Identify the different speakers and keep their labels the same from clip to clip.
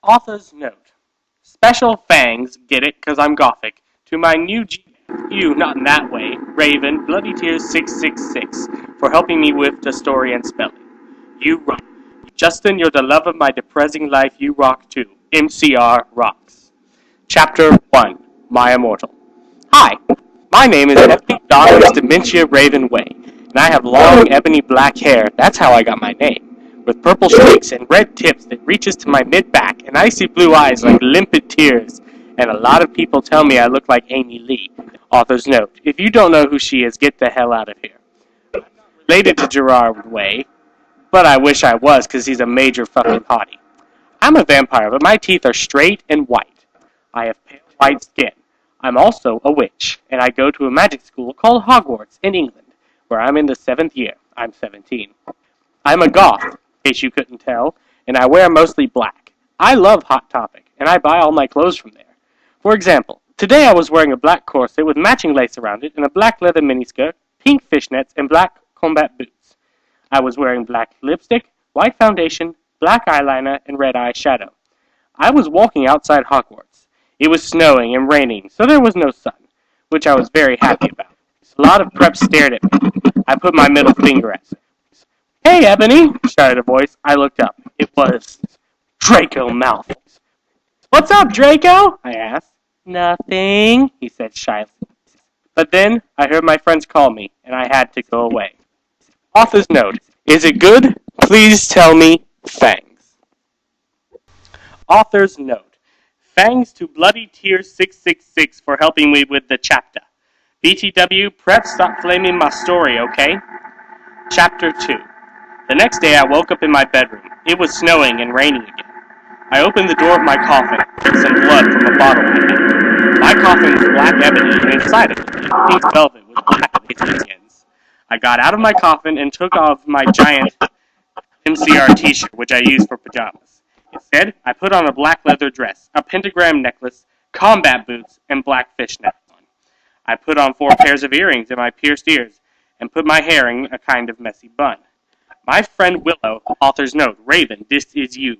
Speaker 1: Author's note. Special thanks, get it, 'cause I'm gothic, to my new you, not in that way, Raven, Bloody Tears 666, for helping me with the story and spelling. You rock. Justin, you're the love of my depressing life, you rock too. MCR rocks. Chapter 1, My Immortal. Hi, my name is Ebony Darkness Dementia Raven Way, and I have long ebony black hair, that's how I got my name, with purple streaks and red tips that reaches to my mid-back, and icy blue eyes like limpid tears, and a lot of people tell me I look like Amy Lee. Author's note, if you don't know who she is, get the hell out of here. I'm not related to Gerard Way, but I wish I was, 'cause he's a major fucking hottie. I'm a vampire, but my teeth are straight and white. I have pale white skin. I'm also a witch, and I go to a magic school called Hogwarts in England, where I'm in the 7th year. I'm 17. I'm a goth, in case you couldn't tell, and I wear mostly black. I love Hot Topic, and I buy all my clothes from there. For example, today I was wearing a black corset with matching lace around it and a black leather miniskirt, pink fishnets, and black combat boots. I was wearing black lipstick, white foundation, black eyeliner, and red eyeshadow. I was walking outside Hogwarts. It was snowing and raining, so there was no sun, which I was very happy about. A lot of preps stared at me. I put my middle finger at them. "Hey, Ebony!" shouted a voice. I looked up. It was Draco Malfoy. "What's up, Draco?" I asked. "Nothing," he said shyly. But then I heard my friends call me, and I had to go away. Author's note. Is it good? Please tell me. Thanks. Author's note. Thanks to Bloody Tears 666 for helping me with the chapter. BTW, prep, stop flaming my story, okay? Chapter 2. The next day I woke up in my bedroom. It was snowing and raining again. I opened the door of my coffin and drank some blood from a bottle I had. My coffin was black ebony, and inside of it, pink velvet with black ends. I got out of my coffin and took off my giant MCR t-shirt, which I used for pajamas. Instead, I put on a black leather dress, a pentagram necklace, combat boots, and black fishnets on. I put on 4 pairs of earrings and my pierced ears, and put my hair in a kind of messy bun. My friend Willow, author's note, Raven, this is you,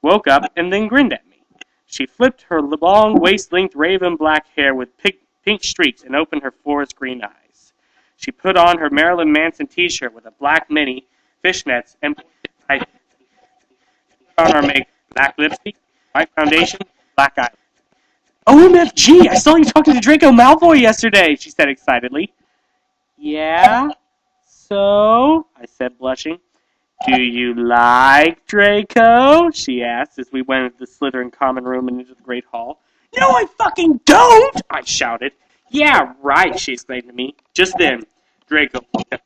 Speaker 1: woke up and then grinned at me. She flipped her long waist-length raven black hair with pink streaks and opened her forest green eyes. She put on her Marilyn Manson t-shirt with a black mini, fishnets, and on her makeup, black lipstick, white foundation, black eye. "OMFG, I saw you talking to Draco Malfoy yesterday," she said excitedly. "Yeah? So?" I said, blushing. "Do you like Draco?" she asked as we went into the Slytherin common room and into the Great Hall. "No, I fucking don't!" I shouted. "Yeah, right," she exclaimed to me. Just then, Draco looked up.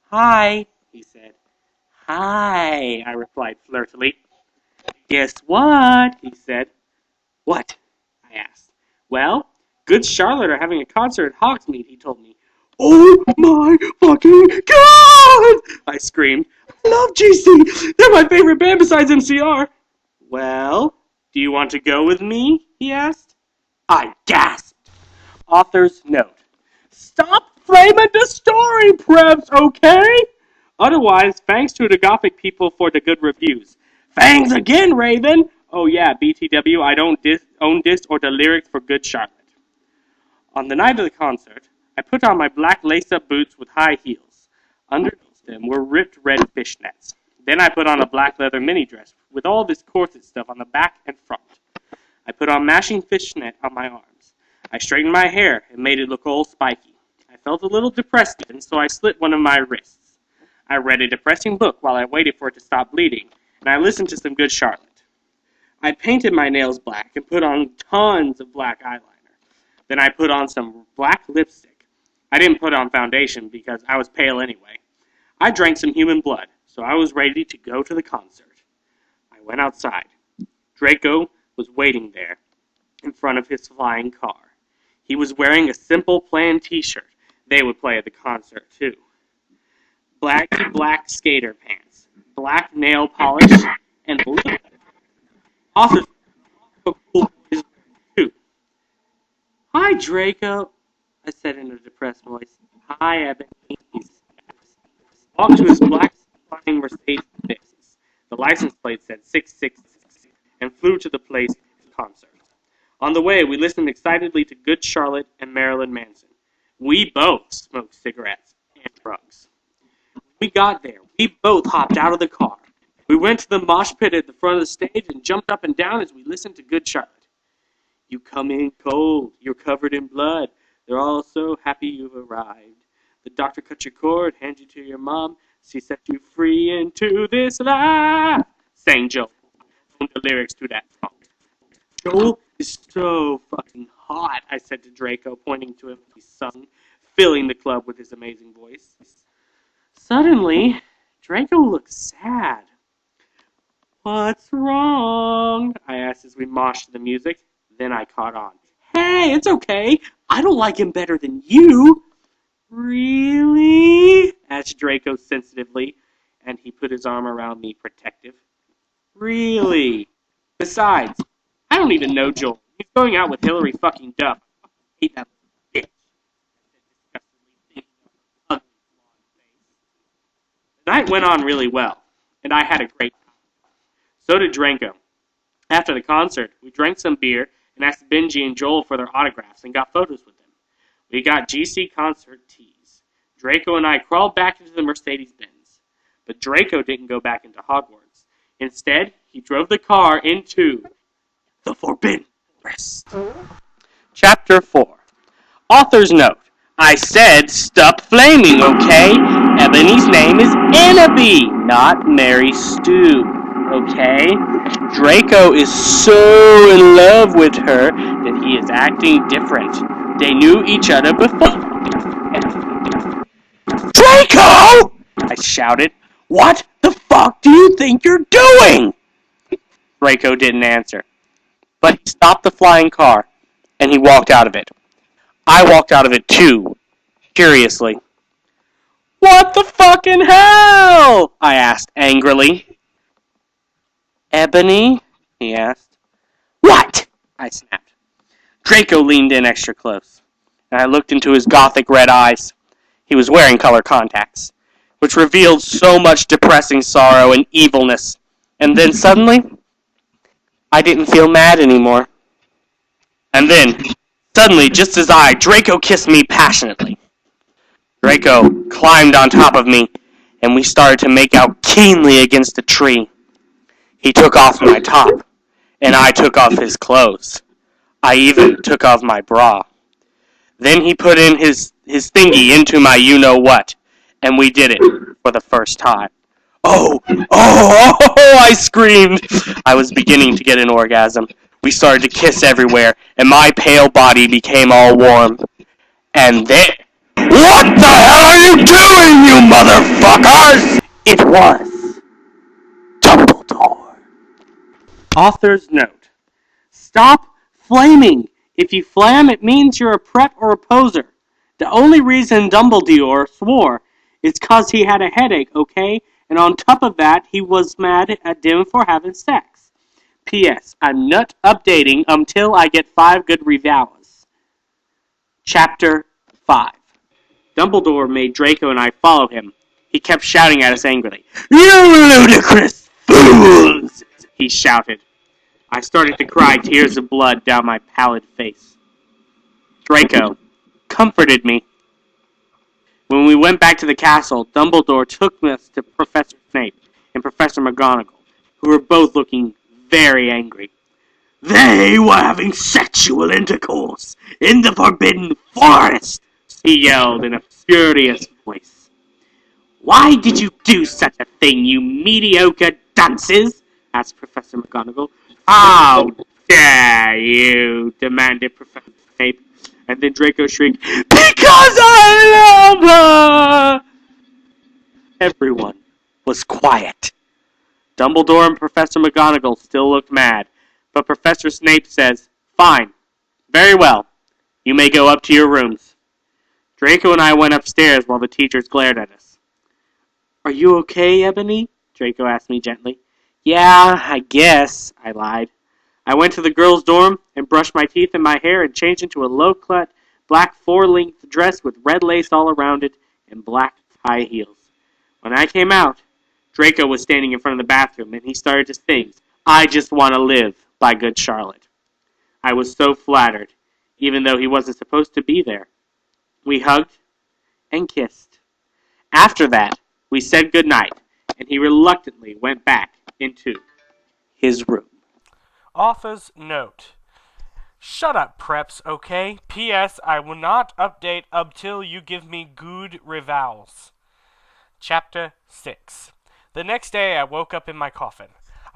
Speaker 1: "Hi," he said. "Hi," I replied flirtily. "Guess what?" he said. "What?" I asked. "Well, Good Charlotte are having a concert at Hogsmeade," he told me. "Oh my fucking god!" I screamed. "I love GC! They're my favorite band besides MCR!" "Well, do you want to go with me?" he asked. I gasped. Author's note. Stop flaming the story, Prebs, okay? Otherwise, thanks to the Gothic people for the good reviews. Thanks again, Raven! Oh yeah, BTW, I don't own this or the lyrics for Good Charlotte. On the night of the concert, I put on my black lace-up boots with high heels. Underneath them were ripped red fishnets. Then I put on a black leather mini dress with all this corset stuff on the back and front. I put on matching fishnet on my arms. I straightened my hair and made it look all spiky. I felt a little depressed even, so I slit one of my wrists. I read a depressing book while I waited for it to stop bleeding, and I listened to some Good Charlotte. I painted my nails black and put on tons of black eyeliner. Then I put on some black lipstick. I didn't put on foundation because I was pale anyway. I drank some human blood, so I was ready to go to the concert. I went outside. Draco was waiting there in front of his flying car. He was wearing a Simple Plan t-shirt. They would play at the concert, too. Black skater pants, black nail polish, and blue. Also, too. "Hi, Draco," I said in a depressed voice. "Hi, Ebony." He walked to his black flying Mercedes. The license plate said 666 and flew flew to the place of the concert. On the way, we listened excitedly to Good Charlotte and Marilyn Manson. We both smoked cigarettes and drugs. When we got there, we both hopped out of the car. We went to the mosh pit at the front of the stage and jumped up and down as we listened to Good Charlotte. You come in cold, you're covered in blood. They're all so happy you've arrived. The doctor cut your cord, hands you to your mom. She set you free into this life, sang Joel. The lyrics to that song. Joel is so fucking hot, I said to Draco, pointing to him as he sung, filling the club with his amazing voice. Suddenly, Draco looked sad. What's wrong? I asked as we moshed to the music. Then I caught on. Hey, it's okay. I don't like him better than you. Really? Asked Draco sensitively, and he put his arm around me protective. Really? Besides, I don't even know Joel. He's going out with Hillary fucking Duff. I hate that bitch. The night went on really well, and I had a great time. So did Draco. After the concert, we drank some beer and asked Benji and Joel for their autographs and got photos with them. We got GC concert tees. Draco and I crawled back into the Mercedes-Benz. But Draco didn't go back into Hogwarts. Instead, he drove the car into the Forbidden Forest. Chapter 4. Author's note. I said stop flaming, okay? Ebony's name is Annabee, not Mary Stu, okay? Draco is so in love with her that he is acting different. They knew each other before. Draco! I shouted. What the fuck do you think you're doing? Draco didn't answer. But he stopped the flying car, and he walked out of it. I walked out of it too, curiously. What the fucking hell? I asked angrily. Ebony? He asked. What? I snapped. Draco leaned in extra close, and I looked into his gothic red eyes. He was wearing color contacts, which revealed so much depressing sorrow and evilness. And then suddenly, I didn't feel mad anymore. And then, suddenly, just as Draco kissed me passionately. Draco climbed on top of me, and we started to make out keenly against a tree. He took off my top, and I took off his clothes. I even took off my bra. Then he put in his thingy into my you-know-what, and we did it for the first time. Oh, I screamed. I was beginning to get an orgasm. We started to kiss everywhere, and my pale body became all warm. And then... What the hell are you doing, you motherfuckers? It was Dumbledore. Author's note. Stop flaming. If you flam, it means you're a prep or a poser. The only reason Dumbledore swore is because he had a headache, okay? And on top of that, he was mad at Dim for having sex. P.S. I'm not updating until I get 5 good reviews. Chapter 5. Dumbledore made Draco and I follow him. He kept shouting at us angrily. You ludicrous fools! He shouted. I started to cry tears of blood down my pallid face. Draco comforted me. When we went back to the castle, Dumbledore took us to Professor Snape and Professor McGonagall, who were both looking very angry. They were having sexual intercourse in the Forbidden Forest, he yelled in a furious voice. Why did you do such a thing, you mediocre dunces? Asked Professor McGonagall. How dare you? Demanded Professor Snape. And then Draco shrieked, Because I love her! Everyone was quiet. Dumbledore and Professor McGonagall still looked mad, but Professor Snape says, Fine. Very well. You may go up to your rooms. Draco and I went upstairs while the teachers glared at us. Are you okay, Ebony? Draco asked me gently. Yeah, I guess, I lied. I went to the girls' dorm and brushed my teeth and my hair and changed into a low-cut, black 4-length dress with red lace all around it and black high heels. When I came out, Draco was standing in front of the bathroom and he started to sing, I Just Want to Live, by good Charlotte. I was so flattered, even though he wasn't supposed to be there. We hugged and kissed. After that, we said good night, and he reluctantly went back into his room.
Speaker 2: Author's note. Shut up, preps, okay? P.S. I will not update until you give me good revals. Chapter 6. The next day I woke up in my coffin.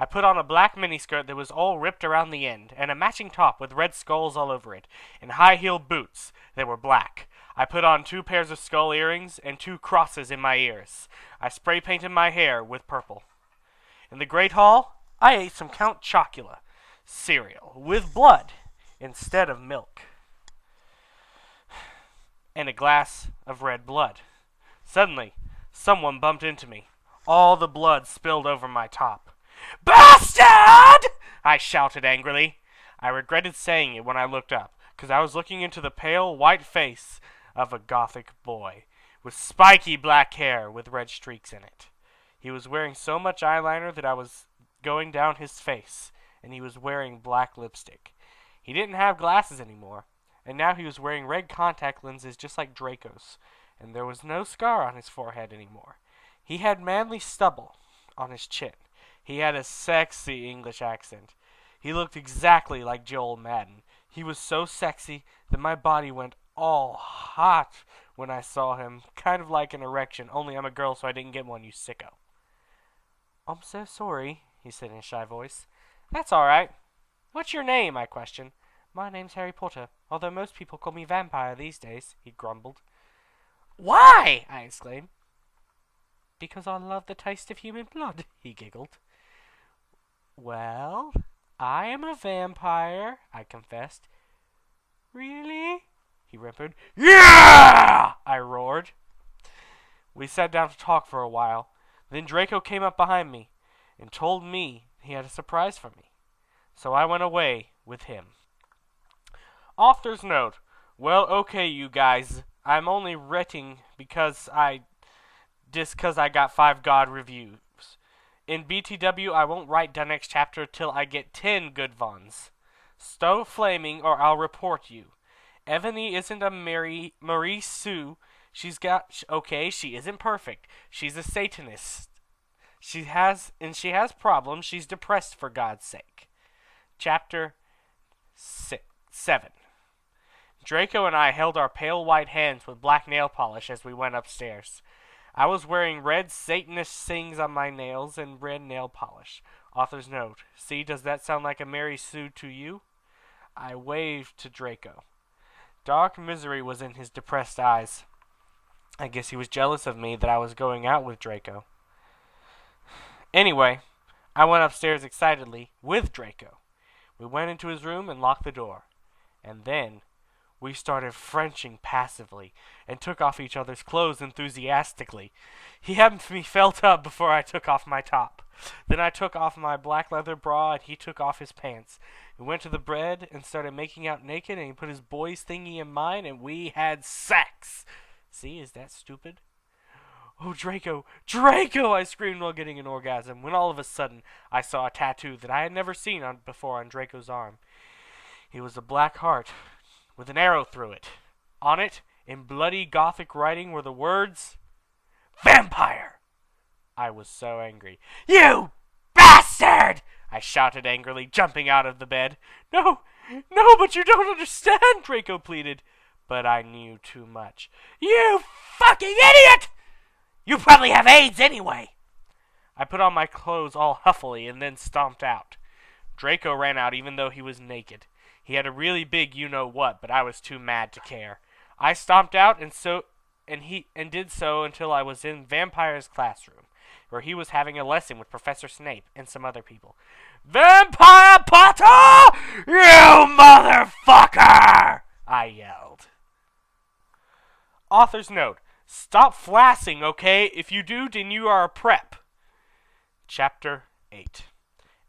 Speaker 2: I put on a black miniskirt that was all ripped around the end, and a matching top with red skulls all over it, and high-heeled boots that were black. I put on 2 pairs of skull earrings and 2 crosses in my ears. I spray-painted my hair with purple. In the Great Hall, I ate some Count Chocula cereal with blood instead of milk, and a glass of red blood. Suddenly, someone bumped into me. All the blood spilled over my top. "Bastard!" I shouted angrily. I regretted saying it when I looked up, because I was looking into the pale white face of a gothic boy, with spiky black hair with red streaks in it. He was wearing so much eyeliner that I was going down his face, and he was wearing black lipstick. He didn't have glasses anymore, and now he was wearing red contact lenses just like Draco's, and there was no scar on his forehead anymore. He had manly stubble on his chin. He had a sexy English accent. He looked exactly like Joel Madden. He was so sexy that my body went all hot when I saw him, kind of like an erection, only I'm a girl so I didn't get one, you sicko. "I'm so sorry," he said in a shy voice. "That's all right. What's your name?" I questioned. "My name's Harry Potter, although most people call me Vampire these days," he grumbled. "Why?" I exclaimed. "Because I love the taste of human blood," he giggled. "Well, I am a vampire," I confessed. "Really?" he whimpered. "Yeah!" I roared. We sat down to talk for a while. Then Draco came up behind me and told me he had a surprise for me. So I went away with him. Author's note. Well, okay, you guys. I'm only writing because I got 5 God reviews. In BTW, I won't write the next chapter till I get 10 good ones. Stow flaming or I'll report you. Ebony isn't a Marie Sue. She isn't perfect. She's a Satanist. She has problems. She's depressed, for God's sake. Chapter 7. Draco and I held our pale white hands with black nail polish as we went upstairs. I was wearing red Satanist things on my nails and red nail polish. Author's note. See, does that sound like a Mary Sue to you? I waved to Draco. Dark misery was in his depressed eyes. I guess he was jealous of me that I was going out with Draco. Anyway, I went upstairs excitedly with Draco. We went into his room and locked the door. And then we started Frenching passively and took off each other's clothes enthusiastically. He had me felt up before I took off my top. Then I took off my black leather bra and he took off his pants. We went to the bed and started making out naked, and he put his boy's thingy in mine and we had sex. See, is that stupid? "Oh, Draco, Draco!" I screamed while getting an orgasm, when all of a sudden I saw a tattoo that I had never seen before on Draco's arm. It was a black heart with an arrow through it. On it, in bloody Gothic writing, were the words, "Vampire!" I was so angry. "You bastard!" I shouted angrily, jumping out of the bed. No, but you don't understand," Draco pleaded. But I knew too much. "You fucking idiot! You probably have AIDS anyway." I put on my clothes all huffily and then stomped out. Draco ran out even though he was naked. He had a really big you-know-what, but I was too mad to care. I stomped out and did so until I was in Vampire's classroom, where he was having a lesson with Professor Snape and some other people. "Vampire Potter! You motherfucker!" I yelled. Author's note. Stop flassing, okay? If you do, then you are a prep. Chapter 8.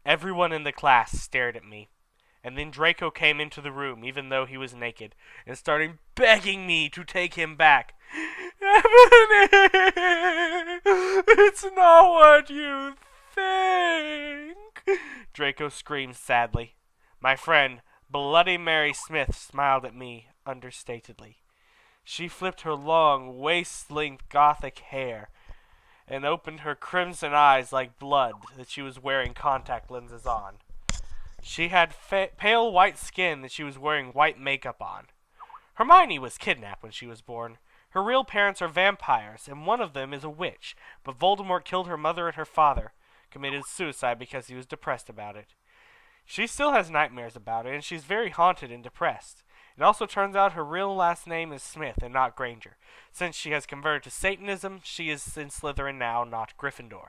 Speaker 2: Everyone in the class stared at me. And then Draco came into the room, even though he was naked, and started begging me to take him back. "Ebony, it's not what you think," Draco screamed sadly. My friend, Bloody Mary Smith, smiled at me understatedly. She flipped her long, waist-length Gothic hair and opened her crimson eyes like blood that she was wearing contact lenses on. She had pale white skin that she was wearing white makeup on. Hermione was kidnapped when she was born. Her real parents are vampires, and one of them is a witch, but Voldemort killed her mother and her father, committed suicide because he was depressed about it. She still has nightmares about it, and she's very haunted and depressed. It also turns out her real last name is Smith and not Granger. Since she has converted to Satanism, she is in Slytherin now, not Gryffindor.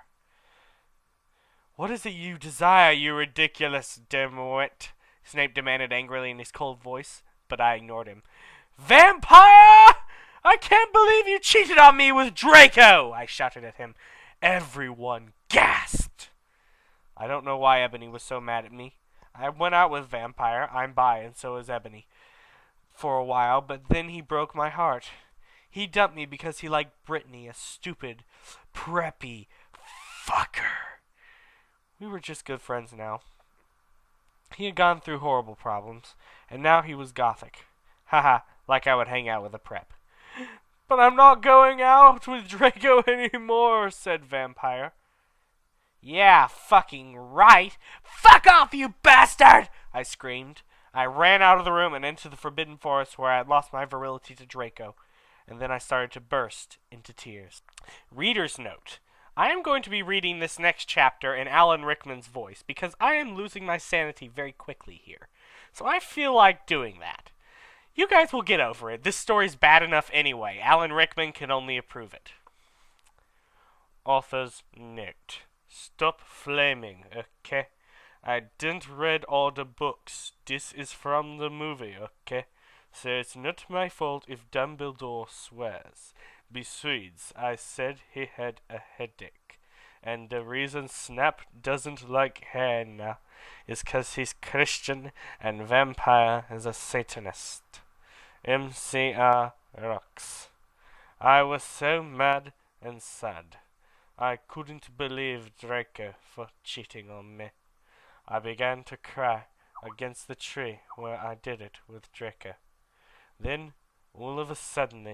Speaker 2: What is it you desire, you ridiculous dimwit? Snape demanded angrily in his cold voice, but I ignored him. Vampire! I can't believe you cheated on me with Draco! I shouted at him. Everyone gasped. I don't know why Ebony was so mad at me. I went out with Vampire, I'm bi, and so is Ebony, for a while, but then he broke my heart. He dumped me because he liked Brittany, a stupid, preppy fucker. We were just good friends now. He had gone through horrible problems, and now he was Gothic. Haha, like I would hang out with a prep. But I'm not going out with Draco anymore, said Vampire. Yeah, fucking right. Fuck off, you bastard! I screamed. I ran out of the room and into the Forbidden Forest where I had lost my virility to Draco, and then I started to burst into tears. Reader's note. I am going to be reading this next chapter in Alan Rickman's voice because I am losing my sanity very quickly here. So I feel like doing that. You guys will get over it. This story's bad enough anyway. Alan Rickman can only approve it. Author's note. Stop flaming, okay? I didn't read all the books. This is from the movie, okay? So it's not my fault if Dumbledore swears. Besides, I said he had a headache. And the reason Snap doesn't like hair now is 'cause he's Christian and Vampire is a Satanist. MCR rocks. I was so mad and sad. I couldn't believe Draco for cheating on me. I began to cry against the tree where I did it with Draco. Then, all of a sudden,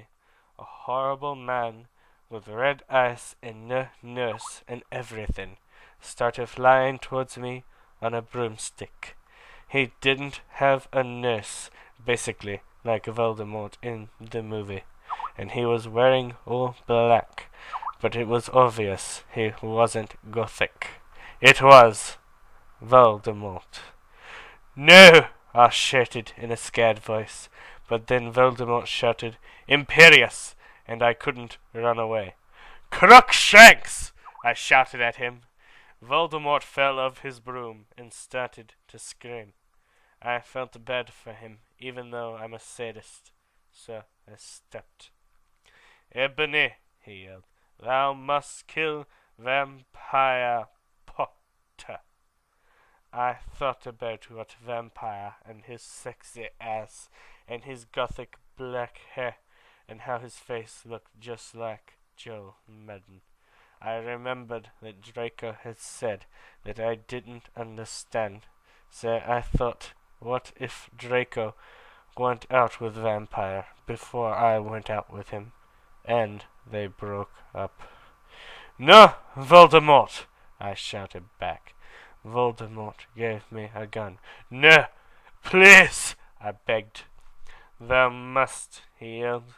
Speaker 2: a horrible man with red eyes and no nose and everything started flying towards me on a broomstick. He didn't have a nose, basically like Voldemort in the movie, and he was wearing all black, but it was obvious he wasn't Gothic. It was Voldemort. No! I shouted in a scared voice, but then Voldemort shouted, Imperious! And I couldn't run away. Crookshanks! I shouted at him. Voldemort fell off his broom and started to scream. I felt bad for him, even though I'm a sadist, so I stopped. Ebony, he yelled, thou must kill Vampire Potter. I thought about what Vampire and his sexy ass and his gothic black hair and how his face looked just like Joel Madden. I remembered that Draco had said that I didn't understand, so I thought, what if Draco went out with Vampire before I went out with him, and they broke up. No, Voldemort! I shouted back. Voldemort gave me a gun. No, please! I begged. Thou must, he yelled.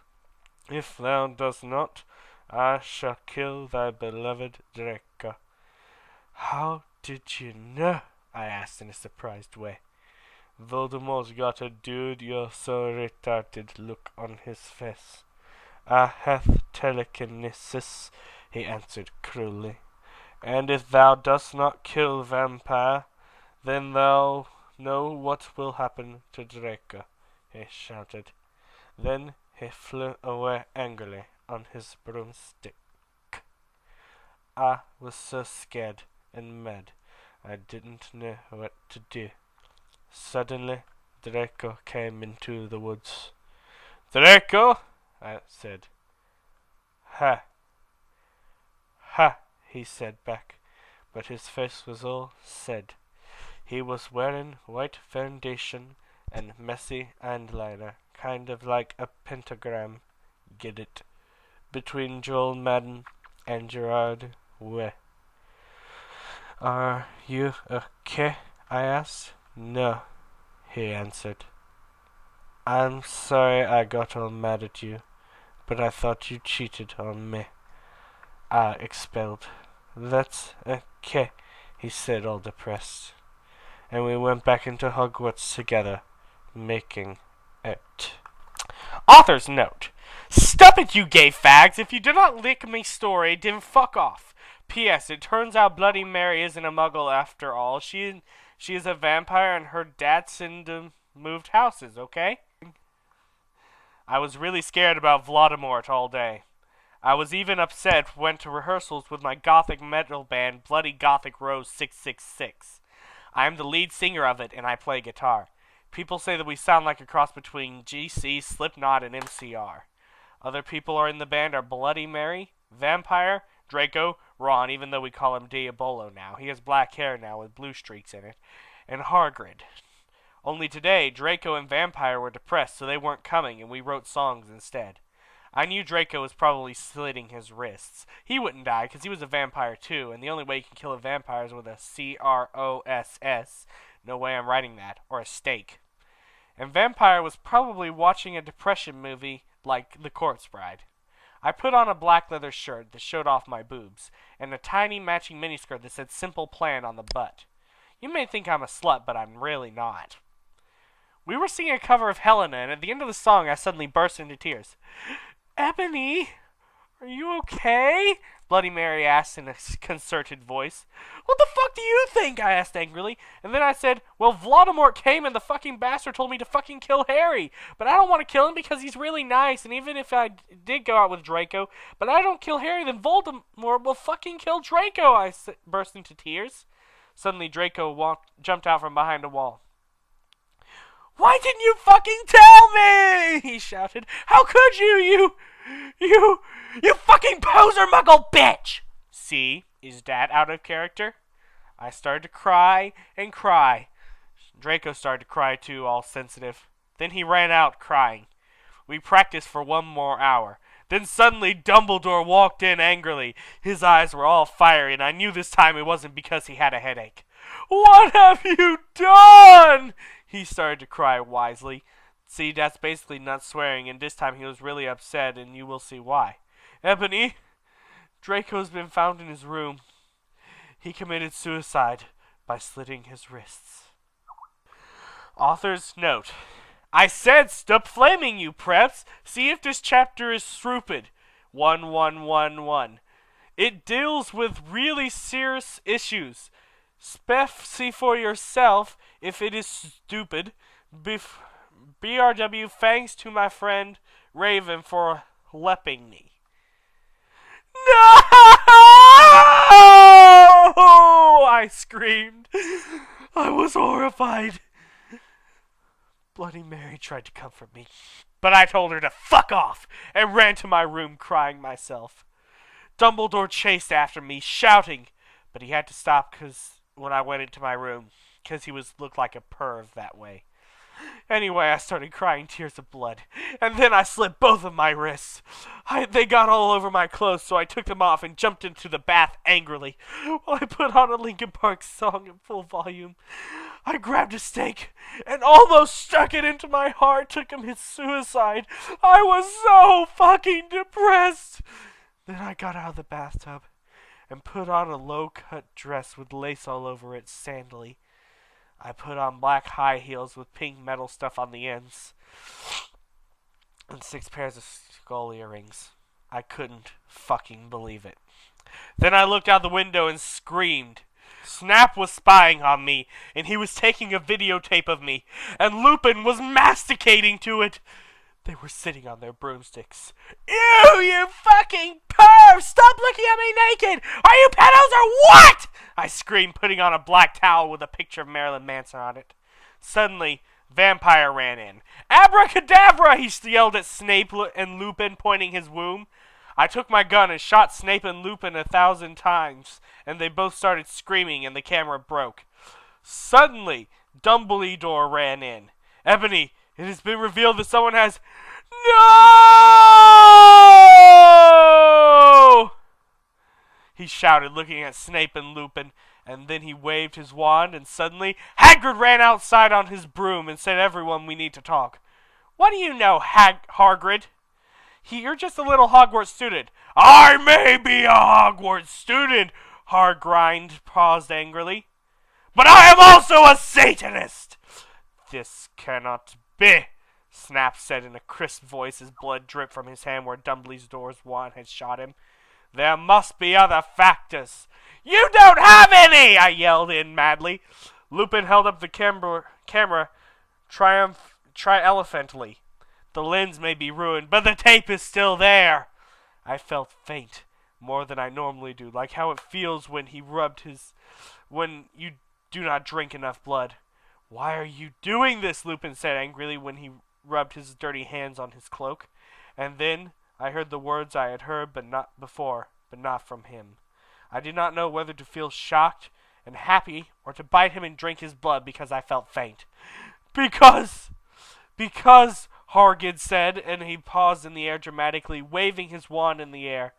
Speaker 2: If thou dost not, I shall kill thy beloved Draco. How did you know? I asked in a surprised way. Voldemort got a dude you're so retarded look on his face. I hath telekinesis, he answered cruelly. And if thou dost not kill Vampire, then thou know what will happen to Draco, he shouted. Then he flew away angrily on his broomstick. I was so scared and mad, I didn't know what to do. Suddenly, Draco came into the woods. Draco, I said. Ha! Ha! He said back, but his face was all sad. He was wearing white foundation and messy eyeliner, kind of like a pentagram. Get it? Between Joel Madden and Gerard Way. Are you okay? I asked. No, he answered. I'm sorry I got all mad at you, but I thought you cheated on me. I expelled. That's okay, he said, all depressed. And we went back into Hogwarts together, making it. Author's note. Stop it, you gay fags! If you do not lick me story, then fuck off. P.S. It turns out Bloody Mary isn't a muggle after all. She is a vampire and her dad's into moved houses, okay? I was really scared about Voldemort all day. I was even upset, went to rehearsals with my gothic metal band, Bloody Gothic Rose 666. I am the lead singer of it, and I play guitar. People say that we sound like a cross between GC, Slipknot, and MCR. Other people are in the band are Bloody Mary, Vampire, Draco, Ron, even though we call him Diabolo now. He has black hair now with blue streaks in it, and Hargrid. Only today, Draco and Vampire were depressed, so they weren't coming, and we wrote songs instead. I knew Draco was probably slitting his wrists. He wouldn't die, because he was a vampire too, and the only way you can kill a vampire is with a CROSS. No way I'm writing that. Or a stake. And Vampire was probably watching a depression movie like The Corpse Bride. I put on a black leather shirt that showed off my boobs, and a tiny matching miniskirt that said Simple Plan on the butt. You may think I'm a slut, but I'm really not. We were singing a cover of Helena, and at the end of the song I suddenly burst into tears. Ebony, are you okay? Bloody Mary asked in a concerted voice. What the fuck do you think? I asked angrily. And then I said, well, Voldemort came and the fucking bastard told me to fucking kill Harry. But I don't want to kill him because he's really nice. And even if I did go out with Draco, but I don't kill Harry, then Voldemort will fucking kill Draco. I burst into tears. Suddenly Draco jumped out from behind a wall. Why didn't you fucking tell me? He shouted. How could you? You fucking poser muggle bitch! See, is that out of character? I started to cry and cry. Draco started to cry too, all sensitive. Then he ran out crying. We practiced for 1 more hour. Then suddenly Dumbledore walked in angrily. His eyes were all fiery, and I knew this time it wasn't because he had a headache. What have you done? He started to cry wisely. See, that's basically not swearing, and this time he was really upset, and you will see why. Ebony, Draco's been found in his room. He committed suicide by slitting his wrists. Author's note. I said stop flaming, you preps. See if this chapter is stupid. 1111. It deals with really serious issues. See for yourself if it is stupid. BRW, thanks to my friend Raven for lepping me. No! I screamed. I was horrified. Bloody Mary tried to comfort me, but I told her to fuck off and ran to my room crying myself. Dumbledore chased after me, shouting, but he had to stop when I went into my room, because he looked like a perv that way. Anyway, I started crying tears of blood, and then I slit both of my wrists. They got all over my clothes, so I took them off and jumped into the bath angrily, while I put on a Linkin Park song in full volume. I grabbed a stake and almost stuck it into my heart to commit suicide. I was so fucking depressed. Then I got out of the bathtub and put on a low-cut dress with lace all over it, sandally. I put on black high heels with pink metal stuff on the ends and 6 pairs of skull earrings. I couldn't fucking believe it. Then I looked out the window and screamed. Snap was spying on me, and he was taking a videotape of me, and Lupin was masticating to it. They were sitting on their broomsticks. Ew, you fucking perv! Stop looking at me naked! Are you pedos or what? I screamed, putting on a black towel with a picture of Marilyn Manson on it. Suddenly, Vampire ran in. Abracadabra! He yelled at Snape and Lupin, pointing his womb. I took my gun and shot Snape and Lupin 1,000 times, and they both started screaming, and the camera broke. Suddenly, Dumbledore ran in. Ebony, it has been revealed that someone has... No! He shouted, looking at Snape and Lupin, and then he waved his wand, and suddenly Hagrid ran outside on his broom and said, "Everyone, we need to talk." "What do you know, Hagrid?" "You're just a little Hogwarts student." "I may be a Hogwarts student," Hagrid paused angrily, "but I am also a Satanist." "This cannot be," Snap said in a crisp voice as blood dripped from his hand where Dumbledore's wand had shot him. "There must be other factors." "You don't have any!" I yelled in madly. Lupin held up the camera triumphantly. "The lens may be ruined, but the tape is still there." I felt faint, more than I normally do, like how it feels when you do not drink enough blood. "Why are you doing this?" Lupin said angrily when he rubbed his dirty hands on his cloak. And then I heard the words I had heard but not from him. I did not know whether to feel shocked and happy or to bite him and drink his blood because I felt faint. Because, Hargid said, and he paused in the air dramatically, waving his wand in the air.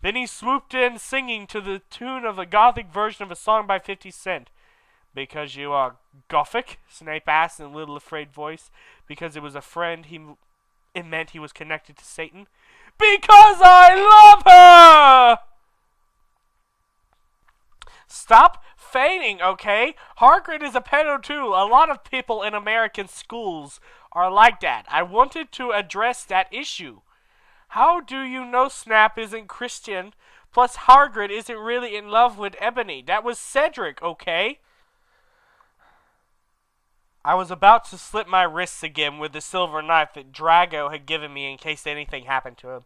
Speaker 2: Then he swooped in, singing to the tune of a gothic version of a song by 50 Cent. "Because you are Gothic?" Snape asked in a little afraid voice. Because it was a friend, it meant he was connected to Satan. "Because I love her!" "Stop feigning, okay? Hagrid is a pedo too. A lot of people in American schools are like that. I wanted to address that issue." "How do you know Snap isn't Christian? Plus Hagrid isn't really in love with Ebony. That was Cedric, okay?" I was about to slit my wrists again with the silver knife that Drago had given me in case anything happened to him.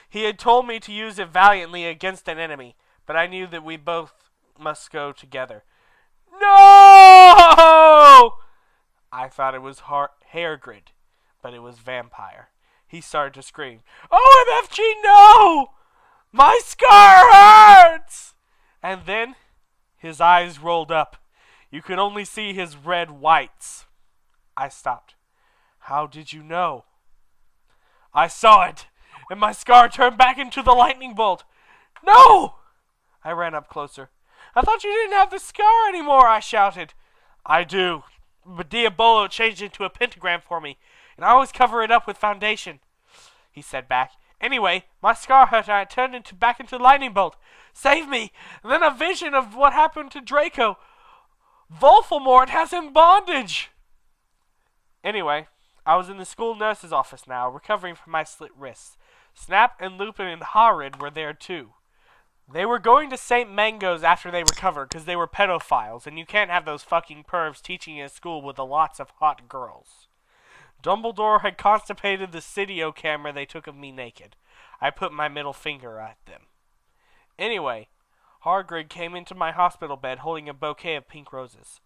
Speaker 2: He had told me to use it valiantly against an enemy, but I knew that we both must go together. "No!" I thought it was Hagrid, but it was Vampire. He started to scream, "OMFG, no! My scar hurts!" And then his eyes rolled up. You could only see his red whites. I stopped. "How did you know?" "I saw it, and my scar turned back into the lightning bolt." "No!" I ran up closer. "I thought you didn't have the scar anymore," I shouted. "I do, but Diabolo changed it into a pentagram for me, and I always cover it up with foundation," he said back. "Anyway, my scar hurt and I turned back into the lightning bolt. Save me!" And then a vision of what happened to Draco. Voldemort has him bondage. Anyway, I was in the school nurse's office now, recovering from my slit wrists. Snap and Lupin and Hagrid were there too. They were going to St. Mango's after they recovered because they were pedophiles, and you can't have those fucking pervs teaching in a school with lots of hot girls. Dumbledore had constipated the video camera they took of me naked. I put my middle finger at them. Anyway, Hagrid came into my hospital bed holding a bouquet of pink roses.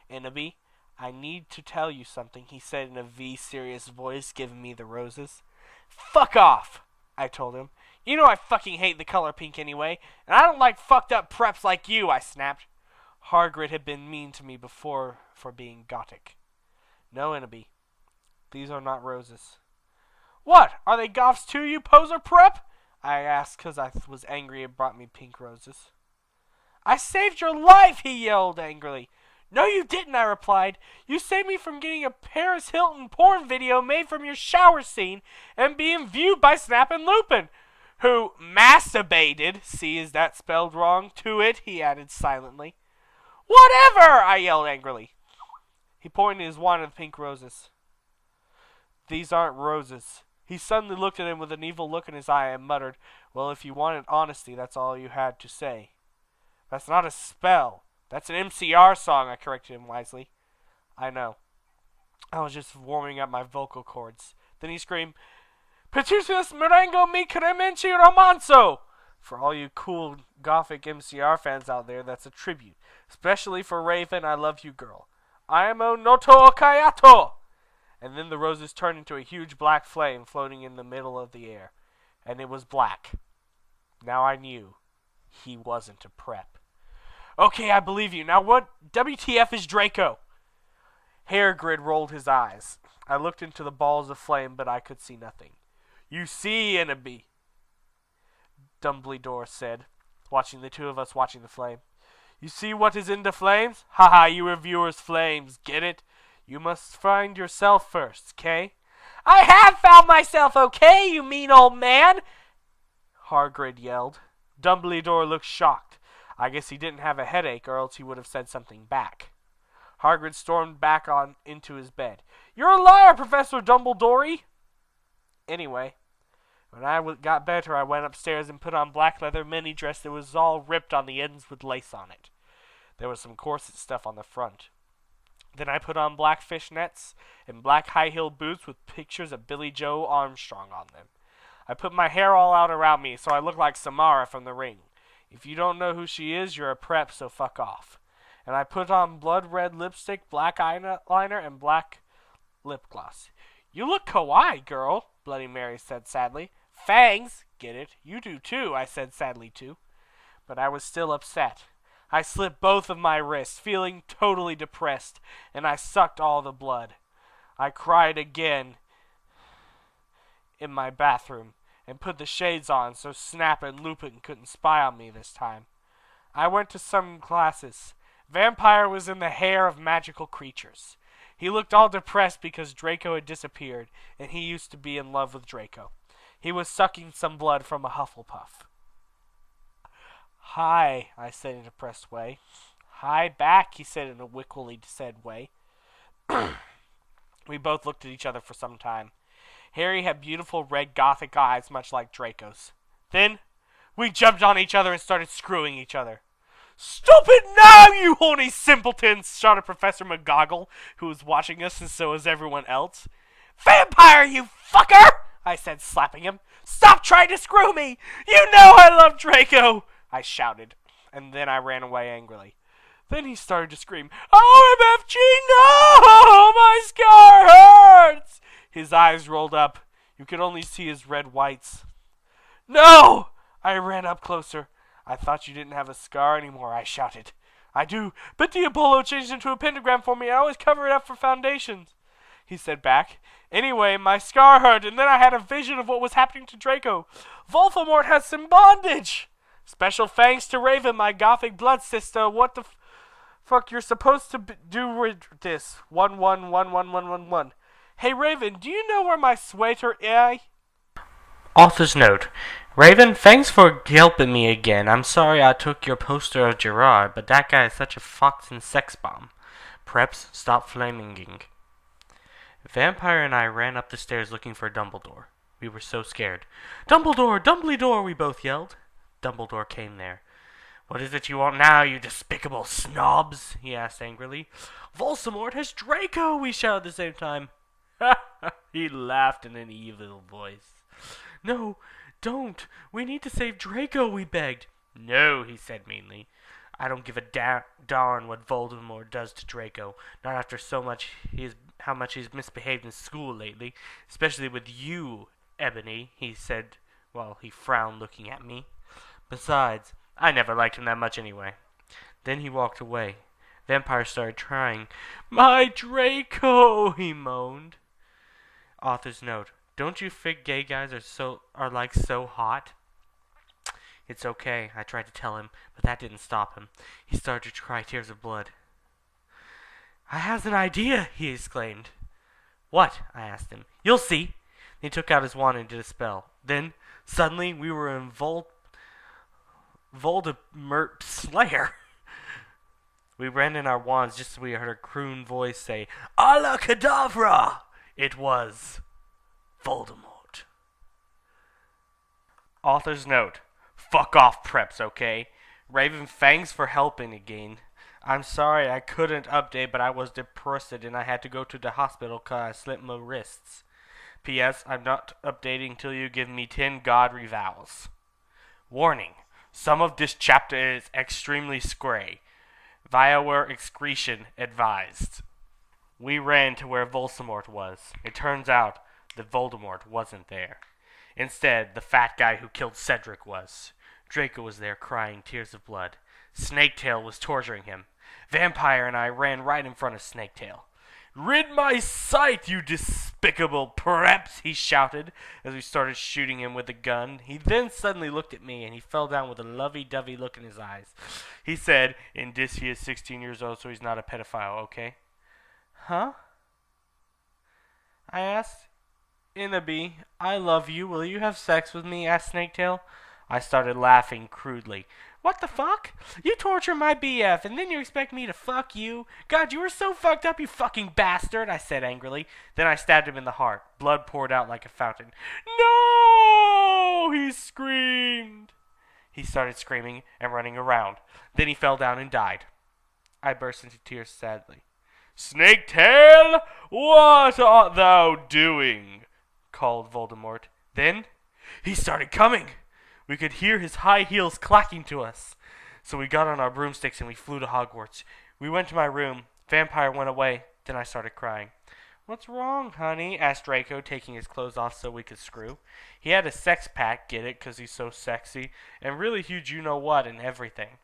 Speaker 2: "Ennaby, I need to tell you something," he said in a V-serious voice, giving me the roses. "Fuck off," I told him. "You know I fucking hate the color pink anyway, and I don't like fucked up preps like you," I snapped. Hagrid had been mean to me before for being gothic. "No, Ennaby, these are not roses." "What, are they goths too, you poser prep?" I asked because I was angry and brought me pink roses. "I saved your life," he yelled angrily. "No, you didn't," I replied. "You saved me from getting a Paris Hilton porn video made from your shower scene and being viewed by Snap and Lupin, who masturbated, see, is that spelled wrong, to it," he added silently. "Whatever!" I yelled angrily. He pointed his wand at the pink roses. "These aren't roses." He suddenly looked at him with an evil look in his eye and muttered, "Well, if you wanted honesty, that's all you had to say." "That's not a spell. That's an MCR song," I corrected him wisely. "I know. I was just warming up my vocal cords." Then he screamed, "Petusius Marengo mi cremenci romanzo!" For all you cool gothic MCR fans out there, that's a tribute. Especially for Raven, I love you, girl. "I am o noto okayato!" And then the roses turned into a huge black flame floating in the middle of the air. And it was black. Now I knew he wasn't a prep. Okay, I believe you. Now what WTF is Draco? Hairgrid rolled his eyes. I looked into the balls of flame, but I could see nothing. You see, enemy, Dumbledore said, watching the two of us watching the flame. You see what is in the flames? Haha, you reviewers flames, get it? You must find yourself first, okay? I have found myself, okay, you mean old man? Hagrid yelled. Dumbledore looked shocked. I guess he didn't have a headache, or else he would have said something back. Hagrid stormed back on into his bed. You're a liar, Professor Dumbledore! Anyway, when I got better, I went upstairs and put on black leather mini dress that was all ripped on the ends with lace on it. There was some corset stuff on the front. Then I put on black fishnets and black high-heeled boots with pictures of Billy Joe Armstrong on them. I put my hair all out around me so I look like Samara from The Ring. If you don't know who she is, you're a prep, so fuck off. And I put on blood red lipstick, black eyeliner, and black lip gloss. You look kawaii, girl, Bloody Mary said sadly. Fangs, get it? You do too, I said sadly too. But I was still upset. I slit both of my wrists, feeling totally depressed, and I sucked all the blood. I cried again in my bathroom and put the shades on so Snap and Lupin couldn't spy on me this time. I went to some classes. Vampire was in the hair of magical creatures. He looked all depressed because Draco had disappeared, and he used to be in love with Draco. He was sucking some blood from a Hufflepuff. Hi, I said in a depressed way. Hi back, he said in a wickedly sad way. We both looked at each other for some time. Harry had beautiful red gothic eyes, much like Draco's. Then, we jumped on each other and started screwing each other. Stop it now, you horny simpletons, shouted Professor McGoggle, who was watching us, and so was everyone else. Vampire, you fucker! I said, slapping him. Stop trying to screw me! You know I love Draco! I shouted, and then I ran away angrily. Then he started to scream, OMFG, no! My scar hurts! His eyes rolled up. You could only see his red whites. No! I ran up closer. I thought you didn't have a scar anymore, I shouted. I do, but the Apollo changed into a pentagram for me. I always cover it up for foundations. He said back. Anyway, my scar hurt, and then I had a vision of what was happening to Draco. Voldemort has him bondage! Special thanks to Raven, my gothic blood sister. What the fuck you're supposed to do with this? 111111. Hey Raven, do you know where my sweater is? Author's note. Raven, thanks for helping me again. I'm sorry I took your poster of Gerard, but that guy is such a fox and sex bomb. Preps, stop flaminging. Vampire and I ran up the stairs looking for Dumbledore. We were so scared. Dumbledore! Dumbledore! We both yelled. Dumbledore came there. What is it you want now, you despicable snobs? He asked angrily. Voldemort has Draco! We shouted at the same time. He laughed in an evil voice. No, don't. We need to save Draco, we begged. No, he said meanly. I don't give a darn what Voldemort does to Draco. Not after how much he's misbehaved in school lately. Especially with you, Ebony, he said while he frowned looking at me. Besides, I never liked him that much anyway. Then he walked away. Vampire started trying. My Draco, he moaned. Author's note. Don't you think gay guys are like so hot? It's okay, I tried to tell him, but that didn't stop him. He started to cry tears of blood. I has an idea, he exclaimed. What? I asked him. You'll see. He took out his wand and did a spell. Then, suddenly, we were in Voldemort Slayer. We ran in our wands just as we heard a croon voice say, Ala Kedavra! It was Voldemort. Author's note. Fuck off, preps, okay? Raven, thanks for helping again. I'm sorry I couldn't update, but I was depressed and I had to go to the hospital because I slipped my wrists. P.S. I'm not updating till you give me 10 god revals. Warning. Some of this chapter is extremely scary. Viewer excretion advised. We ran to where Voldemort was. It turns out that Voldemort wasn't there. Instead, the fat guy who killed Cedric was. Draco was there crying tears of blood. Snaketail was torturing him. Vampire and I ran right in front of Snaketail. "Rid my sight, you despicable preps!" he shouted as we started shooting him with the gun. He then suddenly looked at me and he fell down with a lovey-dovey look in his eyes. He said, "In this he is 16 years old, so he's not a pedophile, okay?" "Huh?" I asked. "Inabi, I love you. Will you have sex with me?" asked Snaketail. I started laughing crudely. "What the fuck? You torture my BF, and then you expect me to fuck you? God, you were so fucked up, you fucking bastard," I said angrily. Then I stabbed him in the heart. Blood poured out like a fountain. "No!" he screamed. He started screaming and running around. Then he fell down and died. I burst into tears sadly. "Snaketail, what art thou doing?" called Voldemort. Then he started coming. We could hear his high heels clacking to us. So we got on our broomsticks and we flew to Hogwarts. We went to my room. Vampire went away. Then I started crying. "What's wrong, honey?" asked Draco, taking his clothes off so we could screw. He had a sex pack, get it, 'cause he's so sexy, and really huge you-know-what and everything.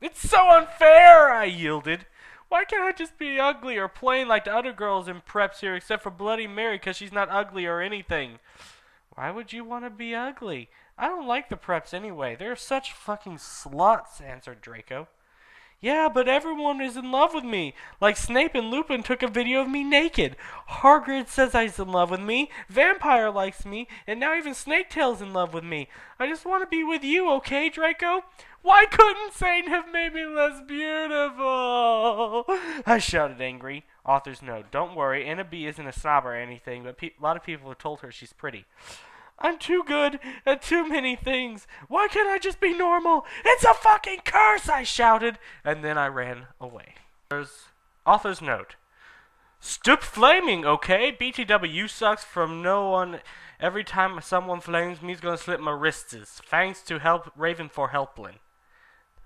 Speaker 2: "It's so unfair," I yielded. "Why can't I just be ugly or plain like the other girls in preps here, except for Bloody Mary, 'cause she's not ugly or anything?" "Why would you want to be ugly? I don't like the preps anyway. They're such fucking sluts," answered Draco. "Yeah, but everyone is in love with me. Like Snape and Lupin took a video of me naked. Hagrid says he's in love with me. Vampire likes me. And now even Snaketail's in love with me. I just want to be with you, okay, Draco? Why couldn't Satan have made me less beautiful?" I shouted angry. Author's note. Don't worry, Anna B isn't a snob or anything, but a lot of people have told her she's pretty. "I'm too good at too many things. Why can't I just be normal? It's a fucking curse!" I shouted, and then I ran away. Author's note. Stop flaming, okay? BTW sucks from no one. Every time someone flames me, he's gonna slip my wrists. Thanks to Raven for helping.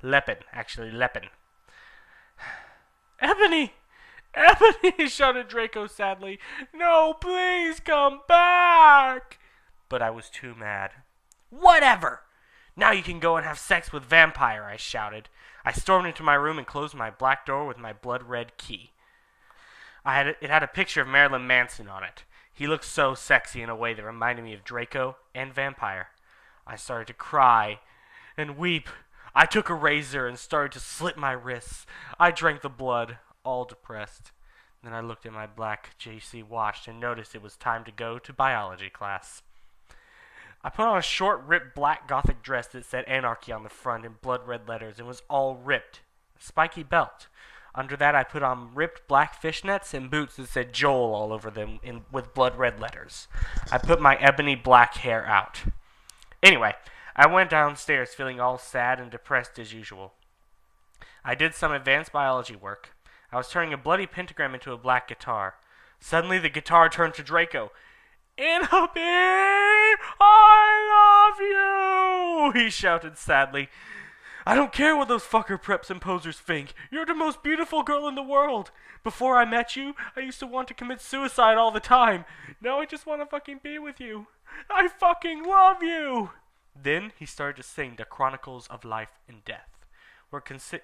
Speaker 2: Lepin. "Ebony! Ebony!" shouted Draco sadly. "No, please come back!" But I was too mad. "Whatever! Now you can go and have sex with Vampire," I shouted. I stormed into my room and closed my black door with my blood-red key. It had a picture of Marilyn Manson on it. He looked so sexy in a way that reminded me of Draco and Vampire. I started to cry and weep. I took a razor and started to slit my wrists. I drank the blood, all depressed. Then I looked at my black JC watch and noticed it was time to go to biology class. I put on a short, ripped black gothic dress that said Anarchy on the front in blood-red letters and was all ripped. A spiky belt. Under that, I put on ripped black fishnets and boots that said Joel all over them with blood-red letters. I put my ebony black hair out. Anyway, I went downstairs feeling all sad and depressed as usual. I did some advanced biology work. I was turning a bloody pentagram into a black guitar. Suddenly, the guitar turned to Draco. "Inabi, I love you!" he shouted sadly. "I don't care what those fucker preps and posers think. You're the most beautiful girl in the world. Before I met you, I used to want to commit suicide all the time. Now I just want to fucking be with you. I fucking love you!" Then he started to sing the Chronicles of Life and Death.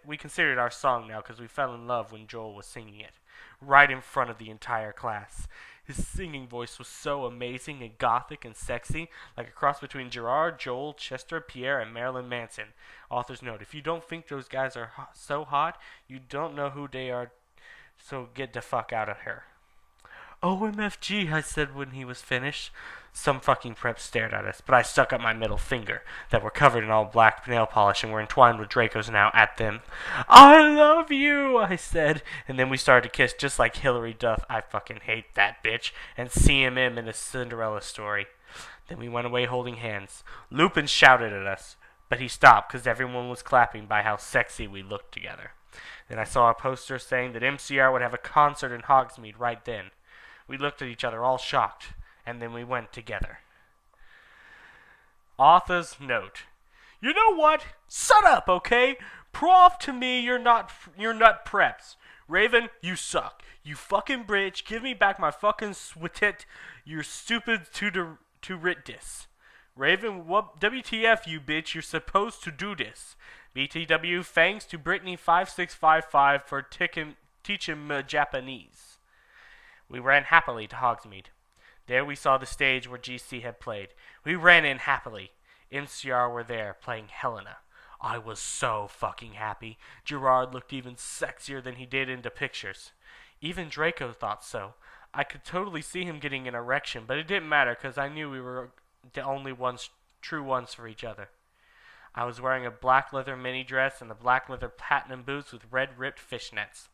Speaker 2: We considered our song now because we fell in love when Joel was singing it, right in front of the entire class. His singing voice was so amazing and gothic and sexy, like a cross between Gerard, Joel, Chester, Pierre, and Marilyn Manson. Author's note, if you don't think those guys are so hot, you don't know who they are, so get the fuck out of here. "OMFG," I said when he was finished. Some fucking preps stared at us, but I stuck up my middle finger, that were covered in all black nail polish and were entwined with Draco's now at them. "I love you," I said, and then we started to kiss just like Hilary Duff, I fucking hate that bitch, and CMM in a Cinderella story. Then we went away holding hands. Lupin shouted at us, but he stopped because everyone was clapping by how sexy we looked together. Then I saw a poster saying that MCR would have a concert in Hogsmeade right then. We looked at each other all shocked, and then we went together. Author's note. You know what? Shut up, okay? Prove to me you're not preps. Raven, you suck. You fucking bitch. Give me back my fucking sweatit. You're stupid to writ this. Raven, what WTF, you bitch? You're supposed to do this. BTW, thanks to Brittany5655 for teaching me Japanese. We ran happily to Hogsmeade. There we saw the stage where GC had played. We ran in happily. MCR were there, playing Helena. I was so fucking happy. Gerard looked even sexier than he did in the pictures. Even Draco thought so. I could totally see him getting an erection, but it didn't matter because I knew we were the only true ones for each other. I was wearing a black leather mini dress and the black leather platinum boots with red ripped fishnets.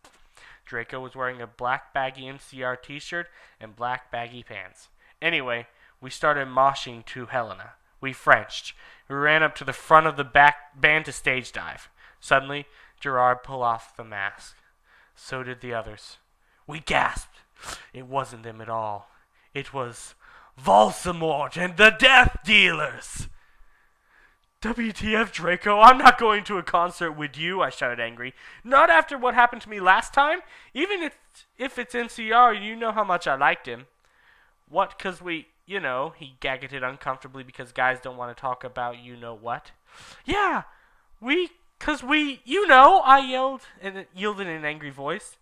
Speaker 2: Draco was wearing a black baggy MCR t-shirt and black baggy pants. Anyway, we started moshing to Helena. We Frenched. We ran up to the front of the band to stage dive. Suddenly, Gerard pulled off the mask. So did the others. We gasped. It wasn't them at all. It was Voldemort and the Death Dealers. WTF, Draco, I'm not going to a concert with you, I shouted angry. Not after what happened to me last time. Even if it's NCR, you know how much I liked him. What, 'cause we, he gaggeted uncomfortably because guys don't want to talk about you-know-what. Yeah, 'cause we, I yelled in an angry voice.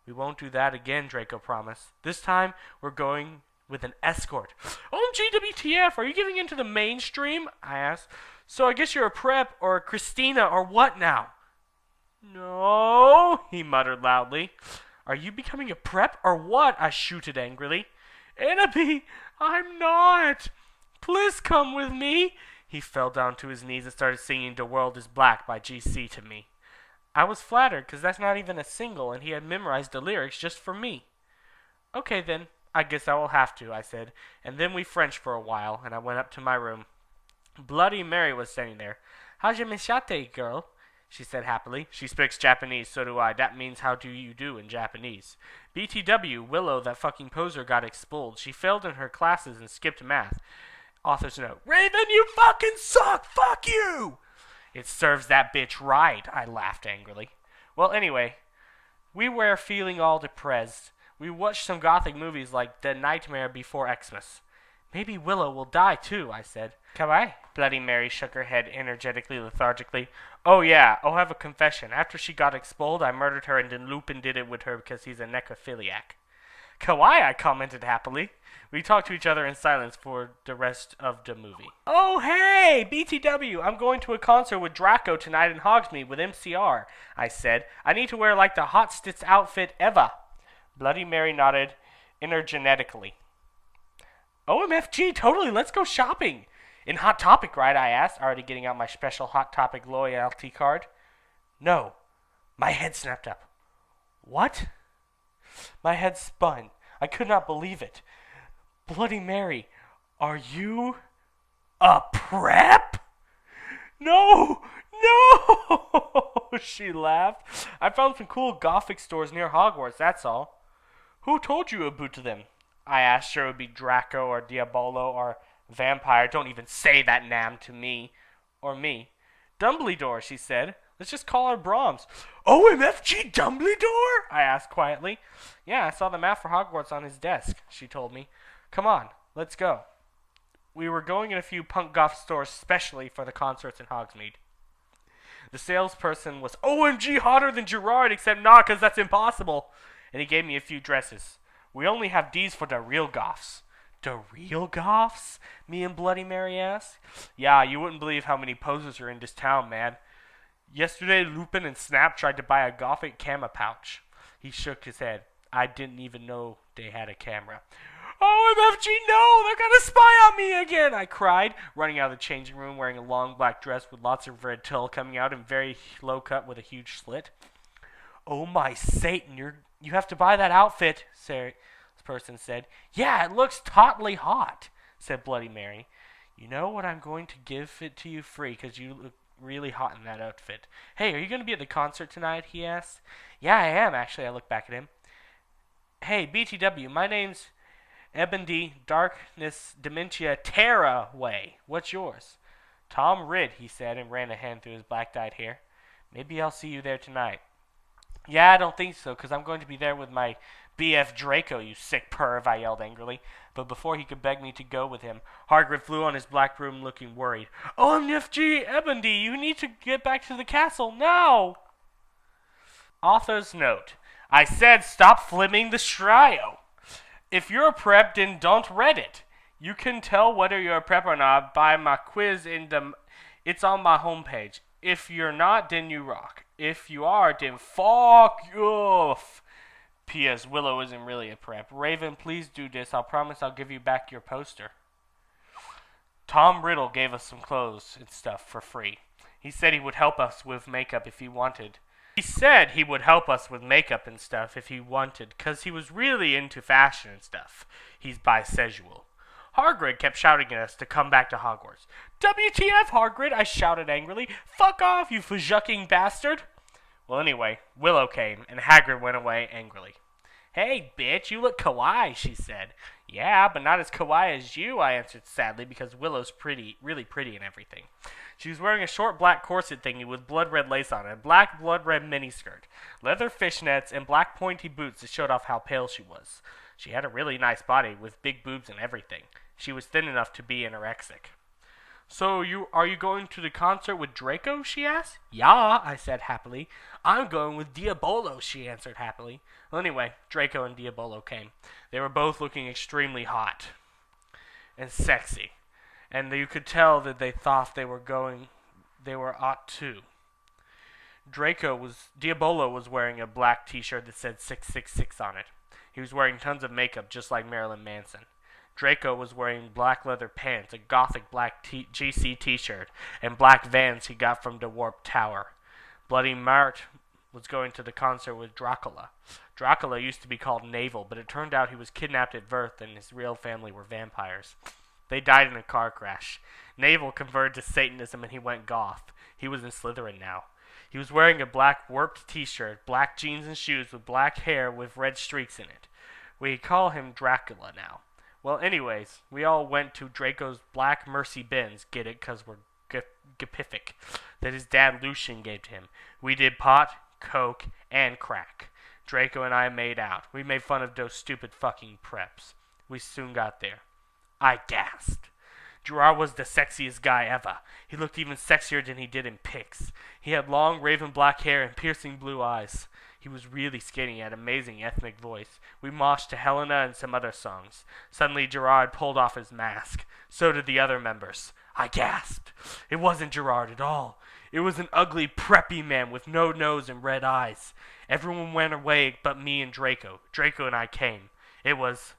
Speaker 2: We won't do that again, Draco promised. This time, we're going with an escort. OMG, WTF, are you giving in to the mainstream? I asked. So I guess you're a prep or a Christina or what now? No, he muttered loudly. Are you becoming a prep or what? I shooted angrily. Enemy, I'm not. Please come with me. He fell down to his knees and started singing The World is Black by GC to me. I was flattered because that's not even a single and he had memorized the lyrics just for me. Okay then, I guess I will have to, I said, and then we Frenched for a while and I went up to my room. Bloody Mary was standing there. How's your mishate, girl? She said happily. She speaks Japanese, so do I. That means how do you do in Japanese. BTW, Willow, that fucking poser, got expelled. She failed in her classes and skipped math. Author's note. Raven, you fucking suck! Fuck you! It serves that bitch right, I laughed angrily. Well, anyway, we were feeling all depressed. We watched some gothic movies like The Nightmare Before Xmas. Maybe Willow will die too, I said. Kawaii. Bloody Mary shook her head energetically, lethargically. Oh yeah, I'll have a confession. After she got expelled, I murdered her and then Lupin did it with her because he's a necrophiliac. Kawaii, I commented happily. We talked to each other in silence for the rest of the movie. Oh hey, BTW, I'm going to a concert with Draco tonight in Hogsmeade with MCR, I said. I need to wear like the hottest outfit ever. Bloody Mary nodded energetically. OMFG, totally, let's go shopping. In Hot Topic, right, I asked, already getting out my special Hot Topic loyalty card. No. My head snapped up. What? My head spun. I could not believe it. Bloody Mary, are you a prep? No! No! She laughed. I found some cool gothic stores near Hogwarts, that's all. Who told you about them? I asked, sure it would be Draco or Diabolo or Vampire. Don't even say that nam to me. Or me. Dumbledore, she said. Let's just call her Brahms. OMFG Dumbledore? I asked quietly. Yeah, I saw the map for Hogwarts on his desk, she told me. Come on, let's go. We were going in a few punk goth stores specially for the concerts in Hogsmeade. The salesperson was OMG hotter than Gerard, except not because that's impossible. And he gave me a few dresses. We only have these for the real goths. The real goths? Me and Bloody Mary asked. Yeah, you wouldn't believe how many posers are in this town, man. Yesterday, Lupin and Snap tried to buy a gothic camera pouch. He shook his head. I didn't even know they had a camera. OMFG, no! They're gonna spy on me again! I cried, running out of the changing room wearing a long black dress with lots of red tulle coming out and very low cut with a huge slit. Oh my Satan, you have to buy that outfit, this person said. Yeah, it looks totally hot, said Bloody Mary. You know what, I'm going to give it to you free because you look really hot in that outfit. Hey, are you going to be at the concert tonight, he asked. Yeah, I am, actually, I looked back at him. Hey, BTW, my name's Ebony Darkness Dementia Terraway. What's yours? Tom Ridd, he said, and ran a hand through his black-dyed hair. Maybe I'll see you there tonight. Yeah, I don't think so, because I'm going to be there with my BF Draco, you sick perv, I yelled angrily. But before he could beg me to go with him, Hagrid flew on his black broom looking worried. OMFG, Ebony, you need to get back to the castle now! Author's note. I said stop flimming the strio. If you're a prep, then don't read it. You can tell whether you're a prep or not by my quiz it's on my homepage. If you're not, then you rock. If you are, then fuck you off. P.S. Willow isn't really a prep. Raven, please do this. I'll promise I'll give you back your poster. Tom Riddle gave us some clothes and stuff for free. He said he would help us with makeup if he wanted. He said he would help us with makeup and stuff if he wanted, because he was really into fashion and stuff. He's bisexual. Hagrid kept shouting at us to come back to Hogwarts. WTF, Hagrid, I shouted angrily. Fuck off, you fajucking bastard. Well, anyway, Willow came, and Hagrid went away angrily. Hey, bitch, you look kawaii, she said. Yeah, but not as kawaii as you, I answered sadly, because Willow's really pretty and everything. She was wearing a short black corset thingy with blood red lace on it, a black blood red miniskirt, leather fishnets, and black pointy boots that showed off how pale she was. She had a really nice body with big boobs and everything. She was thin enough to be anorexic. So, are you going to the concert with Draco, she asked. Yeah, I said happily. I'm going with Diabolo, she answered happily. Well, anyway, Draco and Diabolo came. They were both looking extremely hot and sexy. And you could tell that they thought they were hot too. Diabolo was wearing a black t-shirt that said 666 on it. He was wearing tons of makeup just like Marilyn Manson. Draco was wearing black leather pants, a gothic black GC t-shirt, and black Vans he got from the Warp Tower. Bloody Mart was going to the concert with Dracula. Dracula used to be called Navel, but it turned out he was kidnapped at birth and his real family were vampires. They died in a car crash. Navel converted to Satanism and he went goth. He was in Slytherin now. He was wearing a black warped t-shirt, black jeans and shoes with black hair with red streaks in it. We call him Dracula now. Well, anyways, we all went to Draco's black Mercy Benz, get it, 'cause we're gapific, that his dad Lucian gave to him. We did pot, coke, and crack. Draco and I made out. We made fun of those stupid fucking preps. We soon got there. I gasped. Gerard was the sexiest guy ever. He looked even sexier than he did in pics. He had long raven black hair and piercing blue eyes. He was really skinny and had an amazing ethnic voice. We moshed to Helena and some other songs. Suddenly Gerard pulled off his mask. So did the other members. I gasped. It wasn't Gerard at all. It was an ugly, preppy man with no nose and red eyes. Everyone went away but me and Draco. Draco and I came. It was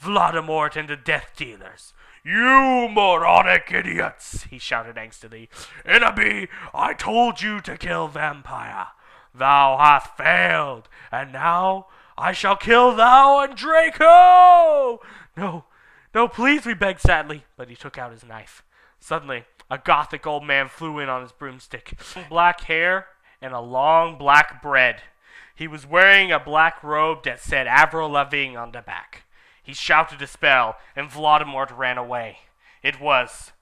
Speaker 2: Voldemort and the Death Dealers. You moronic idiots, he shouted angstily. Enemy, I told you to kill vampire. Thou hast failed, and now I shall kill thou and Draco! No, please, we begged sadly, but he took out his knife. Suddenly, a gothic old man flew in on his broomstick. Black hair and a long black bread. He was wearing a black robe that said Avril Lavigne on the back. He shouted a spell, and Voldemort ran away. It was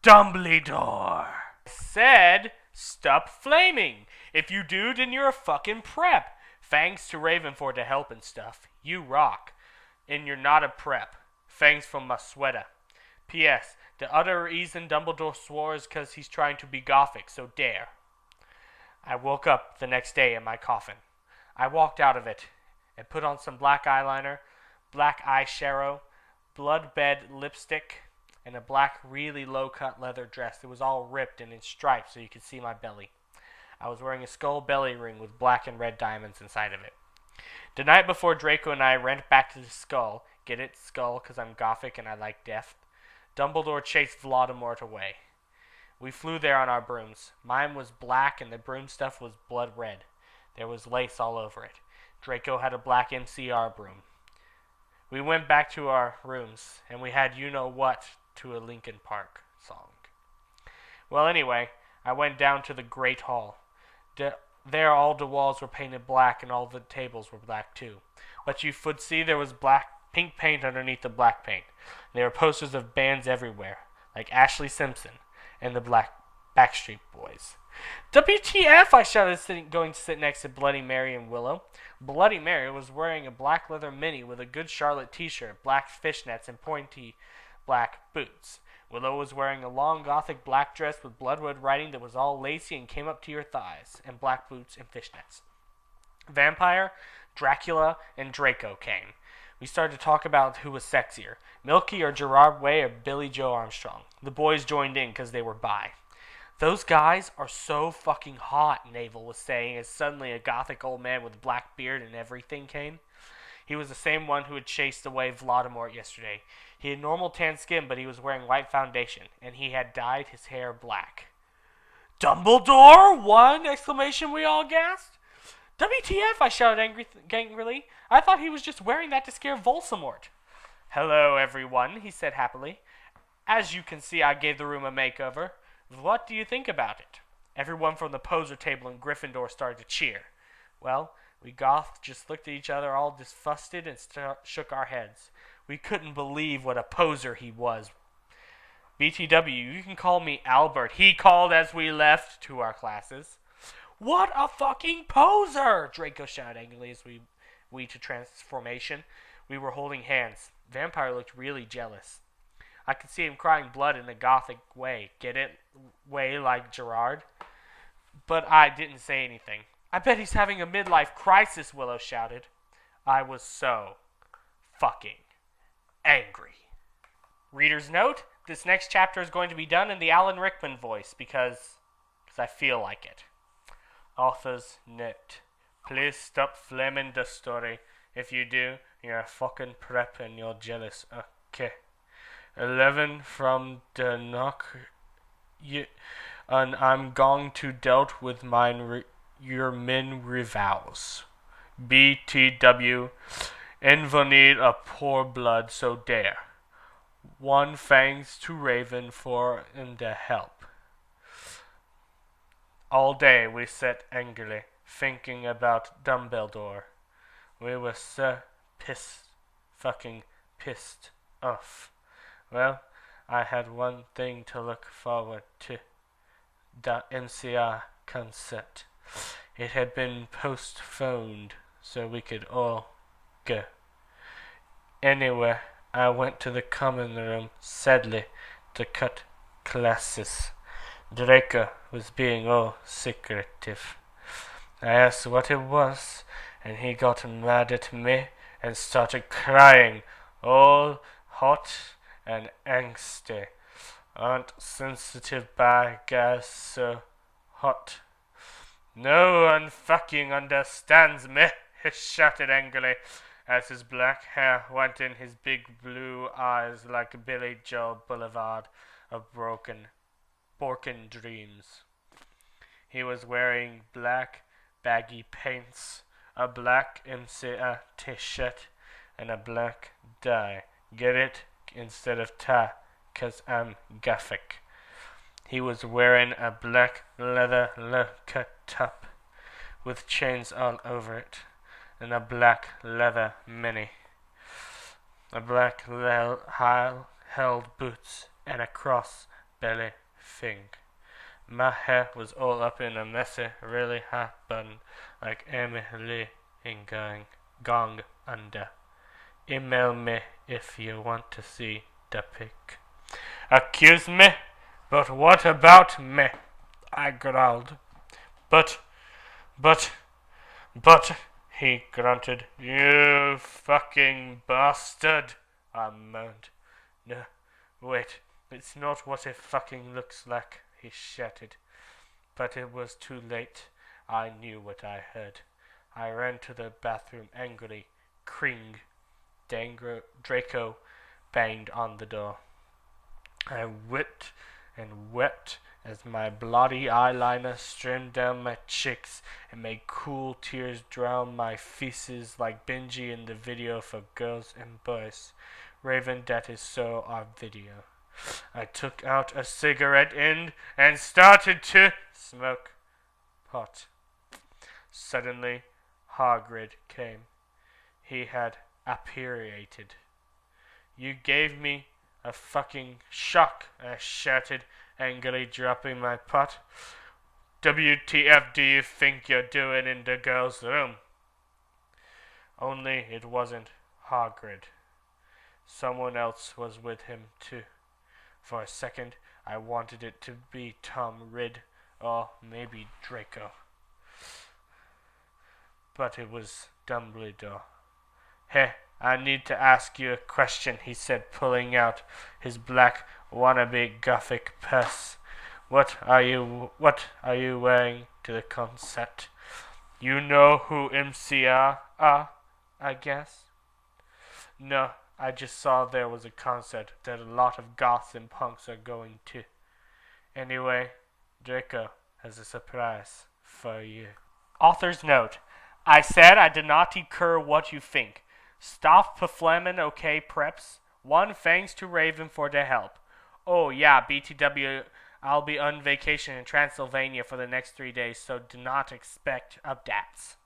Speaker 2: Dumbledore. Said, stop flaming. If you do, then you're a fucking prep. Thanks to Raven for the help and stuff. You rock. And you're not a prep. Thanks for my sweater. P.S. The other reason Dumbledore swore is because he's trying to be gothic, so dare. I woke up the next day in my coffin. I walked out of it and put on some black eyeliner, black eyeshadow, blood-bed lipstick, and a black, really low-cut leather dress that was all ripped and in stripes so you could see my belly. I was wearing a skull belly ring with black and red diamonds inside of it. The night before Draco and I went back to the skull, get it, skull, because I'm gothic and I like death, Dumbledore chased Voldemort away. We flew there on our brooms. Mine was black and the broom stuff was blood red. There was lace all over it. Draco had a black MCR broom. We went back to our rooms, and we had you-know-what to a Linkin Park song. Well, anyway, I went down to the Great Hall. There all the walls were painted black, and all the tables were black, too. But you could see there was pink paint underneath the black paint. There were posters of bands everywhere, like Ashley Simpson and the Black Backstreet Boys. WTF, I shouted, going to sit next to Bloody Mary and Willow. Bloody Mary was wearing a black leather mini with a Good Charlotte t-shirt, black fishnets, and pointy black boots. Willow was wearing a long gothic black dress with bloodwood writing that was all lacy and came up to your thighs, and black boots and fishnets. Vampire, Dracula, and Draco came. We started to talk about who was sexier, Milky or Gerard Way or Billy Joe Armstrong. The boys joined in because they were bi. Those guys are so fucking hot, Navel was saying as suddenly a gothic old man with a black beard and everything came. He was the same one who had chased away Voldemort yesterday. He had normal tan skin, but he was wearing white foundation, and he had dyed his hair black. Dumbledore? One! Exclamation we all gasped. WTF, I shouted angrily. I thought he was just wearing that to scare Voldemort. Hello, everyone, he said happily. As you can see, I gave the room a makeover. What do you think about it? Everyone from the poser table in Gryffindor started to cheer. Well, we Goths just looked at each other all disgusted and shook our heads. We couldn't believe what a poser he was. BTW, you can call me Albert, he called as we left to our classes. What a fucking poser! Draco shouted angrily as we to transformation. We were holding hands. Vampire looked really jealous. I could see him crying blood in a gothic way. Get it? Way like Gerard? But I didn't say anything. I bet he's having a midlife crisis, Willow shouted. I was so fucking angry. Reader's note, this next chapter is going to be done in the Alan Rickman voice because I feel like it. Author's note. Please stop flaming the story. If you do, you're a fucking prep and you're jealous. Okay. 11 from the knock. And I'm going to dealt with mine your min rivals. BTW. Invalid a poor blood, so dare. One thanks to Raven for in the help. All day we sat angrily, thinking about Dumbledore. We were so fucking pissed off. Well, I had one thing to look forward to. The MCR concert. It had been postponed so we could all go. Anyway, I went to the common room, sadly, to cut classes. Draco was being all secretive. I asked what it was, and he got mad at me and started crying, all hot and angsty. Aren't sensitive bad guys so hot? No one fucking understands me, he shouted angrily as his black hair went in his big blue eyes like Billy Joe Boulevard of broken dreams. He was wearing black baggy pants, a black MCA t-shirt, and a black tie. Get it? Instead of tie, 'cause I'm gothic. He was wearing a black leather low-cut top with chains all over it, and a black leather mini, a black high-held boots, and a cross-belly thing. My hair was all up in a messy, really high bun, like Amy Lee in Gong Under. Email me if you want to see the pic. Accuse me? But what about me? I growled. But, he grunted. You fucking bastard, I moaned. No, wait, it's not what it fucking looks like, he shouted. But it was too late. I knew what I heard. I ran to the bathroom angrily. Kring. Draco banged on the door. I whipped and wept as my bloody eyeliner streamed down my cheeks and made cool tears drown my faces like Benji in the video for Girls and Boys. Raven, that is so our video. I took out a cigarette end and started to smoke pot. Suddenly, Hagrid came. He had appeared. You gave me a fucking shock, I shouted, angrily dropping my pot. WTF do you think you're doing in the girl's room? Only it wasn't Hagrid. Someone else was with him too. For a second, I wanted it to be Tom Ridd, or maybe Draco. But it was Dumbledore. Hey, I need to ask you a question, he said, pulling out his black wannabe Gothic purse. What are you wearing to the concert? You know who MCR are, I guess? No, I just saw there was a concert that a lot of goths and punks are going to. Anyway, Draco has a surprise for you. Author's note. I said I did not incur what you think. Stop performing, okay, preps? One, thanks to Raven for their help. Oh yeah, BTW, I'll be on vacation in Transylvania for the next 3 days, so do not expect updates.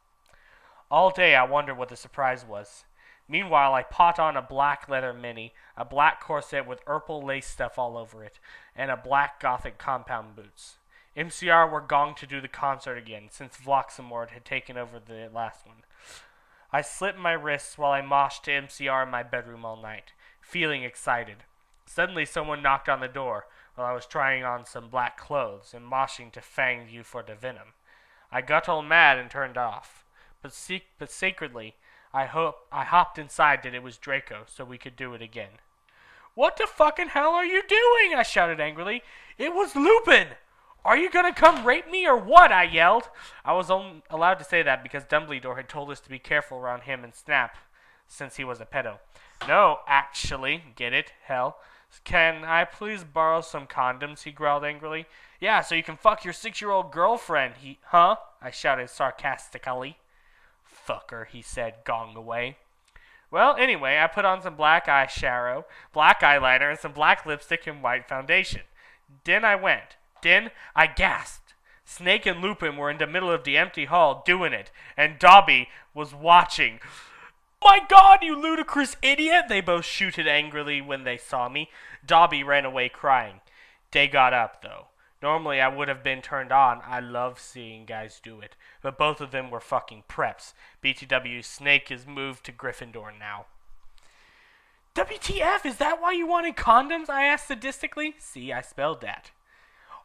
Speaker 2: All day I wondered what the surprise was. Meanwhile, I put on a black leather mini, a black corset with purple lace stuff all over it, and a black gothic compound boots. MCR were going to do the concert again, since Vloxamord had taken over the last one. I slipped my wrists while I moshed to MCR in my bedroom all night, feeling excited. Suddenly someone knocked on the door while I was trying on some black clothes and moshing to Fang You for the Venom. I got all mad and turned off, but sacredly, I hopped inside that it was Draco so we could do it again. What the fucking hell are you doing? I shouted angrily. It was Lupin! Are you gonna come rape me or what? I yelled. I was only allowed to say that because Dumbledore had told us to be careful around him and Snap, since he was a pedo. No, actually, get it? Hell. Can I please borrow some condoms? He growled angrily. Yeah, so you can fuck your 6-year-old girlfriend. Huh? I shouted sarcastically. Fucker, he said, going away. Well, anyway, I put on some black eyeshadow, black eyeliner, and some black lipstick and white foundation. Then I gasped. Snake and Lupin were in the middle of the empty hall doing it, and Dobby was watching. My God, you ludicrous idiot! They both shouted angrily when they saw me. Dobby ran away crying. They got up, though. Normally I would have been turned on. I love seeing guys do it. But both of them were fucking preps. BTW, Snake is moved to Gryffindor now. WTF, is that why you wanted condoms? I asked sadistically. See, I spelled that.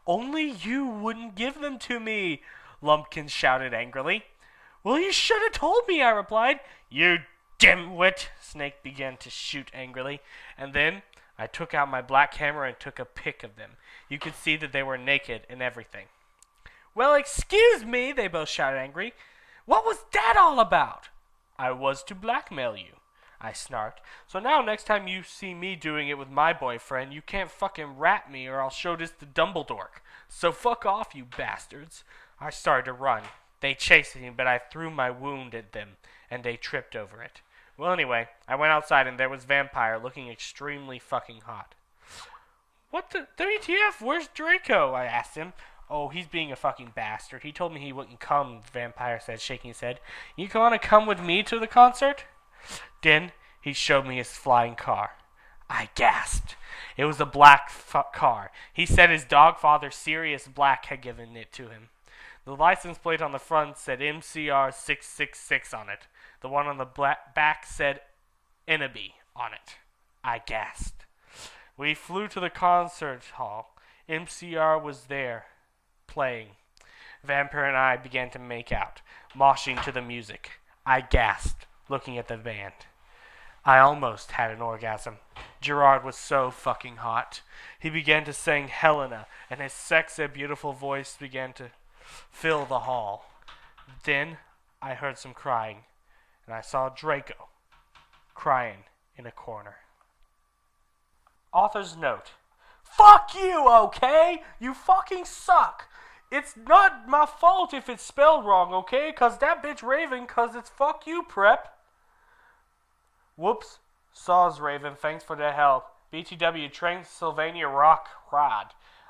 Speaker 2: Only you wouldn't give them to me, Lumpkin shouted angrily. Well, you should have told me, I replied. You dimwit, Snake began to shoot angrily. And then I took out my black camera and took a pic of them. You could see that they were naked and everything. Well, excuse me, they both shouted angry. What was that all about? I was to blackmail you, I snarked. So now next time you see me doing it with my boyfriend, you can't fucking rat me or I'll show this to Dumbledore. So fuck off, you bastards. I started to run. They chased me, but I threw my wound at them, and they tripped over it. Well, anyway, I went outside and there was Vampire looking extremely fucking hot. What the WTF? Where's Draco? I asked him. Oh, he's being a fucking bastard. He told me he wouldn't come, Vampire said, shaking his head. You gonna come with me to the concert? Then he showed me his flying car. I gasped. It was a black car. He said his dog father, Sirius Black, had given it to him. The license plate on the front said MCR 666 on it. The one on the back said Enemy on it. I gasped. We flew to the concert hall. MCR was there, playing. Vampire and I began to make out, moshing to the music. I gasped, looking at the band. I almost had an orgasm. Gerard was so fucking hot. He began to sing Helena, and his sexy, beautiful voice began to fill the hall. Then I heard some crying, and I saw Draco crying in a corner. Author's note. Fuck you, okay? You fucking suck. It's not my fault if it's spelled wrong, okay? Cause that bitch Raven, cause it's fuck you, prep. Whoops. Saws Raven, thanks for the help. BTW Transylvania Rock Rod.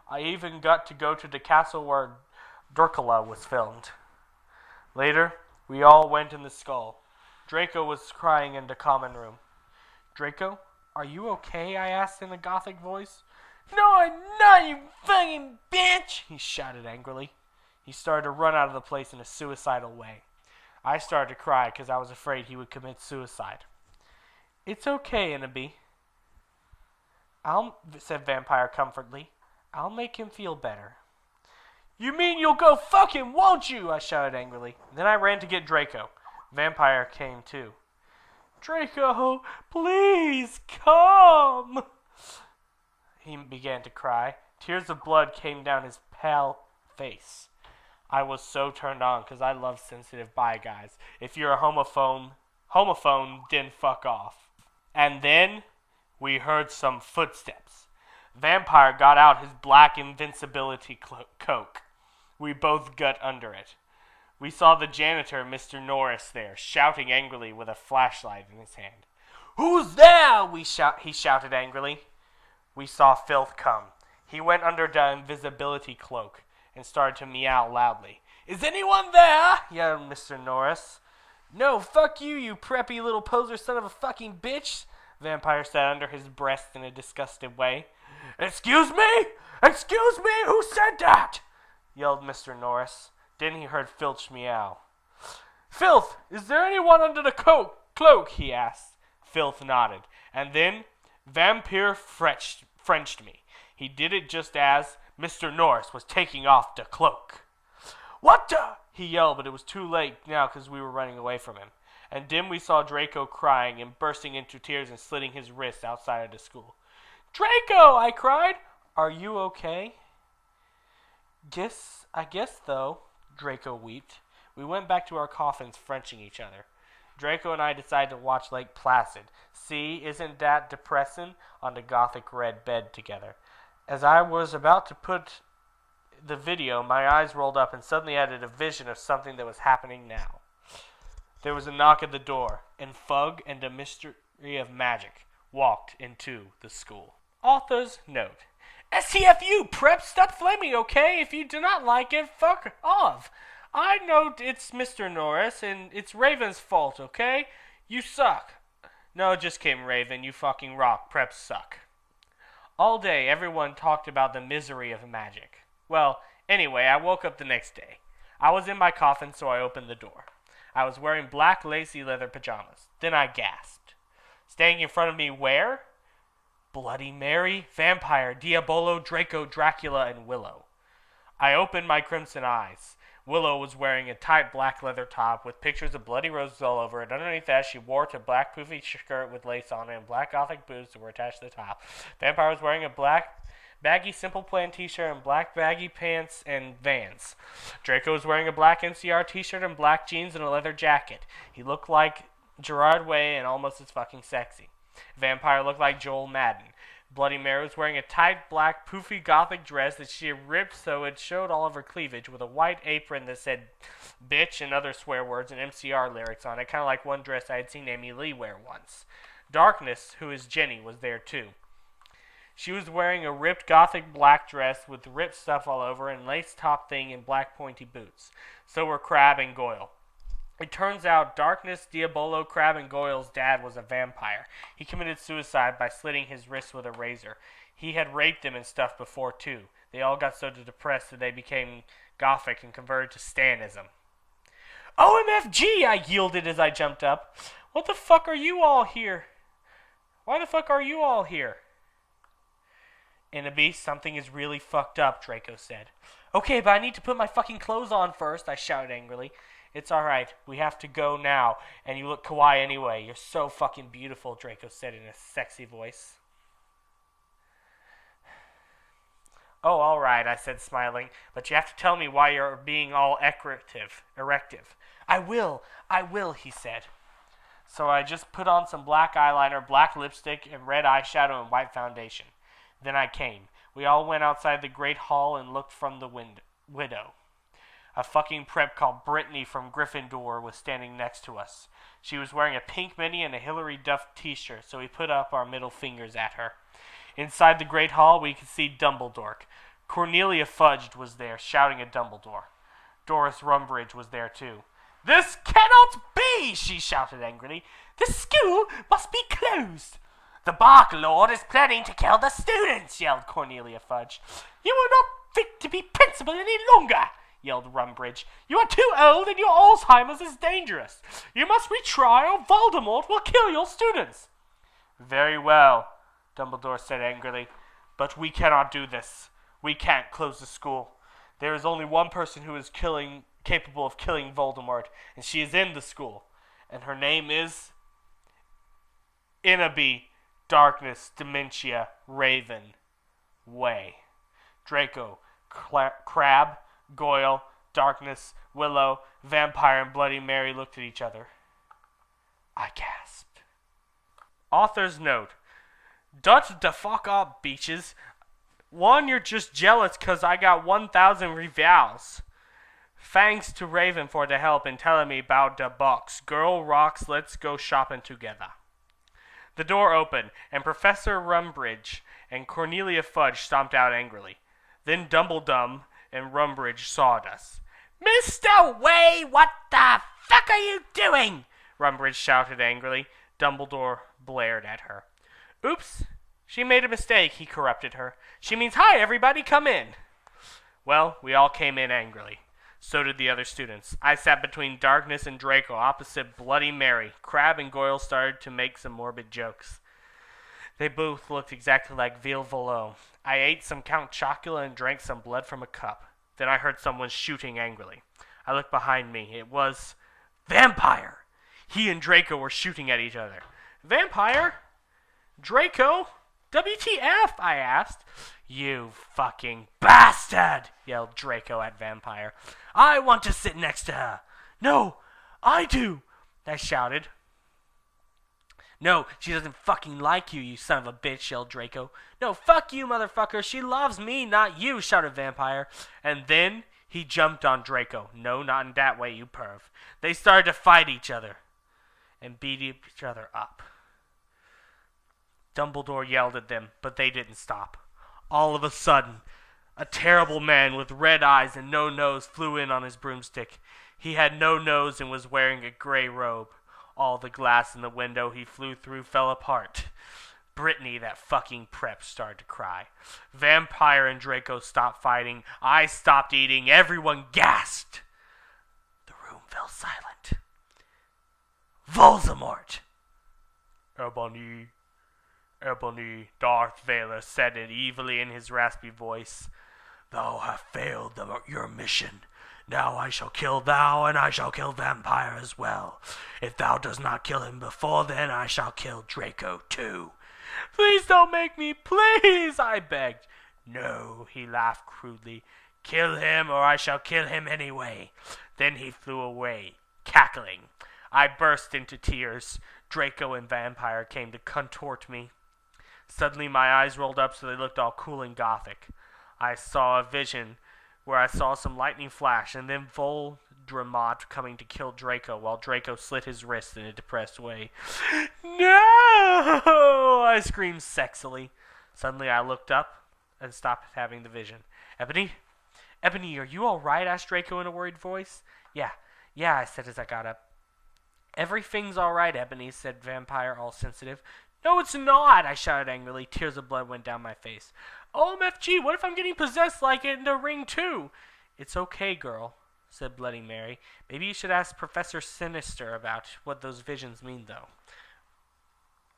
Speaker 2: I even got to go to the castle where Dracula was filmed. Later, we all went in the skull. Draco was crying in the common room. Draco, are you okay? I asked in a gothic voice. No, I'm not, you fucking bitch! He shouted angrily. He started to run out of the place in a suicidal way. I started to cry because I was afraid he would commit suicide. It's okay, Innaby, said Vampire comfortably. I'll make him feel better. You mean you'll go fuck him, won't you? I shouted angrily. Then I ran to get Draco. Vampire came too. Draco, please come. He began to cry. Tears of blood came down his pale face. I was so turned on because I love sensitive bi guys. If you're a homophone, then fuck off. And then we heard some footsteps. Vampire got out his black invincibility coke. We both got under it. We saw the janitor, Mr. Norris, there, shouting angrily with a flashlight in his hand. Who's there? He shouted angrily. We saw Filth come. He went under the invisibility cloak and started to meow loudly. Is anyone there? Yelled Mr. Norris. No, fuck you, you preppy little poser son of a fucking bitch, Vampire said under his breath in a disgusted way. Excuse me? Excuse me? Who said that? Yelled Mr. Norris. Then he heard Filch meow. Filth, is there anyone under the cloak? He asked. Filth nodded. And then Vampire Frenched me. He did it just as Mr. Norris was taking off the cloak. What the? He yelled, but it was too late now because we were running away from him. And then we saw Draco crying and bursting into tears and slitting his wrists outside of the school. Draco, I cried. Are you okay? I guess though, Draco wept. We went back to our coffins Frenching each other. Draco and I decided to watch Lake Placid. See, isn't that depressing? On the gothic red bed together. As I was about to put the video, my eyes rolled up and suddenly I had a vision of something that was happening now. There was a knock at the door, and Fug and the Mystery of Magic walked into the school. Author's note. STFU, prep, stop flaming, okay? If you do not like it, fuck off. I know it's Mr. Norris, and it's Raven's fault, okay? You suck. No, just kidding, Raven. You fucking rock. Preps suck. All day, everyone talked about the misery of magic. Well, anyway, I woke up the next day. I was in my coffin, so I opened the door. I was wearing black lacy leather pajamas. Then I gasped. Standing in front of me where? Bloody Mary, Vampire, Diabolo, Draco, Dracula, and Willow. I opened my crimson eyes. Willow was wearing a tight black leather top with pictures of bloody roses all over it. Underneath that, she wore a black poofy skirt with lace on it and black gothic boots that were attached to the top. Vampire was wearing a black baggy Simple Plan t-shirt and black baggy pants and Vans. Draco was wearing a black MCR t-shirt and black jeans and a leather jacket. He looked like Gerard Way and almost as fucking sexy. Vampire looked like Joel Madden. Bloody Mary was wearing a tight black poofy gothic dress that she had ripped so it showed all of her cleavage with a white apron that said bitch and other swear words and MCR lyrics on it, kind of like one dress I had seen Amy Lee wear once. Darkness, who is Jenny, was there too. She was wearing a ripped gothic black dress with ripped stuff all over and lace top thing and black pointy boots. So were Crab and Goyle. It turns out Darkness, Diabolo, Crab, and Goyle's dad was a vampire. He committed suicide by slitting his wrists with a razor. He had raped them and stuff before, too. They all got so depressed that they became gothic and converted to Stanism. OMFG, I yielded as I jumped up. What the fuck are you all here? Why the fuck are you all here? Innaby, something is really fucked up, Draco said. Okay, but I need to put my fucking clothes on first, I shouted angrily. It's alright, we have to go now, and you look kawaii anyway. You're so fucking beautiful, Draco said in a sexy voice. Oh, alright, I said smiling, but you have to tell me why you're being all erective. I will, he said. So I just put on some black eyeliner, black lipstick, and red eyeshadow and white foundation. Then I came. We all went outside the great hall and looked from the window. A fucking prep called Brittany from Gryffindor was standing next to us. She was wearing a pink mini and a Hilary Duff t-shirt, so we put up our middle fingers at her. Inside the great hall, we could see Dumbledore. Cornelia Fudge was there, shouting at Dumbledore. Doris Rumbridge was there, too. This cannot be, she shouted angrily. The school must be closed. The Bark Lord is planning to kill the students, yelled Cornelia Fudge. You are not fit to be principal any longer, yelled Rumbridge. You are too old and your Alzheimer's is dangerous. You must retry or Voldemort will kill your students. Very well, Dumbledore said angrily, but we cannot do this. We can't close the school. There is only one person who is capable of killing Voldemort, and she is in the school, and her name is Innaby, Darkness, Dementia, Raven, Way. Draco, Crab, Goyle, Darkness, Willow, Vampire, and Bloody Mary looked at each other. I gasped. Author's note. Dut the fuck up, beaches. One, you're just jealous 'cause I got 1,000 revals. Thanks to Raven for the help in telling me about the box. Girl rocks, let's go shopping together. The door opened, and Professor Rumbridge and Cornelia Fudge stomped out angrily. Then Dumbledum and Rumbridge sawed us. Mr. Way, what the fuck are you doing? Rumbridge shouted angrily. Dumbledore blared at her. Oops, she made a mistake, he corrupted her. She means, hi, everybody, come in. Well, we all came in angrily. So did the other students. I sat between Darkness and Draco, opposite Bloody Mary. Crab and Goyle started to make some morbid jokes. They both looked exactly like veal volo. I ate some Count Chocula and drank some blood from a cup. Then I heard someone shooting angrily. I looked behind me. It was Vampire. He and Draco were shooting at each other. Vampire? Draco? WTF? I asked. You fucking bastard! Yelled Draco at Vampire. I want to sit next to her. No, I do, I shouted. No, she doesn't fucking like you, you son of a bitch, yelled Draco. No, fuck you, motherfucker. She loves me, not you, shouted Vampire. And then he jumped on Draco. No, not in that way, you perv. They started to fight each other and beat each other up. Dumbledore yelled at them, but they didn't stop. All of a sudden, a terrible man with red eyes and no nose flew in on his broomstick. He had no nose and was wearing a gray robe. All the glass in the window he flew through fell apart. Brittany, that fucking prep, started to cry. Vampire and Draco stopped fighting. I stopped eating. Everyone gasped. The room fell silent. Voldemort! Ebony, Darth Vader said it evilly in his raspy voice. Thou hast failed your mission. Now I shall kill thou, and I shall kill Vampire as well. If thou dost not kill him before then, I shall kill Draco too. Please don't make me, please, I begged. No, he laughed crudely. Kill him, or I shall kill him anyway. Then he flew away, cackling. I burst into tears. Draco and Vampire came to contort me. Suddenly my eyes rolled up so they looked all cool and gothic. I saw a vision where I saw some lightning flash and then Voldemort coming to kill Draco while Draco slit his wrist in a depressed way. No! I screamed sexily. Suddenly I looked up and stopped having the vision. Ebony, are you all right? Asked Draco in a worried voice. Yeah, I said as I got up. Everything's all right, Ebony, said Vampire, all sensitive. No, it's not, I shouted angrily. Tears of blood went down my face. OMFG, what if I'm getting possessed like in the Ring too? It's okay, girl, said Bloody Mary. Maybe you should ask Professor Sinister about what those visions mean, though.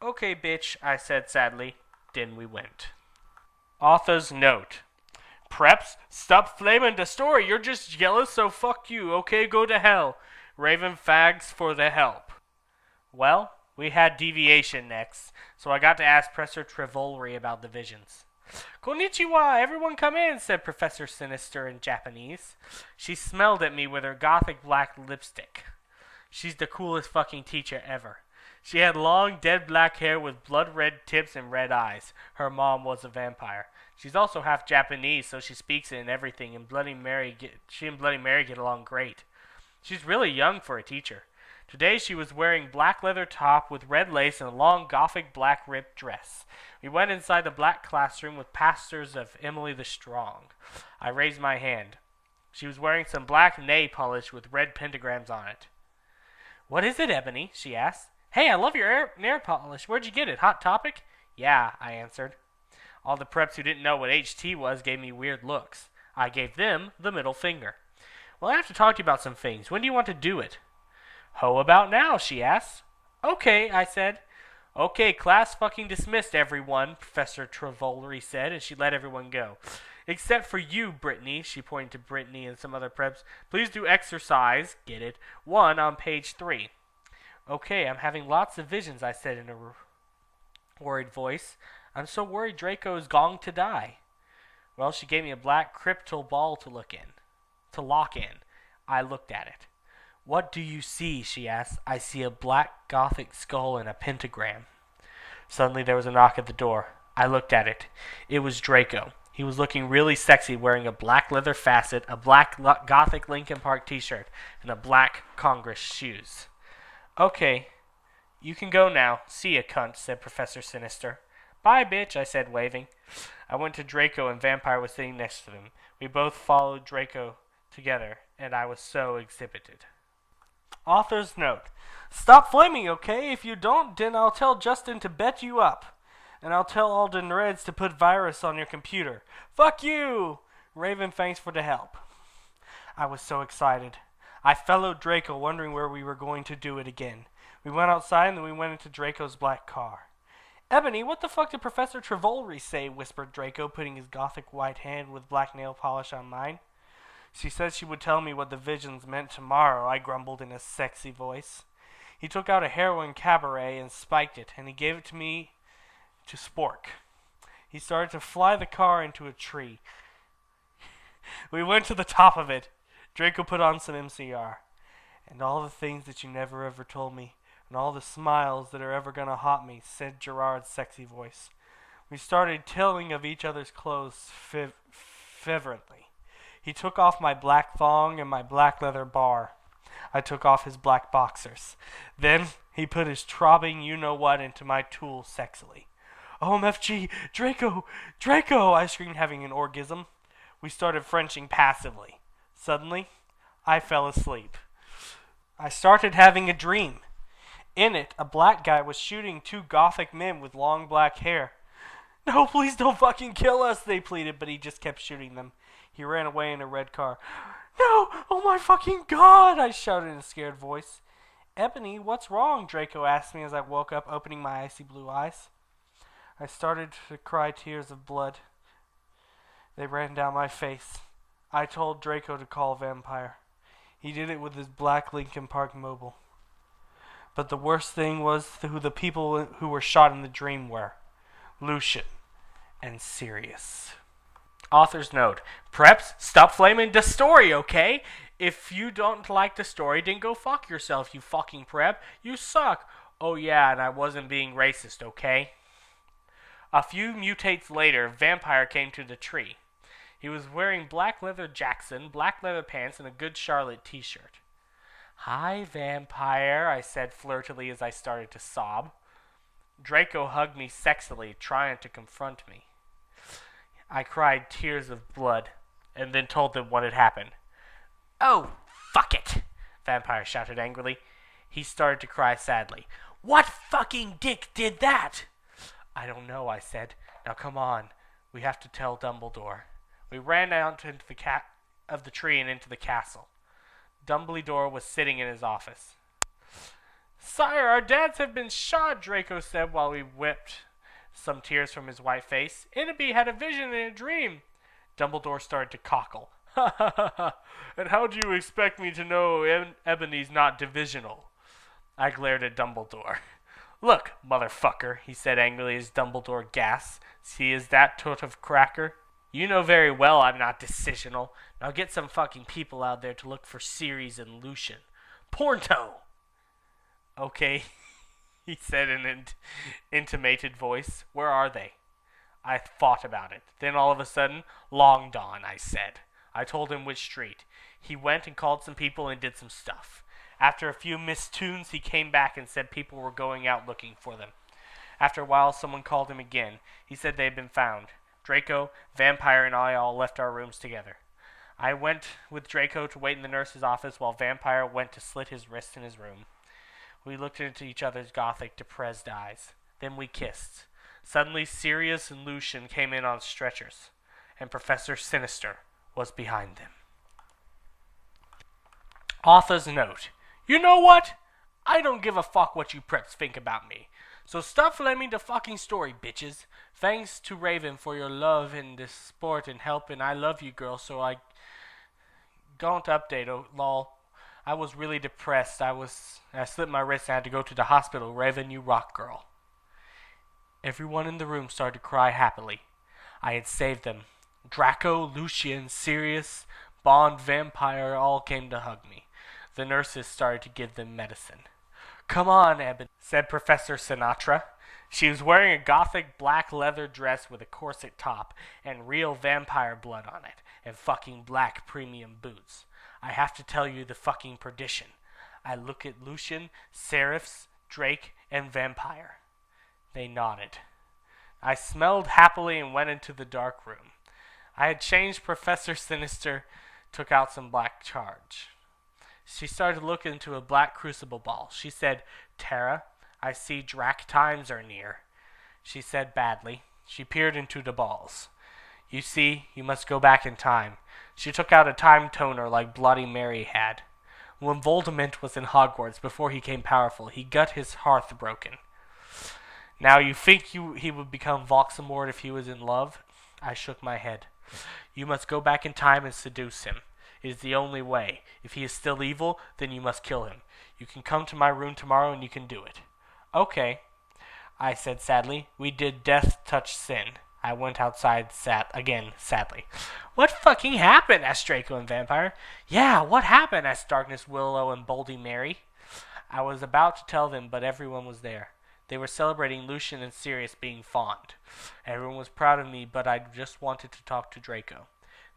Speaker 2: Okay, bitch, I said sadly. Then we went. Author's note. Preps, stop flaming the story. You're just jealous, so fuck you. Okay, go to hell. Raven fags for the help. Well, we had deviation next, so I got to ask Professor Trevolry about the visions. Konnichiwa, everyone come in, said Professor Sinister in Japanese. She smelled at me with her gothic black lipstick. She's the coolest fucking teacher ever. She had long, dead black hair with blood-red tips and red eyes. Her mom was a vampire. She's also half Japanese, so she speaks it and everything, and she and Bloody Mary get along great. She's really young for a teacher. Today she was wearing black leather top with red lace and a long gothic black ribbed dress. We went inside the black classroom with pastors of Emily the Strong. I raised my hand. She was wearing some black nail polish with red pentagrams on it. What is it, Ebony? She asked. Hey, I love your nail polish. Where'd you get it? Hot Topic? Yeah, I answered. All the preps who didn't know what HT was gave me weird looks. I gave them the middle finger. Well, I have to talk to you about some things. When do you want to do it? How about now, she asked. Okay, I said. Okay, class fucking dismissed, everyone, Professor Trevollery said, and she let everyone go. Except for you, Brittany, she pointed to Brittany and some other preps. Please do exercise, get it, 1 on page 3. Okay, I'm having lots of visions, I said in a worried voice. I'm so worried Draco's going to die. Well, she gave me a black crystal ball to lock in. I looked at it. What do you see? She asked. I see a black Gothic skull and a pentagram. Suddenly there was a knock at the door. I looked at it. It was Draco. He was looking really sexy, wearing a black leather facet, a black Gothic Linkin Park t-shirt, and a black Congress shoes. Okay, you can go now. See ya, cunt, said Professor Sinister. Bye, bitch, I said, waving. I went to Draco, and Vampire was sitting next to them. We both followed Draco together, and I was so exhibited. Author's note. Stop flaming, okay? If you don't, then I'll tell Justin to bet you up. And I'll tell Alden Reds to put virus on your computer. Fuck you! Raven, thanks for the help. I was so excited. I followed Draco, wondering where we were going to do it again. We went outside, and then we went into Draco's black car. Ebony, what the fuck did Professor Trevollery say? Whispered Draco, putting his Gothic white hand with black nail polish on mine. She said she would tell me what the visions meant tomorrow, I grumbled in a sexy voice. He took out a heroin cabaret and spiked it, and he gave it to me to spork. He started to fly the car into a tree. We went to the top of it. Draco put on some MCR. And all the things that you never ever told me, and all the smiles that are ever gonna haunt me, said Gerard's sexy voice. We started telling of each other's clothes fervently. He took off my black thong and my black leather bar. I took off his black boxers. Then he put his throbbing you-know-what into my tool sexily. OMFG, Draco, Draco, I screamed, having an orgasm. We started Frenching passively. Suddenly, I fell asleep. I started having a dream. In it, a black guy was shooting 2 Gothic men with long black hair. No, please don't fucking kill us, they pleaded, but he just kept shooting them. He ran away in a red car. No! Oh my fucking God! I shouted in a scared voice. Ebony, what's wrong? Draco asked me as I woke up, opening my icy blue eyes. I started to cry tears of blood. They ran down my face. I told Draco to call Vampire. He did it with his black Linkin Park mobile. But the worst thing was who the people who were shot in the dream were. Lucian and Sirius. Author's note. Preps, stop flaming the story, okay? If you don't like the story, then go fuck yourself, you fucking prep. You suck. Oh yeah, and I wasn't being racist, okay? A few mutates later, Vampire came to the tree. He was wearing black leather Jackson, black leather pants, and a Good Charlotte t-shirt. Hi, Vampire, I said flirtily as I started to sob. Draco hugged me sexily, trying to confront me. I cried tears of blood, and then told them what had happened. Oh, fuck it, Vampire shouted angrily. He started to cry sadly. What fucking dick did that? I don't know, I said. Now come on, we have to tell Dumbledore. We ran out into the tree and into the castle. Dumbledore was sitting in his office. Sire, our dads have been shot, Draco said while we whipped some tears from his white face. Innaby had a vision in a dream. Dumbledore started to cockle. Ha ha ha ha. And how do you expect me to know Ebony's not divisional? I glared at Dumbledore. Look, motherfucker, he said angrily as Dumbledore gasped. See, is that toot of cracker? You know very well I'm not decisional. Now get some fucking people out there to look for Ceres and Lucian. Porto! Okay, he said in an intimated voice. Where are they? I thought about it. Then all of a sudden, Long Dawn, I said. I told him which street. He went and called some people and did some stuff. After a few missed tunes, he came back and said people were going out looking for them. After a while, someone called him again. He said they had been found. Draco, Vampire, and I all left our rooms together. I went with Draco to wait in the nurse's office while Vampire went to slit his wrist in his room. We looked into each other's Gothic, depressed eyes. Then we kissed. Suddenly, Sirius and Lucian came in on stretchers, and Professor Sinister was behind them. Author's note. You know what? I don't give a fuck what you preps think about me. So stop flaming the fucking story, bitches. Thanks to Raven for your love in this sport and help, and I love you, girl, so I don't update, oh, lol. I was really depressed. I slipped my wrist and had to go to the hospital. Raven, you rock, girl. Everyone in the room started to cry happily. I had saved them. Draco, Lucian, Sirius, Bond, Vampire all came to hug me. The nurses started to give them medicine. Come on, Eben, said Professor Sinatra. She was wearing a gothic black leather dress with a corset top and real vampire blood on it, and fucking black premium boots. I have to tell you the fucking perdition. I look at Lucian, Seraphs, Drake, and Vampire. They nodded. I smelled happily and went into the dark room. I had changed Professor Sinister, took out some black charge. She started to look into a black crucible ball. She said, Tara, I see Drac times are near. She said badly. She peered into the balls. You see, you must go back in time. She took out a time toner like Bloody Mary had. When Voldemort was in Hogwarts before he came powerful, he got his hearth broken. Now you think he would become Voldemort if he was in love? I shook my head. You must go back in time and seduce him. It is the only way. If he is still evil, then you must kill him. You can come to my room tomorrow and you can do it. Okay, I said sadly. We did death touch sin. I went outside sadly. What fucking happened? Asked Draco and Vampire. Yeah, what happened? Asked Darkness, Willow, and Boldy Mary. I was about to tell them, but everyone was there. They were celebrating Lucian and Sirius being fond. Everyone was proud of me, but I just wanted to talk to Draco.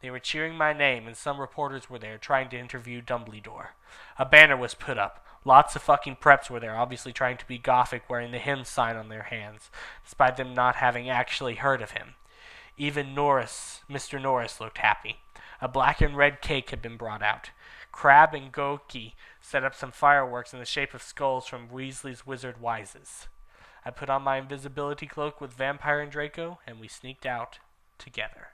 Speaker 2: They were cheering my name, and some reporters were there trying to interview Dumbledore. A banner was put up. Lots of fucking preps were there, obviously trying to be gothic, wearing the hymn sign on their hands, despite them not having actually heard of him. Even Mr. Norris looked happy. A black and red cake had been brought out. Crab and Goki set up some fireworks in the shape of skulls from Weasley's Wizard Wises. I put on my invisibility cloak with Vampire and Draco, and we sneaked out together.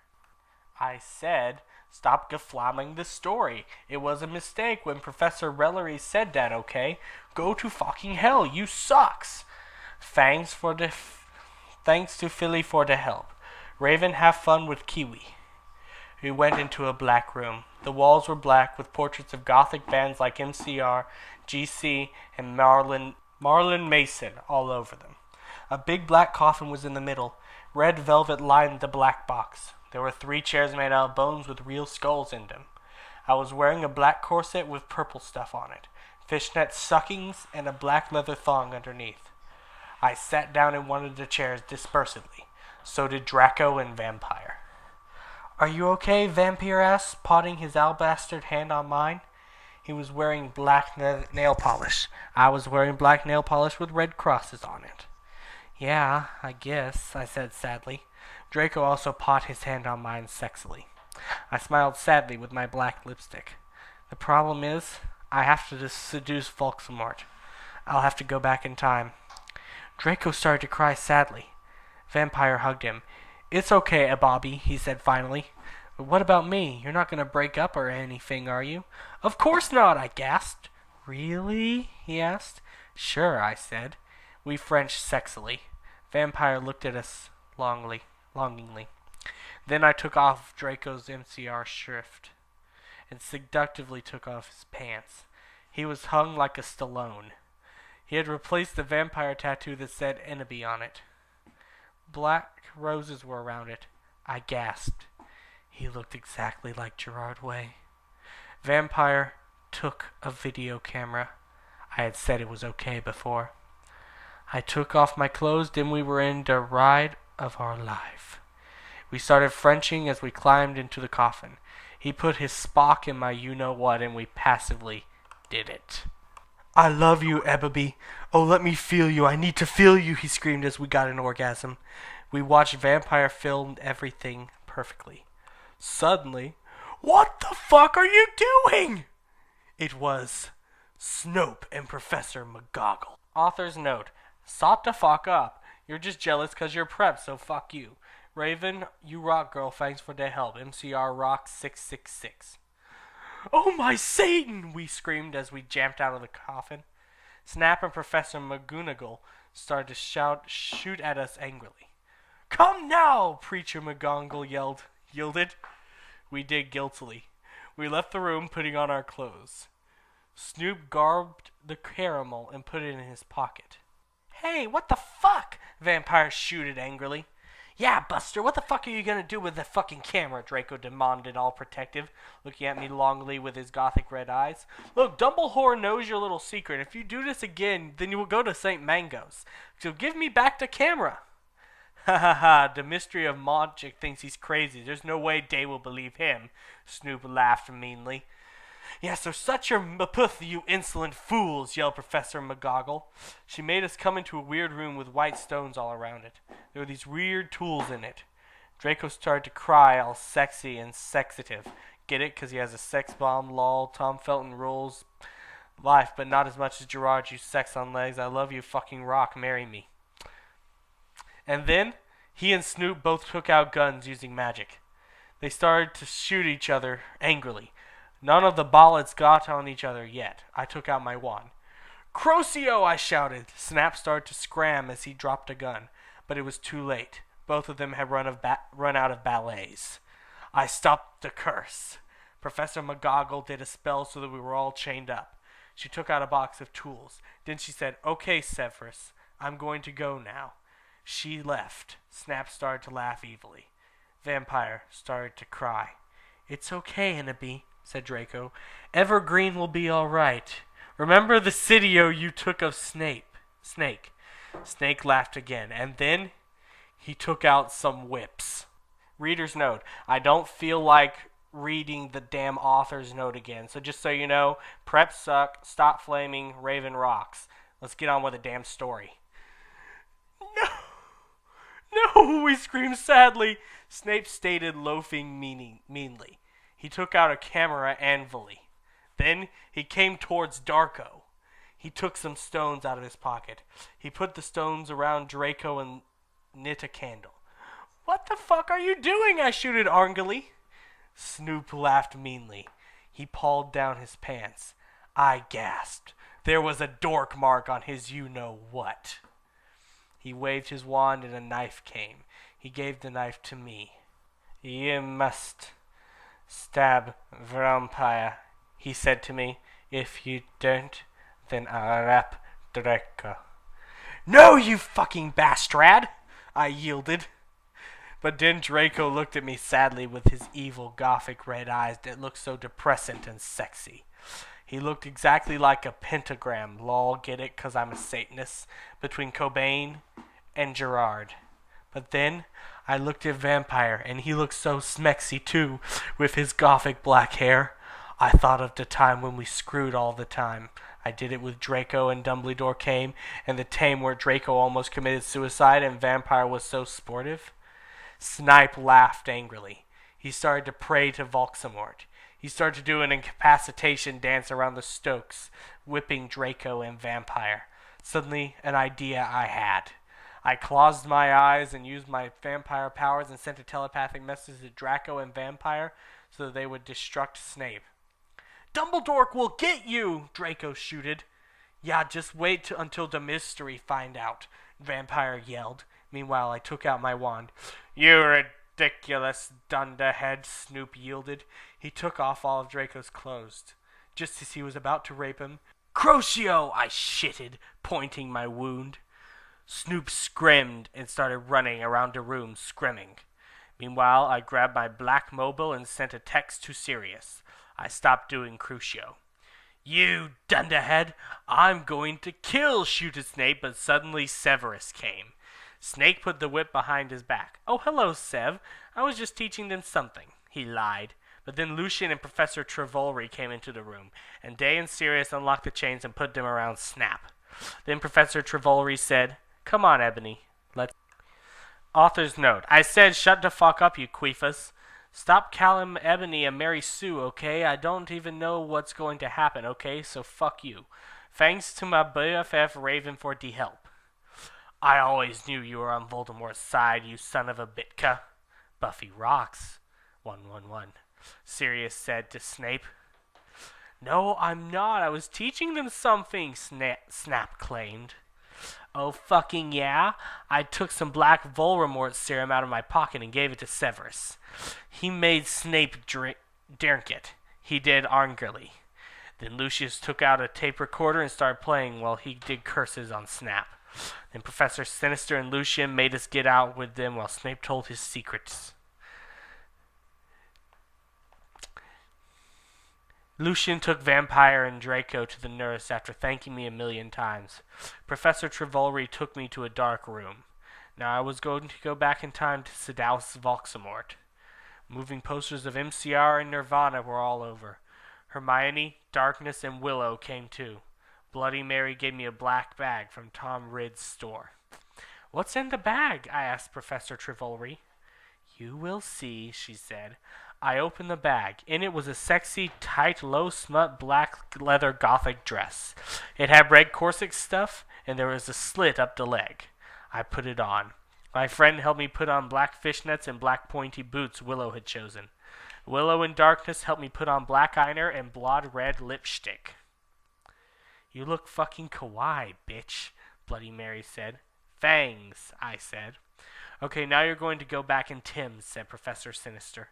Speaker 2: I said, stop geflamming the story. It was a mistake when Professor Rellery said that, okay? Go to fucking hell, you sucks. Thanks to Philly for the help. Raven, have fun with Kiwi. We went into a black room. The walls were black with portraits of gothic bands like MCR, GC, and Marlon Mason all over them. A big black coffin was in the middle. Red velvet lined the black box. There were 3 chairs made out of bones with real skulls in them. I was wearing a black corset with purple stuff on it, fishnet stockings, and a black leather thong underneath. I sat down in one of the chairs dispersedly. So did Draco and Vampire. Are you okay? Vampire asked, potting his alabaster hand on mine. He was wearing black nail polish. I was wearing black nail polish with red crosses on it. Yeah, I guess, I said sadly. Draco also put his hand on mine sexily. I smiled sadly with my black lipstick. The problem is, I have to seduce Voldemort. I'll have to go back in time. Draco started to cry sadly. Vampire hugged him. It's okay, Bobby, he said finally. But what about me? You're not going to break up or anything, are you? Of course not, I gasped. Really? He asked. Sure, I said. We Frenched sexily. Vampire looked at us longingly. Then I took off Draco's MCR shirt and seductively took off his pants. He was hung like a Stallone. He had replaced the vampire tattoo that said enemy on it. Black roses were around it. I gasped. He looked exactly like Gerard Way. Vampire took a video camera. I had said it was okay before. I took off my clothes, then we were in the ride of our life. We started Frenching as we climbed into the coffin. He put his Spock in my you-know-what, and we passively did it. I love you, Ebaby. Oh, let me feel you. I need to feel you, he screamed as we got an orgasm. We watched Vampire film everything perfectly. Suddenly, what the fuck are you doing? It was Snope and Professor McGoggle. Author's note. Shut the fuck up. You're just jealous because you're prep, so fuck you. Raven, you rock, girl. Thanks for the help. MCR Rock 666. Oh my Satan! We screamed as we jumped out of the coffin. Snap and Professor McGonagall started to shoot at us angrily. Come now! Preacher McGonagall yielded. We did guiltily. We left the room, putting on our clothes. Snoop garbed the caramel and put it in his pocket. Hey, what the fuck? Vampire shooted angrily. Yeah, Buster, what the fuck are you gonna do with the fucking camera? Draco demanded, all protective, looking at me longingly with his gothic red eyes. Look, Dumbledore knows your little secret. If you do this again, then you will go to St. Mango's. So give me back the camera. Ha ha ha, the mystery of magic thinks he's crazy. There's no way Day will believe him. Snoop laughed meanly. Yeah, so shut your mouth, you insolent fools, yelled Professor McGoggle. She made us come into a weird room with white stones all around it. There were these weird tools in it. Draco started to cry, all sexy and sexative. Get it? Because he has a sex bomb, lol. Tom Felton rules life, but not as much as Gerard, you sex on legs. I love you, fucking rock. Marry me. And then, he and Snoop both took out guns using magic. They started to shoot each other angrily. None of the bullets got on each other yet. I took out my wand. Crucio! I shouted. Snap started to scram as he dropped a gun, but it was too late. Both of them had run out of ballets. I stopped the curse. Professor McGoggle did a spell so that we were all chained up. She took out a box of tools. Then she said, Okay, Severus, I'm going to go now. She left. Snap started to laugh evilly. Vampire started to cry. It's okay, Ennaby, said Draco. Evergreen will be all right. Remember the video you took of Snake. Snake laughed again, and then he took out some whips. Reader's note, I don't feel like reading the damn author's note again, so just so you know, prep suck, stop flaming, Raven rocks. Let's get on with the damn story. No, we screamed sadly. Snape stated, loafing meanly. He took out a camera angrily. Then he came towards Darko. He took some stones out of his pocket. He put the stones around Draco and lit a candle. What the fuck are you doing? I shooted angrily. Snoop laughed meanly. He pulled down his pants. I gasped. There was a dork mark on his you-know-what. He waved his wand and a knife came. He gave the knife to me. You must stab vampire, he said to me. If you don't, then I'll rap Draco. No, you fucking bastard! I yielded. But then Draco looked at me sadly with his evil gothic red eyes that looked so depressant and sexy. He looked exactly like a pentagram, lol, get it, 'cause I'm a Satanist, between Cobain and Gerard. But then I looked at Vampire, and he looked so smexy too, with his gothic black hair. I thought of the time when we screwed all the time. I did it with Draco and Dumbledore came, and the time where Draco almost committed suicide and Vampire was so sportive. Snipe laughed angrily. He started to pray to Voldemort. He started to do an incapacitation dance around the Stokes, whipping Draco and Vampire. Suddenly, an idea I had. I closed my eyes and used my vampire powers and sent a telepathic message to Draco and Vampire so that they would destruct Snape. Dumbledore will get you, Draco shooted. Yeah, just wait until the mystery find out, Vampire yelled. Meanwhile, I took out my wand. You ridiculous dunderhead, Snoop yielded. He took off all of Draco's clothes. Just as he was about to rape him, Crucio, I shitted, pointing my wound. Snoop screamed and started running around the room, screaming. Meanwhile, I grabbed my black mobile and sent a text to Sirius. I stopped doing Crucio. You dunderhead, I'm going to kill, shooted Snape, but suddenly Severus came. Snake put the whip behind his back. Oh, hello, Sev. I was just teaching them something. He lied. But then Lucian and Professor Trevolry came into the room, and Day and Sirius unlocked the chains and put them around Snap. Then Professor Trevolry said, Come on, Ebony. Let's... Author's note. I said shut the fuck up, you queefus. Stop calling Ebony and Mary Sue, okay? I don't even know what's going to happen, okay? So fuck you. Thanks to my BFF Raven for the help. I always knew you were on Voldemort's side, you son of a bitka. Buffy rocks. 111. Sirius said to Snape. No, I'm not. I was teaching them something, Snap claimed. Oh, fucking yeah? I took some black Voldemort serum out of my pocket and gave it to Severus. He made Snape drink it. He did angrily. Then Lucius took out a tape recorder and started playing while he did curses on Snap. Then Professor Sinister and Lucian made us get out with them while Snape told his secrets. Lucian took Vampire and Draco to the nurse after thanking me a million times. Professor Trevolry took me to a dark room. Now I was going to go back in time to seduce Voxamort. Moving posters of MCR and Nirvana were all over. Hermione, Darkness, and Willow came too. Bloody Mary gave me a black bag from Tom Ridd's store. What's in the bag? I asked Professor Trevolry. You will see, she said. I opened the bag. In it was a sexy, tight, low-smut black leather gothic dress. It had red corset stuff, and there was a slit up the leg. I put it on. My friend helped me put on black fishnets and black pointy boots Willow had chosen. Willow and Darkness helped me put on black eyeliner and blood red lipstick. You look fucking kawaii, bitch, Bloody Mary said. Fangs, I said. Okay, now you're going to go back in Tim's, said Professor Sinister.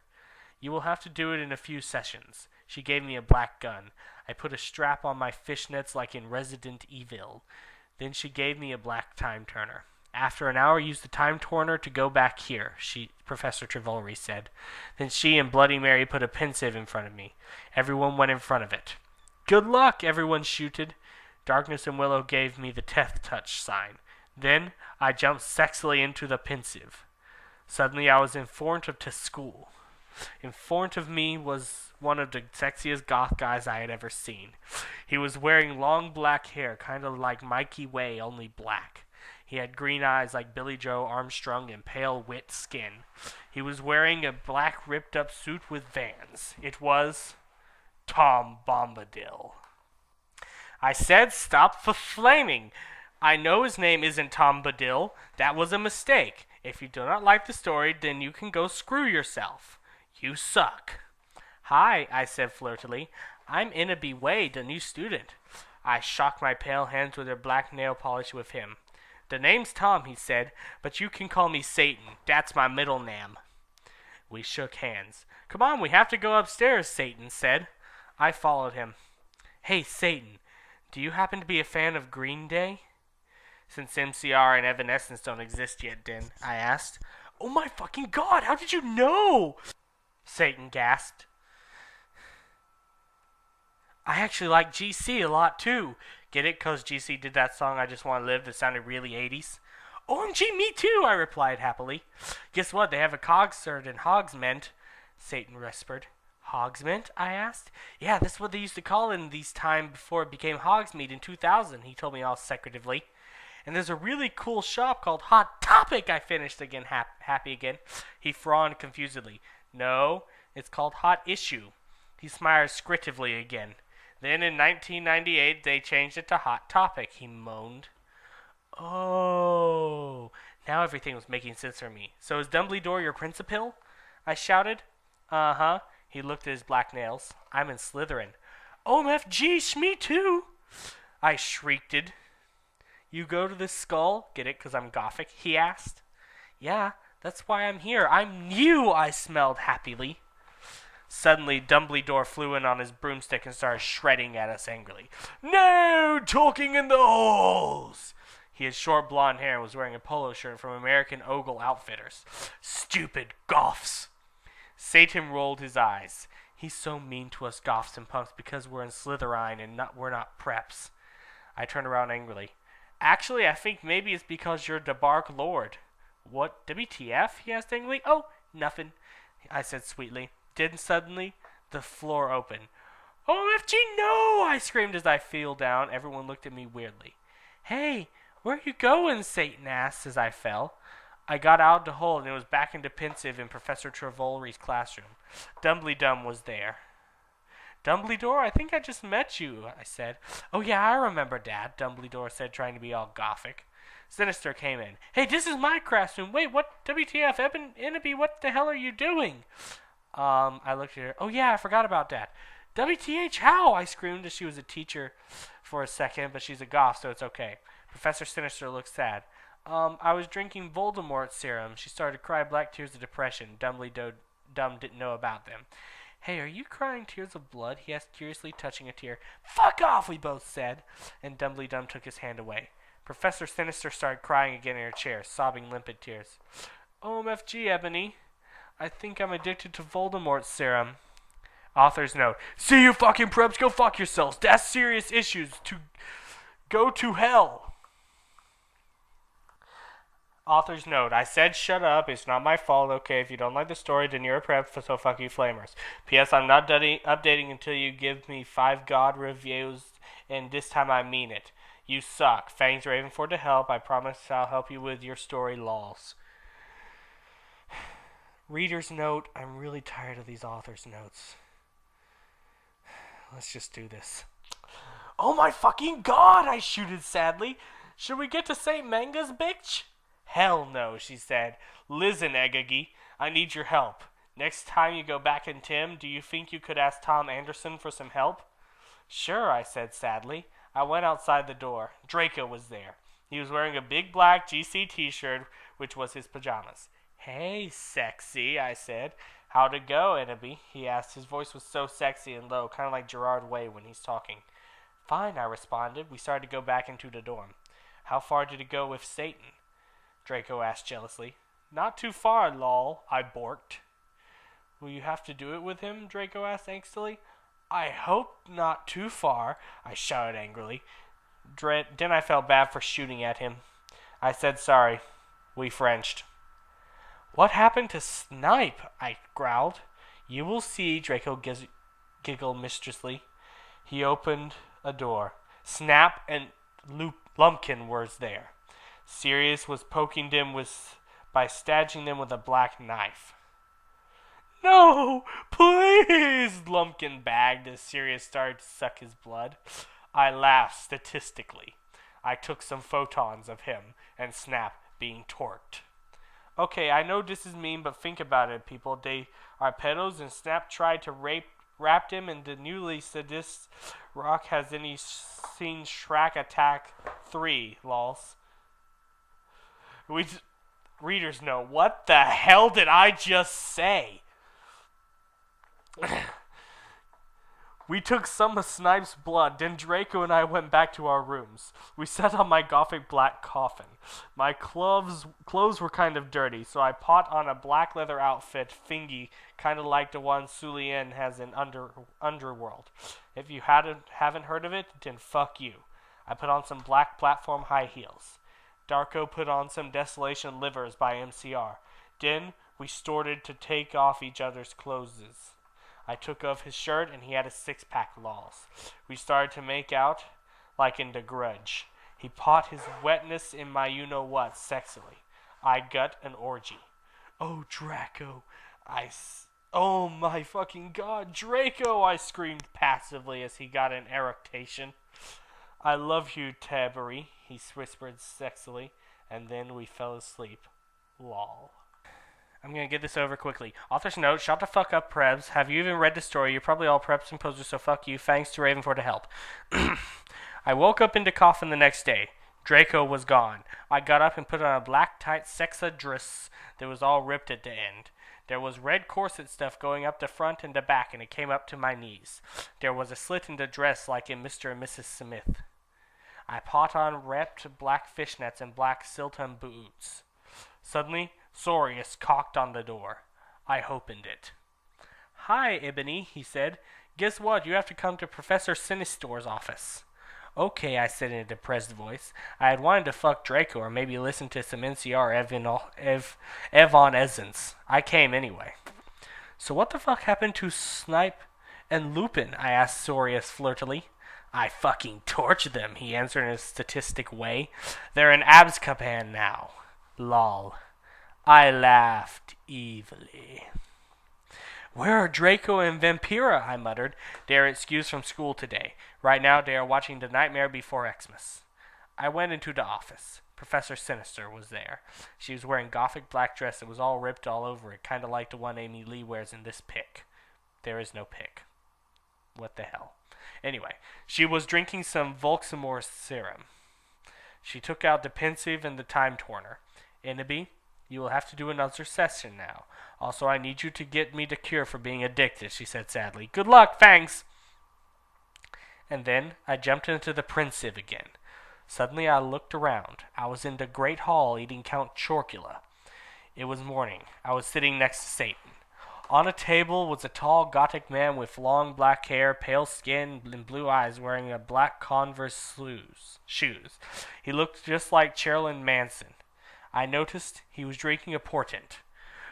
Speaker 2: You will have to do it in a few sessions. She gave me a black gun. I put a strap on my fishnets like in Resident Evil. Then she gave me a black time turner. After an hour, use the time turner to go back here, Professor Trevolry said. Then she and Bloody Mary put a pensive in front of me. Everyone went in front of it. Good luck, everyone shouted. Darkness and Willow gave me the death touch sign. Then I jumped sexily into the pensive. Suddenly I was in front of to school. In front of me was one of the sexiest goth guys I had ever seen. He was wearing long black hair, kind of like Mikey Way, only black. He had green eyes like Billy Joe Armstrong and pale, wet skin. He was wearing a black ripped-up suit with Vans. It was Tom Bombadil. I said stop flaming. I know his name isn't Tom Bombadil. That was a mistake. If you do not like the story, then you can go screw yourself. You suck. Hi, I said flirtily. I'm Innaby Wade, a new student. I shocked my pale hands with her black nail polish with him. The name's Tom, he said, but you can call me Satan. That's my middle name. We shook hands. Come on, we have to go upstairs, Satan said. I followed him. Hey, Satan, do you happen to be a fan of Green Day? Since MCR and Evanescence don't exist yet, then, I asked. Oh my fucking god, how did you know? Satan gasped. I actually like GC a lot too. Get it? 'Cause GC did that song I Just Want to Live that sounded really 80s. OMG, me too, I replied happily. Guess what? They have a concert in Hogsmeade, Satan whispered. Hogsmeade? I asked. Yeah, that's what they used to call it in these time before it became Hogsmeade in 2000, he told me all secretively. And there's a really cool shop called Hot Topic, I finished again, happy again. He frowned confusedly. No, it's called Hot Issue. He smiled scriptively again. Then in 1998, they changed it to Hot Topic, he moaned. Oh, now everything was making sense for me. So is Dumbledore your principal? I shouted. Uh-huh. He looked at his black nails. I'm in Slytherin. OMFG, me too. I shrieked. You go to this skull? Get it, 'cause I'm Gothic? He asked. Yeah, that's why I'm here. I'm new, I smelled happily. Suddenly, Dumbledore flew in on his broomstick and started shredding at us angrily. No talking in the halls! He had short blonde hair and was wearing a polo shirt from American Ogle Outfitters. Stupid Goths! Satan rolled his eyes. He's so mean to us Goths and punks because we're in Slytherin and we're not preps. I turned around angrily. Actually, I think maybe it's because you're the Bark Lord. What, WTF? He asked angrily. Oh, nothing, I said sweetly. Then suddenly, the floor opened. OMFG, no! I screamed as I fell down. Everyone looked at me weirdly. Hey, where are you going? Satan asked as I fell. I got out of the hole and it was back into pensive in Professor Trevolry's classroom. Dumbledore was there. Dumbledore, I think I just met you, I said. Oh yeah, I remember Dad, Dumbledore said, trying to be all Gothic. Sinister came in. Hey, this is my classroom. Wait, what? WTF? Enemy, what the hell are you doing? I looked at her. Oh, yeah, I forgot about that. WTH, how? I screamed as she was a teacher for a second, but she's a goth, so it's okay. Professor Sinister looked sad. I was drinking Voldemort's serum. She started to cry black tears of depression. Dumb didn't know about them. Hey, are you crying tears of blood? He asked curiously, touching a tear. Fuck off, we both said, and Dumb took his hand away. Professor Sinister started crying again in her chair, sobbing limpid tears. OMFG, Ebony. I think I'm addicted to Voldemort's serum. Author's note. See you fucking preps, go fuck yourselves. That's serious issues. To go to hell. Author's note. I said shut up. It's not my fault, okay? If you don't like the story, then you're a prep, so fuck you flamers. P.S. I'm not updating until you give me 5 God reviews, and this time I mean it. You suck. Fangs Ravenford to help. I promise I'll help you with your story, lols. Reader's note. I'm really tired of these author's notes. Let's just do this. Oh my fucking god, I shooted sadly. Should we get to St. Manga's, bitch? Hell no, she said. Listen, Egagi, I need your help. Next time you go back in Tim, do you think you could ask Tom Anderson for some help? Sure, I said sadly. I went outside the door. Draco was there. He was wearing a big black GC t-shirt, which was his pajamas. Hey, sexy, I said. How'd it go, Enemy? He asked. His voice was so sexy and low, kind of like Gerard Way when he's talking. Fine, I responded. We started to go back into the dorm. How far did it go with Satan? Draco asked jealously. Not too far, lol, I borked. Will you have to do it with him? Draco asked angstily. I hope not too far, I shouted angrily. Then I felt bad for shooting at him. I said sorry. We Frenched. What happened to Snipe? I growled. You will see, Draco giggled mischievously. He opened a door. Snap and Lumpkin were there. Sirius was poking them by stabbing them with a black knife. No, please, Lumpkin begged as Sirius started to suck his blood. I laughed statistically. I took some photons of him and Snap being torqued. Okay, I know this is mean, but think about it, people. They are pedos, and Snap tried to wrap him in the newly sadist rock. Has any seen Shrek Attack 3, lols? Readers know. What the hell did I just say? We took some of Snipe's blood, then Draco and I went back to our rooms. We sat on my gothic black coffin. My clothes were kind of dirty, so I put on a black leather outfit thingy, kind of like the one Sulien has in Underworld. If you haven't heard of it, then fuck you. I put on some black platform high heels. Darko put on some Desolation Livers by MCR. Then we started to take off each other's clothes. I took off his shirt, and he had a six-pack, lols. We started to make out like in The Grudge. He put his wetness in my you-know-what sexily. I got an orgy. Oh, Draco. Oh, my fucking God, Draco, I screamed passively as he got an eructation. I love you, Tabary, he whispered sexily, and then we fell asleep. Lol. I'm going to get this over quickly. Author's note, shut the fuck up, Prebs. Have you even read the story? You're probably all preps and posers, so fuck you. Thanks to Raven for the help. I woke up in the coffin the next day. Draco was gone. I got up and put on a black tight sexa dress that was all ripped at the end. There was red corset stuff going up the front and the back, and it came up to my knees. There was a slit in the dress like in Mr. and Mrs. Smith. I put on wrapped black fishnets and black Silton boots. Suddenly, Sorius cocked on the door. I opened it. Hi, Ebony, he said. Guess what? You have to come to Professor Sinistor's office. Okay, I said in a depressed voice. I had wanted to fuck Draco or maybe listen to some NCR Evanescence. I came anyway. So what the fuck happened to Snipe and Lupin? I asked Sorius flirtily. I fucking tortured them, he answered in a statistic way. They're in Azkaban now. Lol. I laughed evilly. Where are Draco and Vampira? I muttered. They are excused from school today. Right now they are watching The Nightmare Before Xmas. I went into the office. Professor Sinister was there. She was wearing gothic black dress that was all ripped all over it, kind of like the one Amy Lee wears in this pic. There is no pic. What the hell? Anyway, she was drinking some Volxamor serum. She took out the pensive and the time turner. Innaby, you will have to do another session now. Also, I need you to get me the cure for being addicted, she said sadly. Good luck, thanks! And then I jumped into the pensive again. Suddenly I looked around. I was in the great hall eating Count Chorkula. It was morning. I was sitting next to Satan. On a table was a tall Gothic man with long black hair, pale skin, and blue eyes, wearing a black Converse shoes. He looked just like Chairlin Manson. I noticed he was drinking a portent.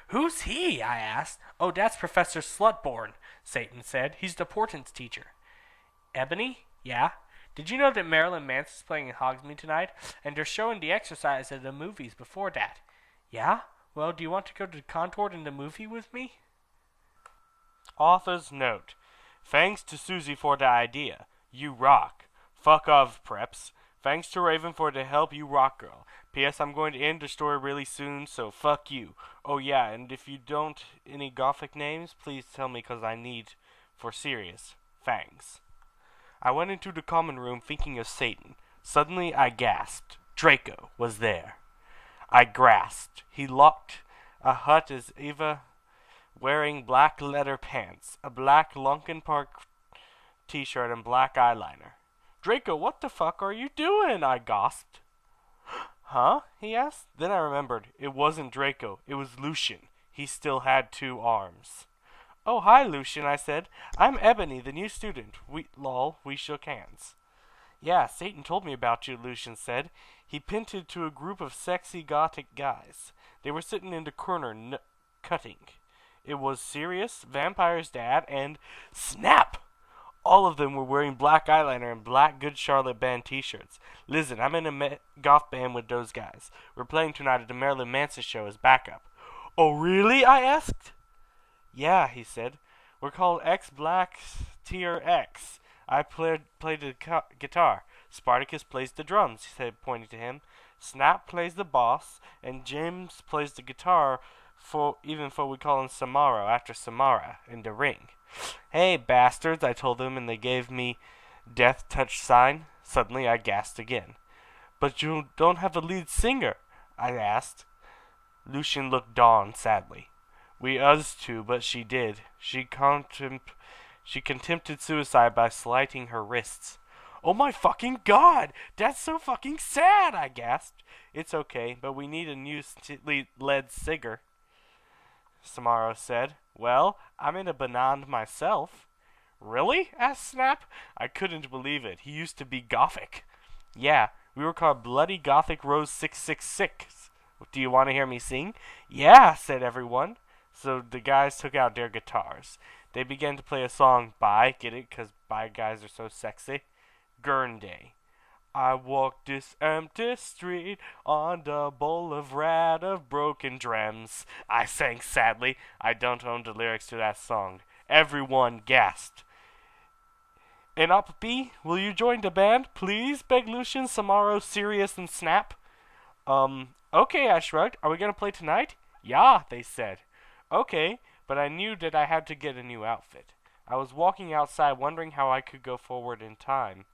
Speaker 2: Who's he? I asked. Oh, that's Professor Slutborn, Satan said. He's the portent's teacher. Ebony? Yeah? Did you know that Marilyn Manson's playing in Hogsmeade tonight? And they're showing The Exorcist at the movies before that. Yeah? Well, do you want to go to Contort in the movie with me? Author's note. Thanks to Susie for the idea. You rock. Fuck off, preps. Thanks to Raven for the help. You rock, girl. P.S. I'm going to end the story really soon, so fuck you. Oh yeah, and if you don't any gothic names, please tell me because I need for serious. Thanks. I went into the common room thinking of Satan. Suddenly I gasped. Draco was there. I grasped. He locked a hut as Eva, wearing black leather pants, a black Lunkin Park t-shirt, and black eyeliner. Draco, what the fuck are you doing? I gasped. Huh? He asked. Then I remembered. It wasn't Draco. It was Lucian. He still had 2 arms. Oh, hi, Lucian, I said. I'm Ebony, the new student. We shook hands. Yeah, Satan told me about you, Lucian said. He pinted to a group of sexy gothic guys. They were sitting in the corner, cutting. It was Sirius, Vampire's dad, and Snap! All of them were wearing black eyeliner and black Good Charlotte band t-shirts. Listen, I'm in a goth band with those guys. We're playing tonight at the Marilyn Manson show as backup. Oh, really? I asked. Yeah, he said. We're called X-Black Tier X. I play the guitar. Spartacus plays the drums, he said, pointing to him. Snap plays the bass, and James plays the guitar, even for we call him Samara, after Samara, in the ring. Hey, bastards, I told them, and they gave me death touch sign. Suddenly I gasped again. But you don't have a lead singer, I asked. Lucian looked Dawn sadly. We us to, but she did. She contemplated suicide by slitting her wrists. Oh my fucking god! That's so fucking sad, I gasped. It's okay, but we need a new lead singer, Samaro said. Well, I'm in a band myself. Really? Asked Snap. I couldn't believe it. He used to be gothic. Yeah, we were called Bloody Gothic Rose 666. Do you want to hear me sing? Yeah, said everyone. So the guys took out their guitars. They began to play a song by, get it, because by guys are so sexy, Gurn Day. I walk this empty street on the boulevard of broken dreams. I sang sadly. I don't own the lyrics to that song. Everyone gasped. And up B, will you join the band, please? Begged Lucian, Samaro, Sirius, and Snap. Okay, I shrugged. Are we gonna play tonight? Yeah, they said. Okay, but I knew that I had to get a new outfit. I was walking outside wondering how I could go forward in time.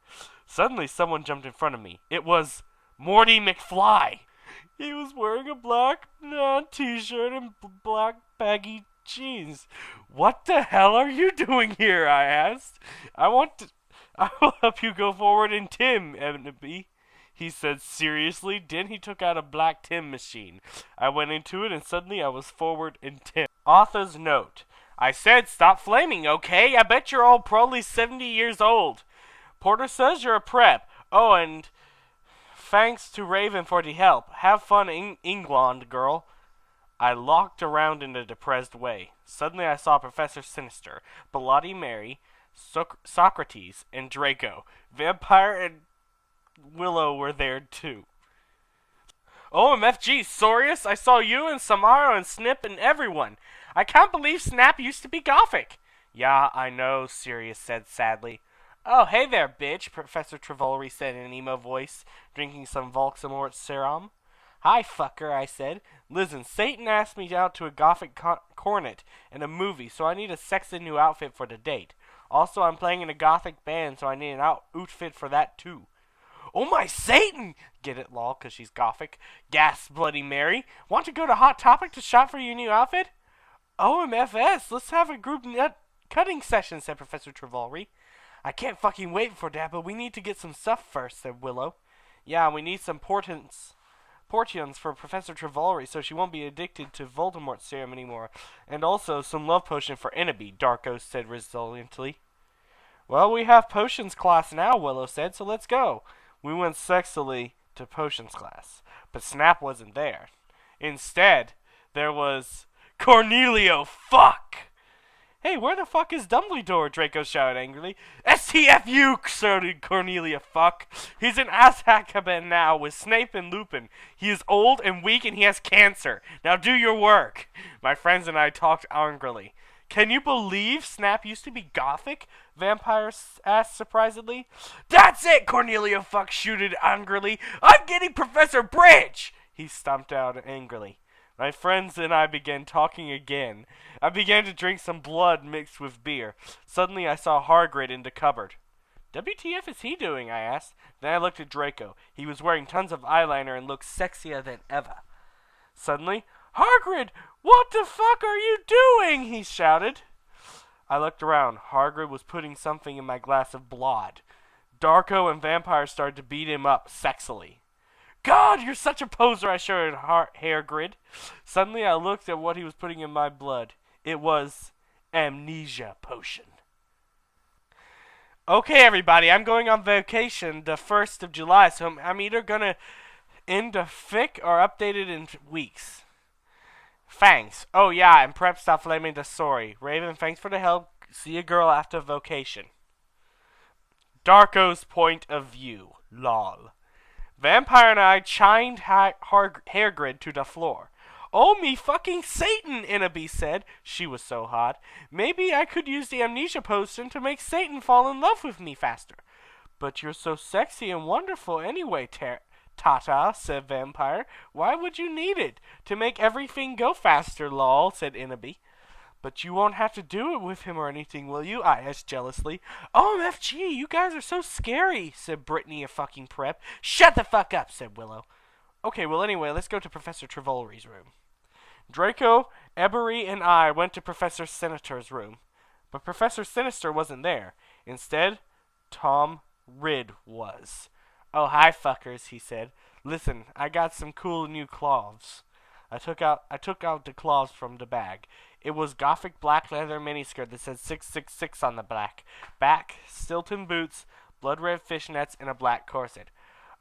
Speaker 2: Suddenly someone jumped in front of me. It was Morty McFly. He was wearing a black t-shirt and black baggy jeans. What the hell are you doing here? I asked. I will help you go forward in Tim, Ebony, he said seriously. Then he took out a black Tim machine. I went into it and suddenly I was forward in Tim. Author's note. I said stop flaming, okay? I bet you're all probably 70 years old. Porter says you're a prep. Oh, and thanks to Raven for the help. Have fun in England, girl. I looked around in a depressed way. Suddenly I saw Professor Sinister, Bloody Mary, Socrates, and Draco. Vampire and Willow were there too. OMFG, Sorius, I saw you and Samaro and Snip and everyone. I can't believe Snap used to be gothic. Yeah, I know, Sirius said sadly. Oh, hey there, bitch, Professor Trevolry said in an emo voice, drinking some Volxamort serum. Hi, fucker, I said. Listen, Satan asked me out to a gothic cornet in a movie, so I need a sexy new outfit for the date. Also, I'm playing in a gothic band, so I need an outfit for that too. Oh my Satan! Get it, lol, cause she's gothic. Gasped Bloody Mary. Want to go to Hot Topic to shop for your new outfit? OMFS, let's have a group cutting session, said Professor Trevolry. I can't fucking wait for that, but we need to get some stuff first, said Willow. Yeah, we need some portions for Professor Trevolry so she won't be addicted to Voldemort serum anymore. And also some love potion for Enemy, Darko said resiliently. Well, we have potions class now, Willow said, so let's go. We went sexily to potions class, but Snap wasn't there. Instead, there was Cornelio Fuck! Hey, where the fuck is Dumbledore? Draco shouted angrily. STFU, shouted Cornelia Fuck. He's in Azkaban now with Snape and Lupin. He is old and weak and he has cancer. Now do your work. My friends and I talked angrily. Can you believe Snap used to be gothic? Vampire asked surprisedly. That's it, Cornelia Fuck shouted angrily. I'm getting Professor Bridge! He stomped out angrily. My friends and I began talking again. I began to drink some blood mixed with beer. Suddenly I saw Hagrid in the cupboard. WTF is he doing? I asked. Then I looked at Draco. He was wearing tons of eyeliner and looked sexier than ever. Suddenly, Hagrid, what the fuck are you doing? He shouted. I looked around. Hagrid was putting something in my glass of blood. Darko and Vampire started to beat him up sexily. God, you're such a poser, I shouted at Hagrid. Suddenly I looked at what he was putting in my blood. It was amnesia potion. Okay, everybody, I'm going on vacation the 1st of July, so I'm either going to end the fic or update it in weeks. Thanks. Oh, yeah, and prep stop blaming the sorry. Raven, thanks for the help. See you, girl, after vacation. Darko's point of view. Lol. Vampire and I chained Hagrid to the floor. Oh, me fucking Satan, Innaby said. She was so hot. Maybe I could use the amnesia potion to make Satan fall in love with me faster. But you're so sexy and wonderful anyway, Tata, said Vampire. Why would you need it? To make everything go faster, lol, said Innaby. But you won't have to do it with him or anything, will you? I asked jealously. OMFG, you guys are so scary, said Brittany a fucking prep. Shut the fuck up, said Willow. Okay, well anyway, let's go to Professor Trevolry's room. Draco, Ebery, and I went to Professor Sinister's room. But Professor Sinister wasn't there. Instead, Tom Ridd was. Oh, hi fuckers, he said. Listen, I got some cool new cloths. I took out the cloths from the bag. It was gothic black leather miniskirt that said 666 on the back, Stilton boots, blood red fishnets, and a black corset.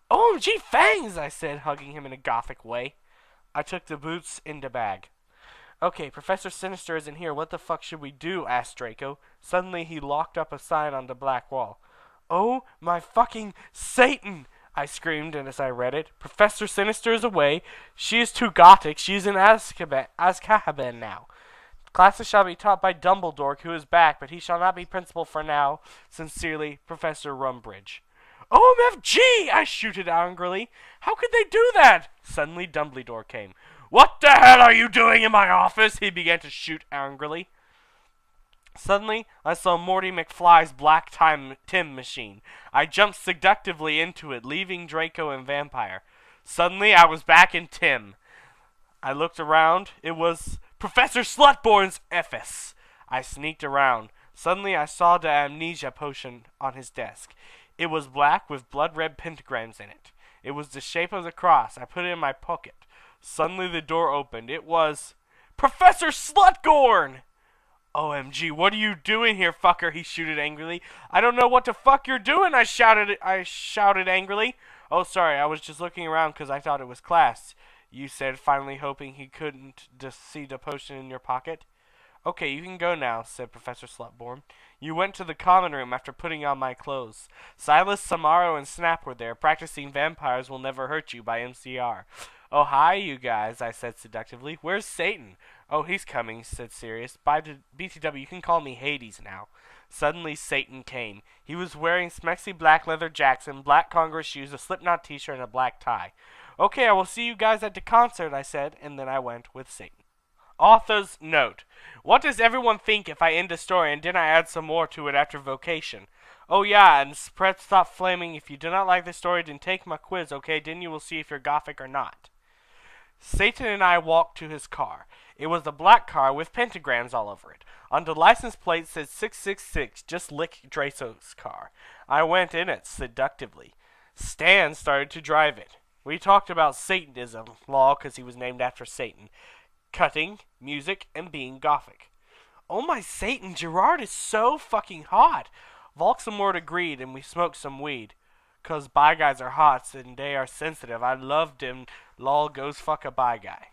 Speaker 2: OMG fangs, I said, hugging him in a gothic way. I took the boots in the bag. Okay, Professor Sinister isn't here. What the fuck should we do? Asked Draco. Suddenly he locked up a sign on the black wall. Oh my fucking Satan! I screamed as I read it. Professor Sinister is away. She is too gothic. She is in Azkaban now. Classes shall be taught by Dumbledore, who is back, but he shall not be principal for now. Sincerely, Professor Rumbridge. OMFG! I shouted angrily. How could they do that? Suddenly, Dumbledore came. What the hell are you doing in my office? He began to shoot angrily. Suddenly, I saw Morty McFly's black Tim machine. I jumped seductively into it, leaving Draco and Vampire. Suddenly, I was back in Tim. I looked around. It was Professor Slutborn's office. I sneaked around. Suddenly, I saw the amnesia potion on his desk. It was black with blood-red pentagrams in it. It was the shape of the cross. I put it in my pocket. Suddenly, the door opened. It was Professor Slutgorn! OMG, what are you doing here, fucker? He shouted angrily. I don't know what the fuck you're doing, I shouted angrily. Oh, sorry, I was just looking around because I thought it was class. You said, finally hoping he couldn't just see the potion in your pocket. Okay, you can go now, said Professor Slutborn. You went to the common room after putting on my clothes. Silas, Samaro, and Snap were there, practicing Vampires Will Never Hurt You by MCR. Oh, hi, you guys, I said seductively. Where's Satan? Oh, he's coming, said Sirius. By BTW, you can call me Hades now. Suddenly, Satan came. He was wearing smexy black leather Jackson, black Converse shoes, a Slipknot t-shirt, and a black tie. Okay, I will see you guys at the concert, I said, and then I went with Satan. Author's note. What does everyone think if I end a story and then I add some more to it after vocation? Oh yeah, and spread stop flaming. If you do not like the story, then take my quiz, okay? Then you will see if you're gothic or not. Satan and I walked to his car. It was a black car with pentagrams all over it. On the license plate said 666, just like Draco's car. I went in it seductively. Stan started to drive it. We talked about Satanism, law, because he was named after Satan, cutting, music, and being gothic. Oh my Satan, Gerard is so fucking hot. Voldemort agreed, and we smoked some weed. 'Cause bi guys are hot and they are sensitive. I loved him. Lol, goes fuck a bi guy.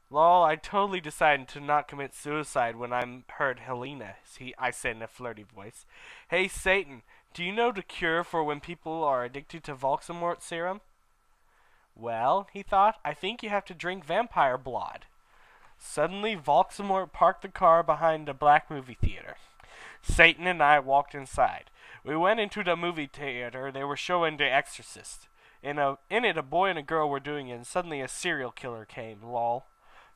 Speaker 2: Lol, I totally decided to not commit suicide when I heard Helena, I said in a flirty voice. Hey Satan, do you know the cure for when people are addicted to Voldemort serum? Well, he thought, I think you have to drink vampire blood. Suddenly, Voldemort parked the car behind a black movie theater. Satan and I walked inside. We went into the movie theater. They were showing The Exorcist. In it, a boy and a girl were doing it, and suddenly a serial killer came. Lol.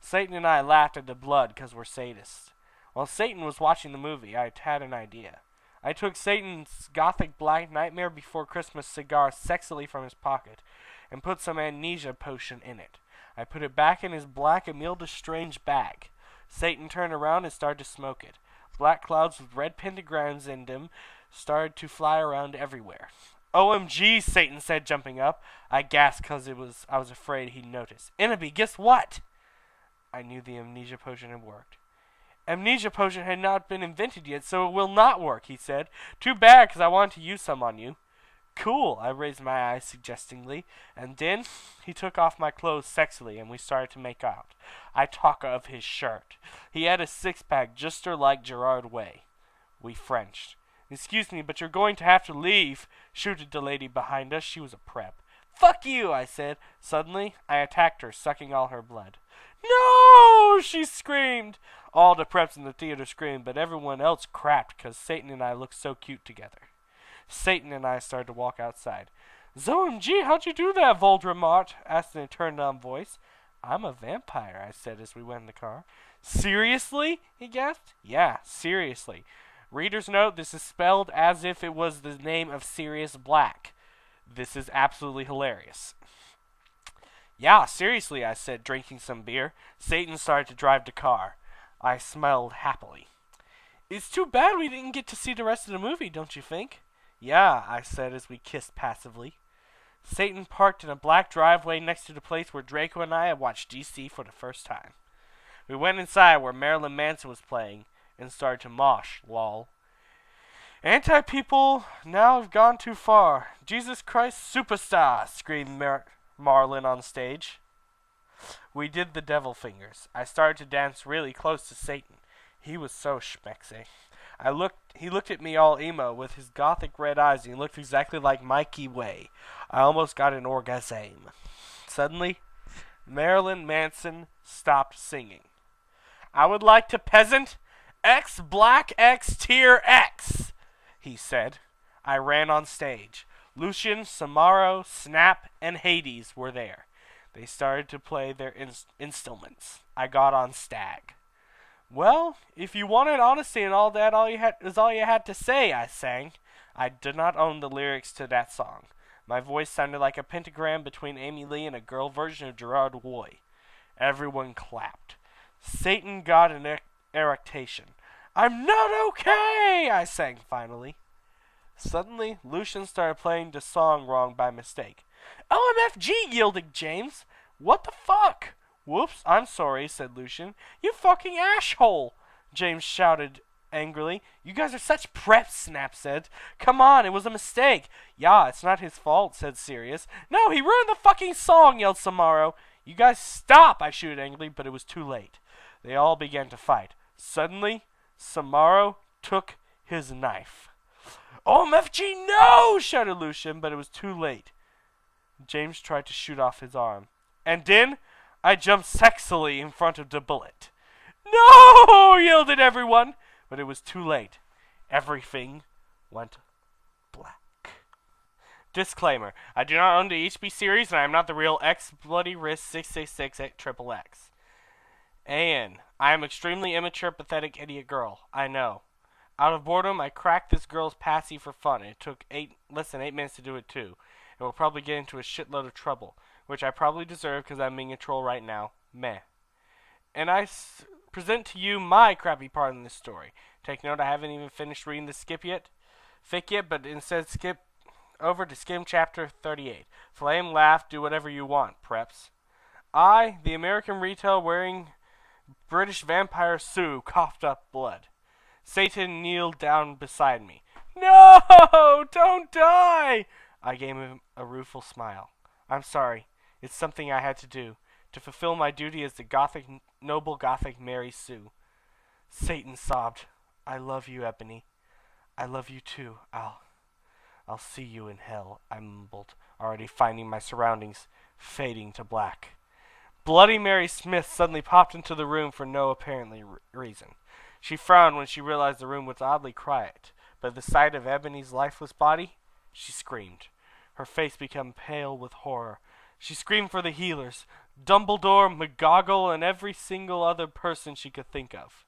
Speaker 2: Satan and I laughed at the blood because we're sadists. While Satan was watching the movie, I had an idea. I took Satan's gothic black Nightmare Before Christmas cigar sexily from his pocket and put some amnesia potion in it. I put it back in his black Emile Strange bag. Satan turned around and started to smoke it. Black clouds with red pentagrams in them started to fly around everywhere. OMG, Satan said, jumping up. I gasped because I was afraid he'd notice. Enemy, guess what? I knew the amnesia potion had worked. Amnesia potion had not been invented yet, so it will not work, he said. Too bad, because I wanted to use some on you. Cool, I raised my eyes suggestingly, and then he took off my clothes sexily, and we started to make out. I talk of his shirt. He had a six-pack just like Gerard Way. We Frenched. Excuse me, but you're going to have to leave, shooted the lady behind us. She was a prep. Fuck you, I said. Suddenly, I attacked her, sucking all her blood. No, she screamed. All the preps in the theater screamed, but everyone else crapped because Satan and I looked so cute together. Satan and I started to walk outside. OMG, how'd you do that, Voldemort? Asked in a turned-on voice. I'm a vampire, I said as we went in the car. Seriously? He gasped. Yeah, seriously. Reader's note, this is spelled as if it was the name of Sirius Black. This is absolutely hilarious. Yeah, seriously, I said, drinking some beer. Satan started to drive the car. I smiled happily. It's too bad we didn't get to see the rest of the movie, don't you think? Yeah, I said as we kissed passively. Satan parked in a black driveway next to the place where Draco and I had watched DC for the first time. We went inside where Marilyn Manson was playing and started to mosh, lol. Anti-people now have gone too far. Jesus Christ superstar, screamed Marlon on stage. We did the devil fingers. I started to dance really close to Satan. He was so schmexy. He looked at me all emo with his gothic red eyes, and he looked exactly like Mikey Way. I almost got an orgasm. Suddenly, Marilyn Manson stopped singing. I would like to peasant X Black X Tier X, he said. I ran on stage. Lucian, Samaro, Snap, and Hades were there. They started to play their instruments. I got on Stag. Well, if you wanted honesty and all that, all you had to say, I sang. I did not own the lyrics to that song. My voice sounded like a pentagram between Amy Lee and a girl version of Gerard Way. Everyone clapped. Satan got an erection. I'm not okay, I sang finally. Suddenly, Lucian started playing the song wrong by mistake. OMFG, yielded James. What the fuck? Whoops, I'm sorry, said Lucian. You fucking asshole, James shouted angrily. You guys are such preps, Snap said. Come on, it was a mistake. Yeah, it's not his fault, said Sirius. No, he ruined the fucking song, yelled Samaro. You guys stop, I shouted angrily, but it was too late. They all began to fight. Suddenly, Samaro took his knife. OMFG, no, shouted Lucian, but it was too late. James tried to shoot off his arm. And then I jumped sexily in front of the bullet. No! Yielded everyone. But it was too late. Everything went black. Disclaimer. I do not own the HB series, and I am not the real X Bloody Wrist 666 XXX. And I am extremely immature, pathetic idiot girl. I know. Out of boredom, I cracked this girl's passy for fun. It took less than 8 minutes to do it too. And we'll probably get into a shitload of trouble, which I probably deserve because I'm being a troll right now. Meh. And I present to you my crappy part in this story. Take note, I haven't even finished reading the fic yet, but instead skip over to skim chapter 38. Flame, laugh, do whatever you want, preps. I, the American retail wearing British vampire Sue, coughed up blood. Satan kneeled down beside me. No! Don't die! I gave him a rueful smile. I'm sorry. It's something I had to do, to fulfill my duty as the noble Gothic Mary Sue. Satan sobbed. I love you, Ebony. I love you too. I'll see you in hell, I mumbled, already finding my surroundings fading to black. Bloody Mary Smith suddenly popped into the room for no apparent reason. She frowned when she realized the room was oddly quiet, but at the sight of Ebony's lifeless body, she screamed. Her face became pale with horror. She screamed for the healers, Dumbledore, McGoggle, and every single other person she could think of.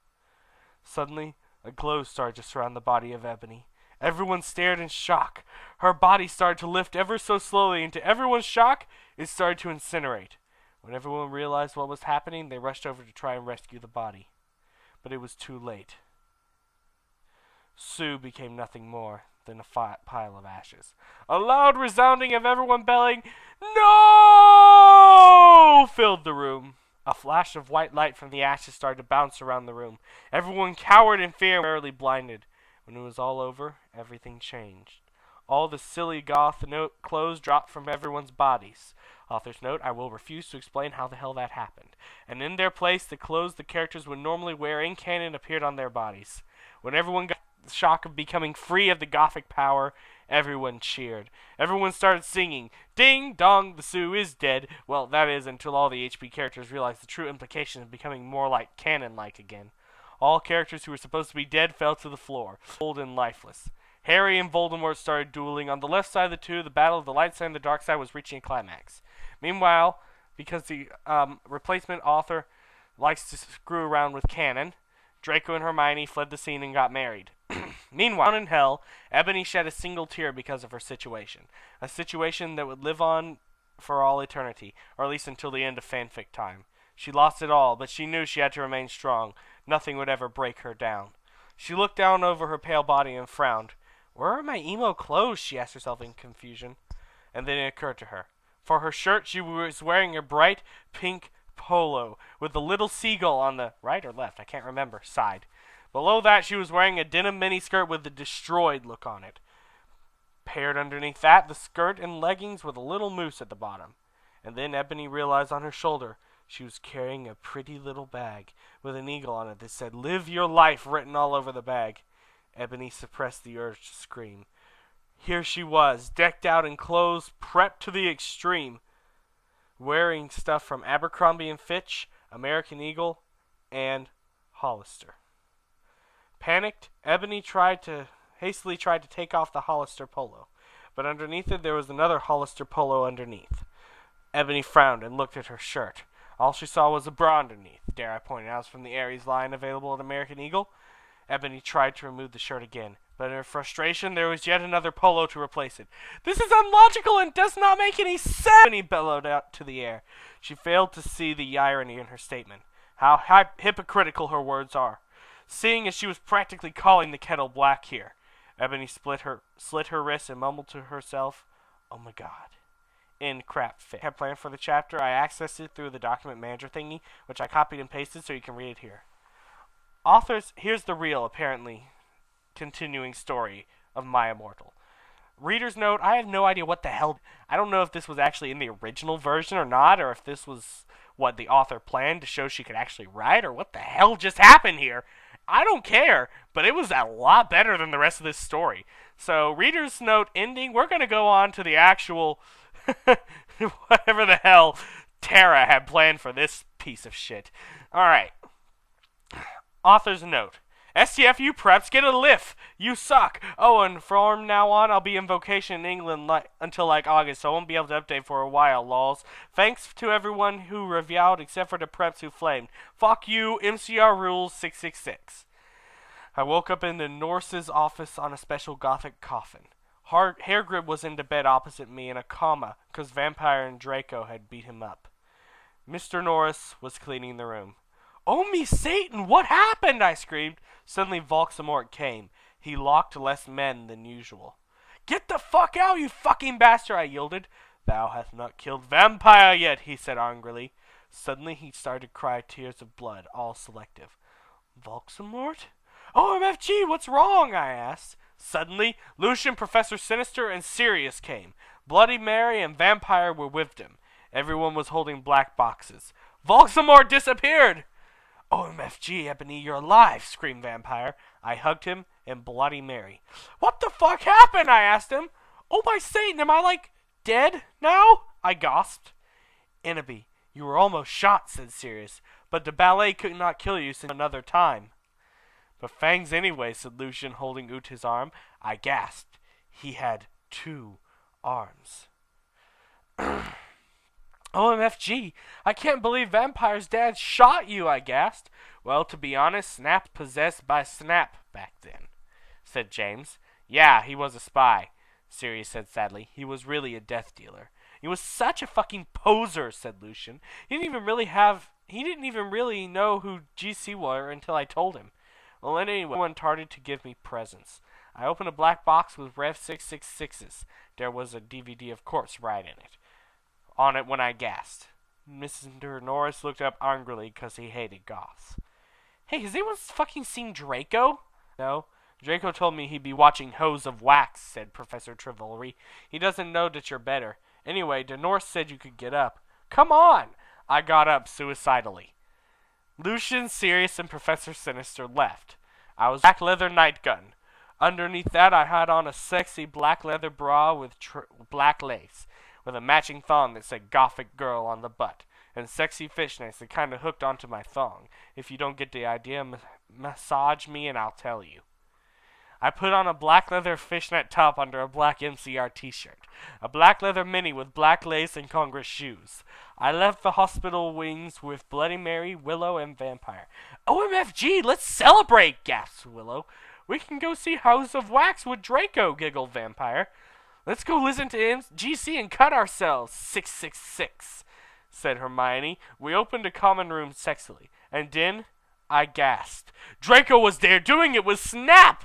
Speaker 2: Suddenly, a glow started to surround the body of Ebony. Everyone stared in shock. Her body started to lift ever so slowly, and to everyone's shock, it started to incinerate. When everyone realized what was happening, they rushed over to try and rescue the body. But it was too late. Sue became nothing more than a pile of ashes. A loud resounding of everyone bellowing, "No!" filled the room. A flash of white light from the ashes started to bounce around the room. Everyone cowered in fear and barely blinded. When it was all over, everything changed. All the silly goth clothes dropped from everyone's bodies. Author's note, I will refuse to explain how the hell that happened. And in their place, the clothes the characters would normally wear in canon appeared on their bodies. When everyone got the shock of becoming free of the gothic power, everyone cheered. Everyone started singing, "Ding dong, the Sue is dead." Well, that is, until all the HB characters realized the true implication of becoming more like canon-like again. All characters who were supposed to be dead fell to the floor, cold and lifeless. Harry and Voldemort started dueling. On the left side of the two, the battle of the light side and the dark side was reaching a climax. Meanwhile, because the replacement author likes to screw around with canon, Draco and Hermione fled the scene and got married. Meanwhile, in hell, Ebony shed a single tear because of her situation. A situation that would live on for all eternity, or at least until the end of fanfic time. She lost it all, but she knew she had to remain strong. Nothing would ever break her down. She looked down over her pale body and frowned. Where are my emo clothes? She asked herself in confusion. And then it occurred to her. For her shirt, she was wearing a bright pink polo with a little seagull on the right or left, I can't remember, side. Below that, she was wearing a denim miniskirt with a destroyed look on it. Paired underneath that, the skirt and leggings with a little moose at the bottom. And then Ebony realized on her shoulder she was carrying a pretty little bag with an eagle on it that said, "Live your life," written all over the bag. Ebony suppressed the urge to scream. Here she was, decked out in clothes, prepped to the extreme, wearing stuff from Abercrombie & Fitch, American Eagle, and Hollister. Panicked, Ebony hastily tried to take off the Hollister polo, but underneath it there was another Hollister polo underneath. Ebony frowned and looked at her shirt. All she saw was a bra underneath. Dare I point out, from the Aries line available at American Eagle? Ebony tried to remove the shirt again, but in her frustration there was yet another polo to replace it. "This is illogical and does not make any sense!" Ebony bellowed out to the air. She failed to see the irony in her statement. How hypocritical her words are. Seeing as she was practically calling the kettle black here. Ebony slit her wrist and mumbled to herself, "Oh my god." In crap fit. I had planned for the chapter. I accessed it through the document manager thingy, which I copied and pasted so you can read it here. Authors, here's the real, apparently, continuing story of My Immortal. Reader's note, I have no idea what the hell. I don't know if this was actually in the original version or not, or if this was what the author planned to show she could actually write, or what the hell just happened here. I don't care, but it was a lot better than the rest of this story. So, reader's note ending, we're going to go on to the actual, whatever the hell, Tara had planned for this piece of shit. Alright. Author's note. STFU preps, get a lift. You suck. Oh, and from now on, I'll be in vacation in England until August, so I won't be able to update for a while, lols. Thanks to everyone who reviewed, except for the preps who flamed. Fuck you, MCR rules 666. I woke up in the Norse's office on a special gothic coffin. Hairgrip was in the bed opposite me in a coma, because Vampire and Draco had beat him up. Mr. Norris was cleaning the room. Oh, me Satan, what happened? I screamed. Suddenly Voldemort came. He locked less men than usual. Get the fuck out, you fucking bastard, I yielded. Thou hast not killed Vampire yet, he said angrily. Suddenly he started to cry tears of blood, all selective. Voldemort? OMFG, what's wrong? I asked. Suddenly, Lucian, Professor Sinister, and Sirius came. Bloody Mary and Vampire were with them. Everyone was holding black boxes. Voldemort disappeared! OMFG, Ebony, you're alive, screamed Vampire. I hugged him and Bloody Mary. What the fuck happened? I asked him. Oh my Satan, am I dead now? I gasped. Enemy, you were almost shot, said Sirius, but the ballet could not kill you since another time. But fangs anyway, said Lucian, holding out his arm. I gasped. He had 2 arms. OMFG, I can't believe Vampire's dad shot you, I gasped. Well, to be honest, Snap's possessed by Snap back then, said James. Yeah, he was a spy, Sirius said sadly. He was really a death dealer. He was such a fucking poser, said Lucian. He didn't even really know who GC were until I told him. Well, anyway, everyone started to give me presents. I opened a black box with Rev 666s. There was a DVD of Corpse Bride in it. On it when I gasped. Mr. Norris looked up angrily because he hated goths. Hey, has anyone fucking seen Draco? No. Draco told me he'd be watching Hose of Wax, said Professor Trivolry. He doesn't know that you're better. Anyway, the Norse said you could get up. Come on! I got up suicidally. Lucian, Sirius, and Professor Sinister left. I was black leather night gun. Underneath that, I had on a sexy black leather bra with black lace, with a matching thong that said Gothic Girl on the butt, and sexy fishnets that kind of hooked onto my thong. If you don't get the idea, massage me and I'll tell you. I put on a black leather fishnet top under a black MCR t-shirt, a black leather mini with black lace and Congress shoes. I left the hospital wings with Bloody Mary, Willow, and Vampire. OMFG, let's celebrate, gasped Willow. We can go see House of Wax with Draco, giggled Vampire. Let's go listen to GC and cut ourselves, 666, said Hermione. We opened a common room sexily, and then I gasped. Draco was there doing it with Snap!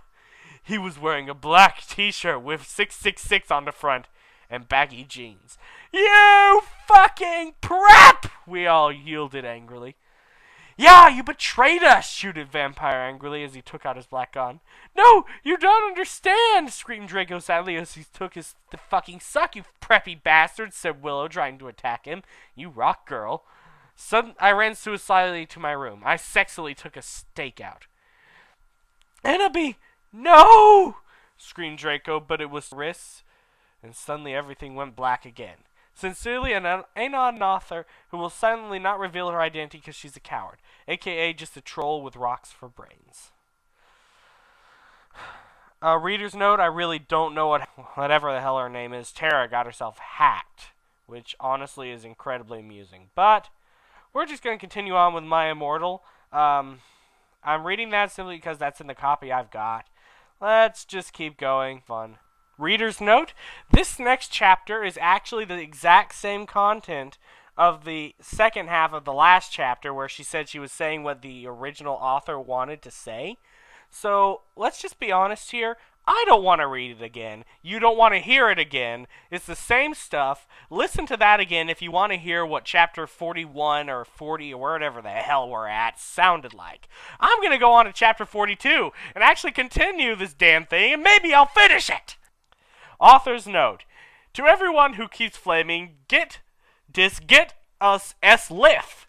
Speaker 2: He was wearing a black t-shirt with 666 on the front and baggy jeans. You fucking prep! We all yielded angrily. Yeah, you betrayed us, shooted Vampire angrily as he took out his black gun. No, you don't understand, screamed Draco sadly as he took the fucking suck, you preppy bastard, said Willow, trying to attack him. You rock, girl. I ran suicidally to my room. I sexily took a stakeout. Enemy! No! Screamed Draco, but it was wrists, and suddenly everything went black again. Sincerely, an anon author who will silently not reveal her identity because she's a coward, a.k.a. just a troll with rocks for brains. Reader's note, I really don't know whatever the hell her name is. Tara got herself hacked, which honestly is incredibly amusing. But we're just going to continue on with my Immortal. I'm reading that simply because that's in the copy I've got. Let's just keep going. Fun. Reader's note, this next chapter is actually the exact same content of the second half of the last chapter where she said she was saying what the original author wanted to say. So, let's just be honest here. I don't want to read it again. You don't want to hear it again. It's the same stuff. Listen to that again if you want to hear what chapter 41 or 40 or whatever the hell we're at sounded like. I'm going to go on to chapter 42 and actually continue this damn thing, and maybe I'll finish it. Author's note. To everyone who keeps flaming, get us S-Lift.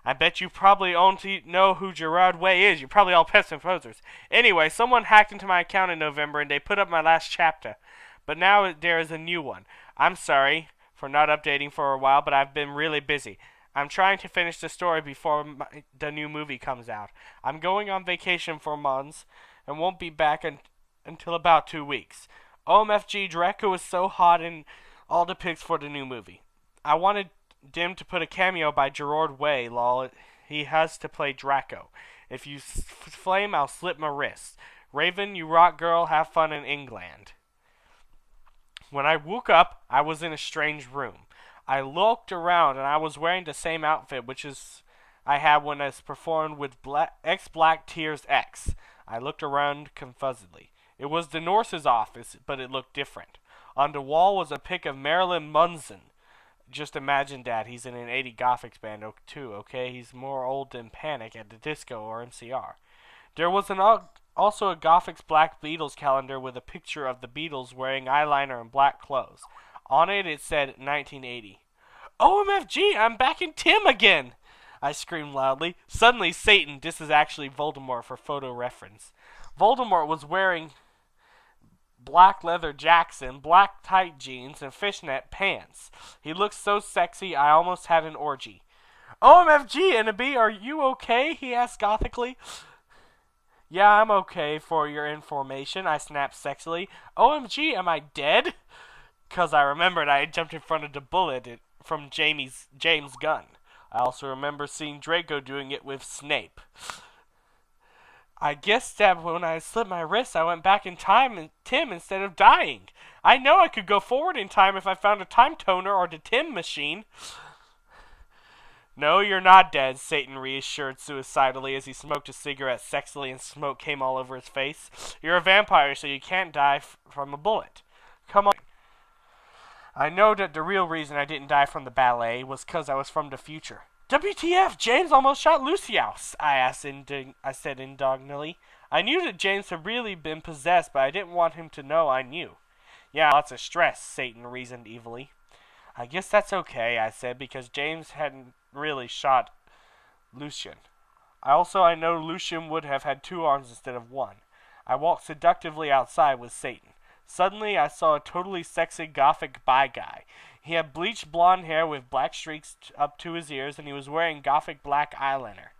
Speaker 2: I bet you probably only know who Gerard Way is. You're probably all pest composers. Anyway, someone hacked into my account in November and they put up my last chapter. But now there is a new one. I'm sorry for not updating for a while, but I've been really busy. I'm trying to finish the story before the new movie comes out. I'm going on vacation for months and won't be back until about 2 weeks. OMFG, Draco is so hot in all the pics for the new movie. I wanted Dim to put a cameo by Gerard Way, lol. He has to play Draco. If you flame, I'll slip my wrist. Raven, you rock girl, have fun in England. When I woke up, I was in a strange room. I looked around and I was wearing the same outfit, which is I had when I performed with Black Tears X. I looked around confusedly. It was the nurse's office, but it looked different. On the wall was a pic of Marilyn Manson. Just imagine that. He's in an 80 Gothics band too, okay? He's more old than Panic at the Disco or MCR. There was also a Gothics Black Beatles calendar with a picture of the Beatles wearing eyeliner and black clothes. On it said 1980. OMFG, I'm back in Tim again! I screamed loudly. Suddenly, Satan, this is actually Voldemort for photo reference. Voldemort was wearing black leather Jackson, black tight jeans, and fishnet pants. He looked so sexy, I almost had an orgy. OMFG, Ennaby, are you okay? He asked gothically. Yeah, I'm okay, for your information, I snapped sexily. OMG, am I dead? 'Cause I remembered I had jumped in front of the bullet from James Gunn. I also remember seeing Draco doing it with Snape. I guess that when I slit my wrist, I went back in time and Tim instead of dying. I know I could go forward in time if I found a time toner or the Tim machine. No, you're not dead, Satan reassured suicidally as he smoked a cigarette sexily and smoke came all over his face. You're a vampire, so you can't die from a bullet. Come on. I know that the real reason I didn't die from the ballet was 'cause I was from the future. WTF, James almost shot Lucy out, I said indignantly. I knew that James had really been possessed, but I didn't want him to know I knew. Yeah, lots of stress, Satan reasoned evilly. I guess that's okay, I said, because James hadn't really shot Lucian. I know Lucian would have had 2 arms instead of 1. I walked seductively outside with Satan. Suddenly, I saw a totally sexy gothic bi guy. He had bleached blonde hair with black streaks up to his ears, and he was wearing gothic black eyeliner.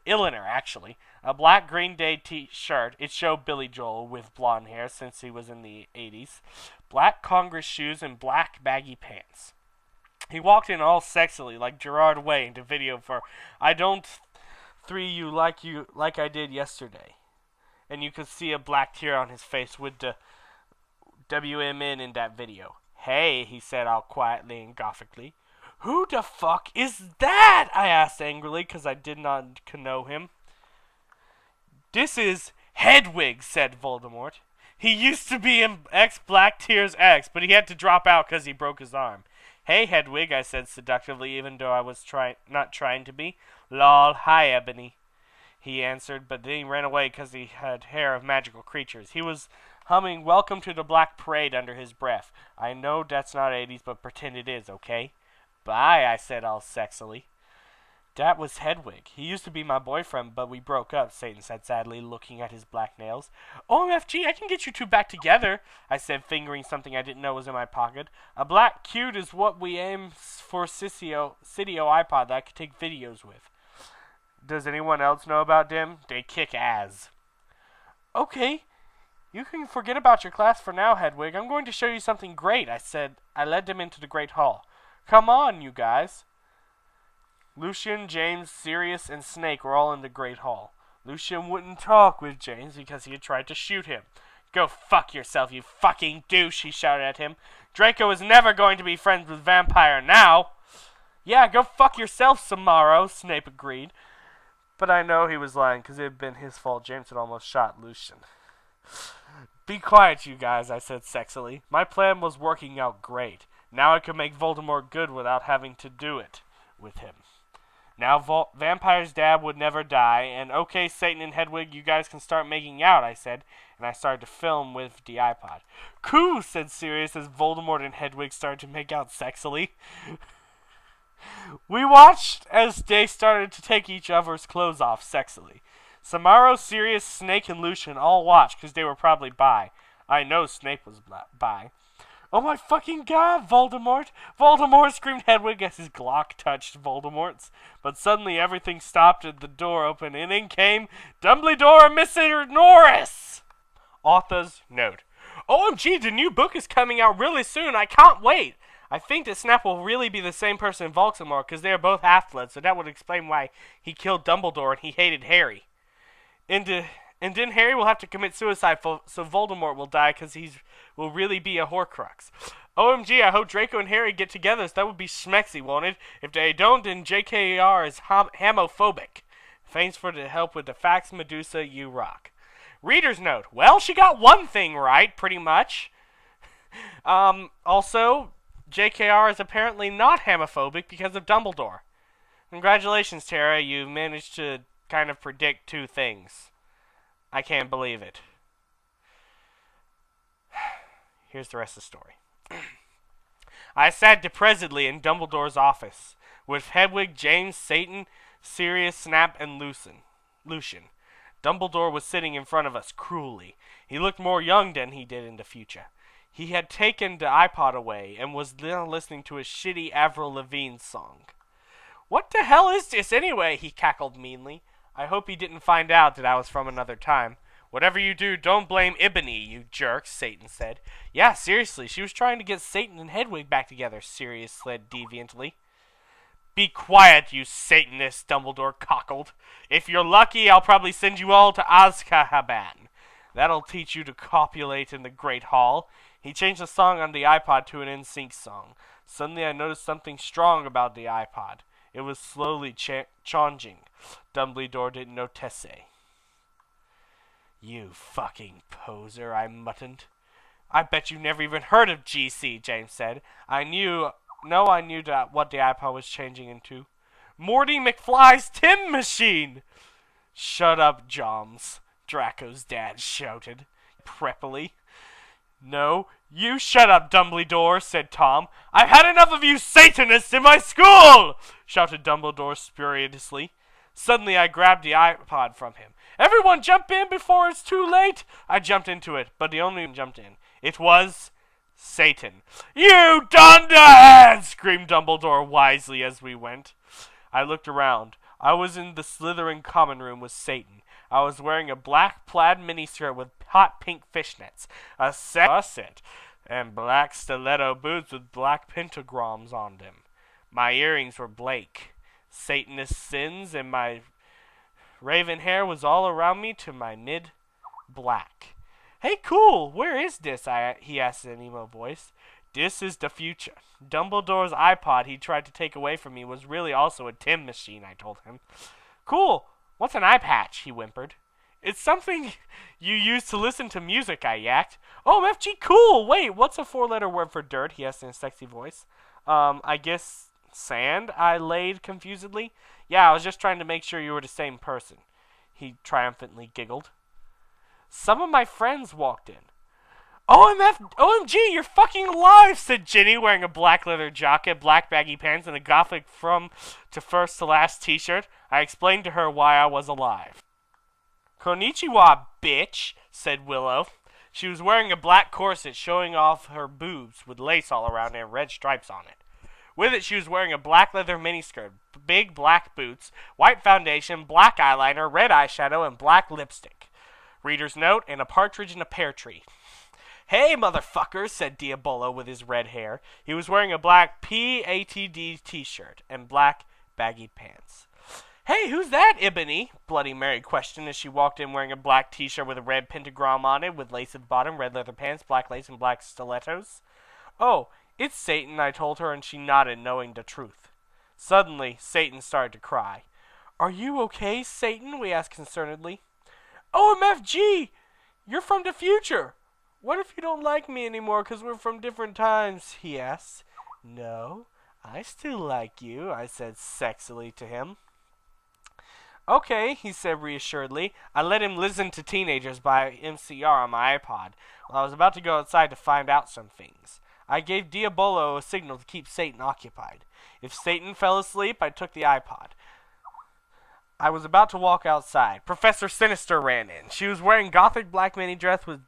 Speaker 2: Eyeliner, actually. A black Green Day t-shirt. It showed Billy Joel with blonde hair since he was in the 80s. Black Congress shoes and black baggy pants. He walked in all sexily, like Gerard Way into video for I Don't Three You Like I Did Yesterday. And you could see a black tear on his face with the WMN in that video. Hey, he said all quietly and gothically. Who the fuck is that? I asked angrily, because I did not know him. This is Hedwig, said Voldemort. He used to be in Black Tears X, but he had to drop out because he broke his arm. Hey, Hedwig, I said seductively, even though I was not trying to be. Lol, hi, Ebony, he answered, but then he ran away because he had hair of magical creatures. He was humming Welcome to the Black Parade under his breath. I know that's not 80s, but pretend it is, okay? Bye, I said all sexily. That was Hedwig. He used to be my boyfriend, but we broke up, Satan said sadly, looking at his black nails. OMFG, I can get you two back together, I said, fingering something I didn't know was in my pocket. A black cute is what we aim for Cydio iPod that I could take videos with. Does anyone else know about them? They kick ass. Okay, you can forget about your class for now, Hedwig. I'm going to show you something great, I said. I led them into the Great Hall. Come on, you guys. Lucian, James, Sirius, and Snake were all in the Great Hall. Lucian wouldn't talk with James because he had tried to shoot him. Go fuck yourself, you fucking douche, he shouted at him. Draco is never going to be friends with Vampire now. Yeah, go fuck yourself, Samaro, Snape agreed. But I know he was lying because it had been his fault. James had almost shot Lucian. Be quiet, you guys, I said sexily. My plan was working out great. Now I could make Voldemort good without having to do it with him. Now Vampire's dad would never die, and okay, Satan and Hedwig, you guys can start making out, I said, and I started to film with the iPod. Cool, said Sirius as Voldemort and Hedwig started to make out sexily. We watched as they started to take each other's clothes off sexily. Samaro, Sirius, Snake, and Lucian all watched because they were probably bi. I know Snape was bi. Oh my fucking god, Voldemort! Voldemort! Screamed Hedwig as his Glock touched Voldemort's. But suddenly everything stopped and the door opened, and in came Dumbledore and Mr. Norris! Author's note. OMG, the new book is coming out really soon. I can't wait. I think that Snap will really be the same person in Voldemort because they are both half-bloods, so that would explain why he killed Dumbledore and he hated Harry. And then Harry will have to commit suicide, so Voldemort will die because he will really be a Horcrux. OMG, I hope Draco and Harry get together, so that would be schmexy, won't it? If they don't, then JKR is homophobic. Thanks for the help with the facts, Medusa, you rock. Reader's note. Well, she got one thing right, pretty much. Also, JKR is apparently not homophobic because of Dumbledore. Congratulations, Tara. You managed to kind of predict two things. I can't believe it. Here's the rest of the story. I sat depressedly in Dumbledore's office with Hedwig, James, Satan, Sirius, Snap, and Lucian. Dumbledore was sitting in front of us cruelly. He looked more young than he did in the future. He had taken the iPod away and was now listening to a shitty Avril Lavigne song. What the hell is this anyway? He cackled meanly. I hope he didn't find out that I was from another time. Whatever you do, don't blame Ebony, you jerk, Satan said. Yeah, seriously, she was trying to get Satan and Hedwig back together, Sirius said deviantly. Be quiet, you Satanist, Dumbledore cockled. If you're lucky, I'll probably send you all to Azkaban. That'll teach you to copulate in the Great Hall. He changed the song on the iPod to an NSYNC song. Suddenly I noticed something strong about the iPod. It was slowly changing. Dumbledore didn't notice. You fucking poser, I muttered. I bet you never even heard of GC, James said. I knew that what the iPod was changing into. Morty McFly's Tim Machine! Shut up, Joms, Draco's dad shouted, preppily. No, you shut up, Dumbledore, said Tom. I've had enough of you Satanists in my school! Shouted Dumbledore furiously. Suddenly I grabbed the iPod from him. Everyone jump in before it's too late! I jumped into it, but the only one jumped in. It was Satan. You dunderhead! Screamed Dumbledore wisely as we went. I looked around. I was in the Slytherin common room with Satan. I was wearing a black plaid miniskirt with hot pink fishnets, a set, and black stiletto boots with black pentagrams on them. My earrings were Blake. Satanist sins, and my raven hair was all around me to my mid-black. Hey, cool, where is this? He asked in an emo voice. This is the future. Dumbledore's iPod he tried to take away from me was really also a Tim machine, I told him. Cool. What's an eye patch? He whimpered. It's something you use to listen to music, I yacked. Oh, FG, cool. Wait, what's a 4-letter word for dirt? He asked in a sexy voice. I guess sand, I laid confusedly. Yeah, I was just trying to make sure you were the same person. He triumphantly giggled. Some of my friends walked in. OMG, you're fucking alive, said Ginny, wearing a black leather jacket, black baggy pants, and a gothic from to first to last t-shirt. I explained to her why I was alive. Konnichiwa, bitch, said Willow. She was wearing a black corset showing off her boobs with lace all around it and red stripes on it. With it, she was wearing a black leather miniskirt, big black boots, white foundation, black eyeliner, red eyeshadow, and black lipstick. Reader's note, and a partridge in a pear tree. Hey, motherfucker, said Diabolo with his red hair. He was wearing a black PATD t-shirt and black baggy pants. Hey, who's that, Ebony? Bloody Mary questioned as she walked in wearing a black t-shirt with a red pentagram on it with lace at the bottom, red leather pants, black lace, and black stilettos. Oh, it's Satan, I told her, and she nodded, knowing the truth. Suddenly, Satan started to cry. Are you okay, Satan? We asked concernedly. OMFG! You're from the future! What if you don't like me anymore because we're from different times? He asked. No, I still like you, I said sexily to him. Okay, he said reassuredly. I let him listen to Teenagers by MCR on my iPod. I was about to go outside to find out some things. I gave Diabolo a signal to keep Satan occupied. If Satan fell asleep, I took the iPod. I was about to walk outside. Professor Sinister ran in. She was wearing gothic black mini dress with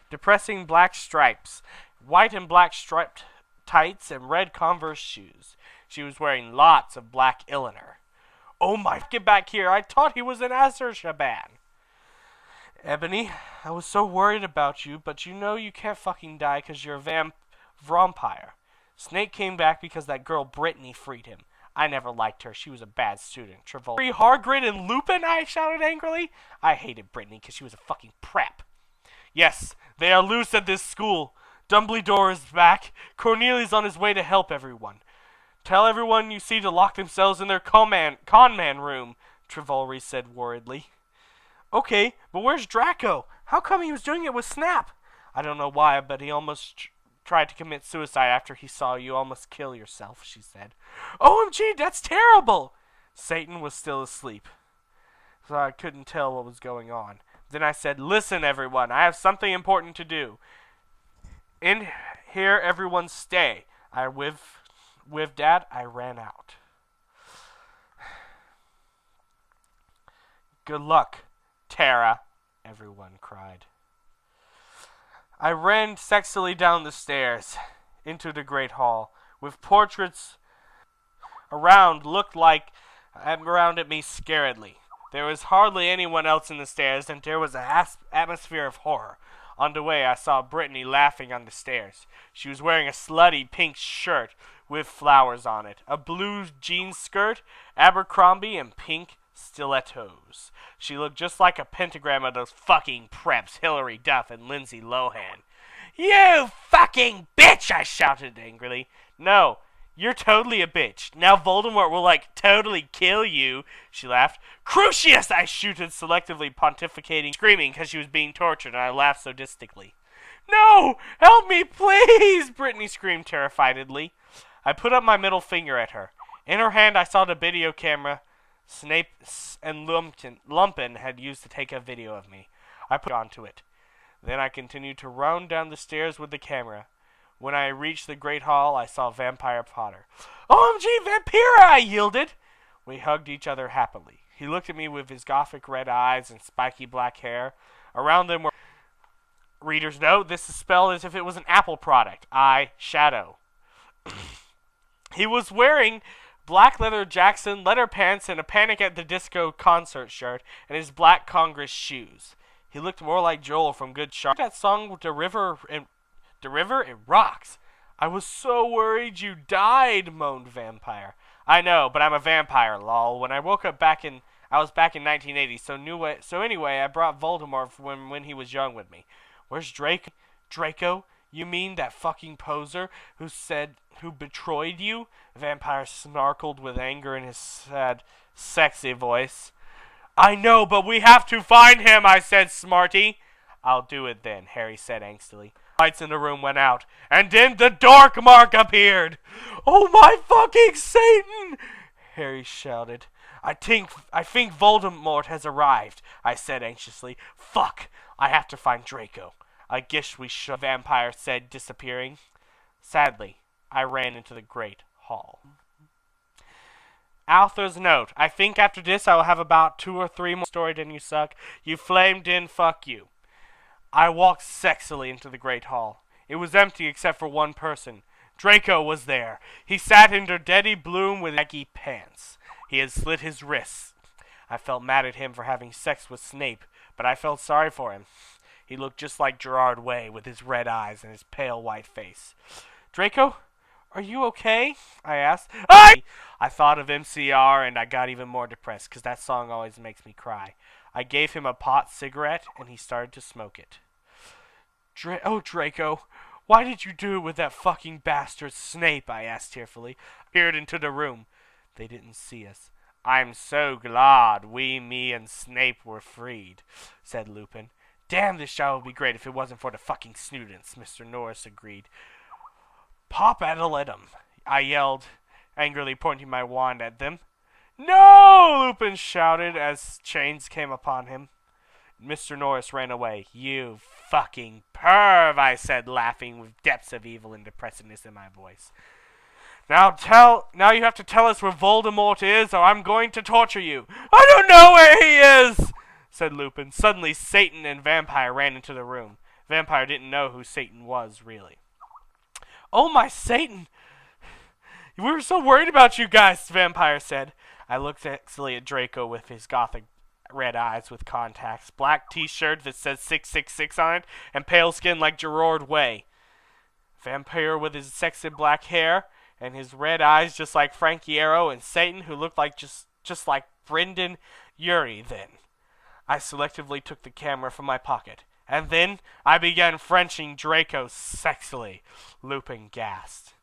Speaker 2: depressing black stripes white and black striped tights and red Converse shoes. She was wearing lots of black eyeliner. Oh my, get back here. I thought he was an Azerbaijan. Ebony, I was so worried about you, but you know you can't fucking die because you're a vampire. Snake came back because that girl Brittany freed him. I never liked her. She was a bad student. Travolta, Hargrid, and Lupin, I shouted angrily. I hated Brittany because she was a fucking prep. Yes, they are loose at this school. Dumbledore is back. Cornelius on his way to help everyone. Tell everyone you see to lock themselves in their con man room, Travolta said worriedly. Okay, but where's Draco? How come he was doing it with Snap? I don't know why, but he almost tried to commit suicide after he saw you almost kill yourself, she said. OMG, that's terrible! Satan was still asleep, so I couldn't tell what was going on. Then I said, listen, everyone, I have something important to do. In here, everyone stay. With that, I ran out. Good luck, Tara, everyone cried. I ran sexily down the stairs into the great hall, with portraits around at me scaredly. There was hardly anyone else in the stairs, and there was an atmosphere of horror. On the way, I saw Brittany laughing on the stairs. She was wearing a slutty pink shirt with flowers on it, a blue jean skirt, Abercrombie, and pink stilettos. She looked just like a pentagram of those fucking preps, Hilary Duff and Lindsay Lohan. You fucking bitch, I shouted angrily. No, you're totally a bitch. Now Voldemort will, totally kill you, she laughed. Crucius, I shouted, selectively pontificating, screaming because she was being tortured, and I laughed sadistically. No, help me, please, Brittany screamed terrifiedly. I put up my middle finger at her. In her hand, I saw the video camera Snape and Lumpin had used to take a video of me. I put onto it. Then I continued to round down the stairs with the camera. When I reached the great hall, I saw Vampire Potter. OMG, Vampira, I yielded. We hugged each other happily. He looked at me with his gothic red eyes and spiky black hair. Around them were... Reader's note, this is spelled as if it was an Apple product. Shadow. He was wearing black leather Jackson leather pants and a Panic at the Disco concert shirt and his black Congress shoes. He looked more like Joel from Good Charlotte. That song with the river, it rocks. I was so worried you died, moaned Vampire. I know, but I'm a vampire, lol. When I woke up I was back in 1980, so anyway, I brought Voldemort when he was young with me. Where's Draco? You mean that fucking poser who betrayed you? Vampire snarkled with anger in his sad, sexy voice. I know, but we have to find him, I said, smarty. I'll do it then, Harry said angstily. Lights in the room went out, and then the Dark Mark appeared. Oh my fucking Satan! Harry shouted. I think Voldemort has arrived, I said anxiously. Fuck, I have to find Draco. I guess we should, Vampire said, disappearing. Sadly, I ran into the great hall. Author's note. I think after this I will have about 2 or 3 more stories than you suck. You flamed in, fuck you. I walked sexily into the great hall. It was empty except for one person. Draco was there. He sat in Daddy Bloom with baggy pants. He had slit his wrists. I felt mad at him for having sex with Snape, but I felt sorry for him. He looked just like Gerard Way with his red eyes and his pale white face. Draco, are you okay? I asked. I thought of MCR and I got even more depressed because that song always makes me cry. I gave him a pot cigarette and he started to smoke it. Draco, why did you do it with that fucking bastard Snape? I asked tearfully. I peered into the room. They didn't see us. I'm so glad me and Snape were freed, said Lupin. Damn, this show would be great if it wasn't for the fucking students, Mr. Norris agreed. Pop Adeladum, I yelled, angrily pointing my wand at them. No! Lupin shouted as chains came upon him. Mr. Norris ran away. You fucking perv, I said, laughing with depths of evil and depressedness in my voice. Now you have to tell us where Voldemort is, or I'm going to torture you. I don't know where he is, said Lupin. Suddenly, Satan and Vampire ran into the room. Vampire didn't know who Satan was, really. Oh my Satan! We were so worried about you guys, the vampire said. I looked sexily at Draco with his gothic red eyes with contacts, black t-shirt that says 666 on it, and pale skin like Gerard Way. Vampire with his sexy black hair and his red eyes just like Frankie Arrow, and Satan who looked like just like Brendan Urie then. I selectively took the camera from my pocket, and then I began Frenching Draco sexily. Lupin gasped.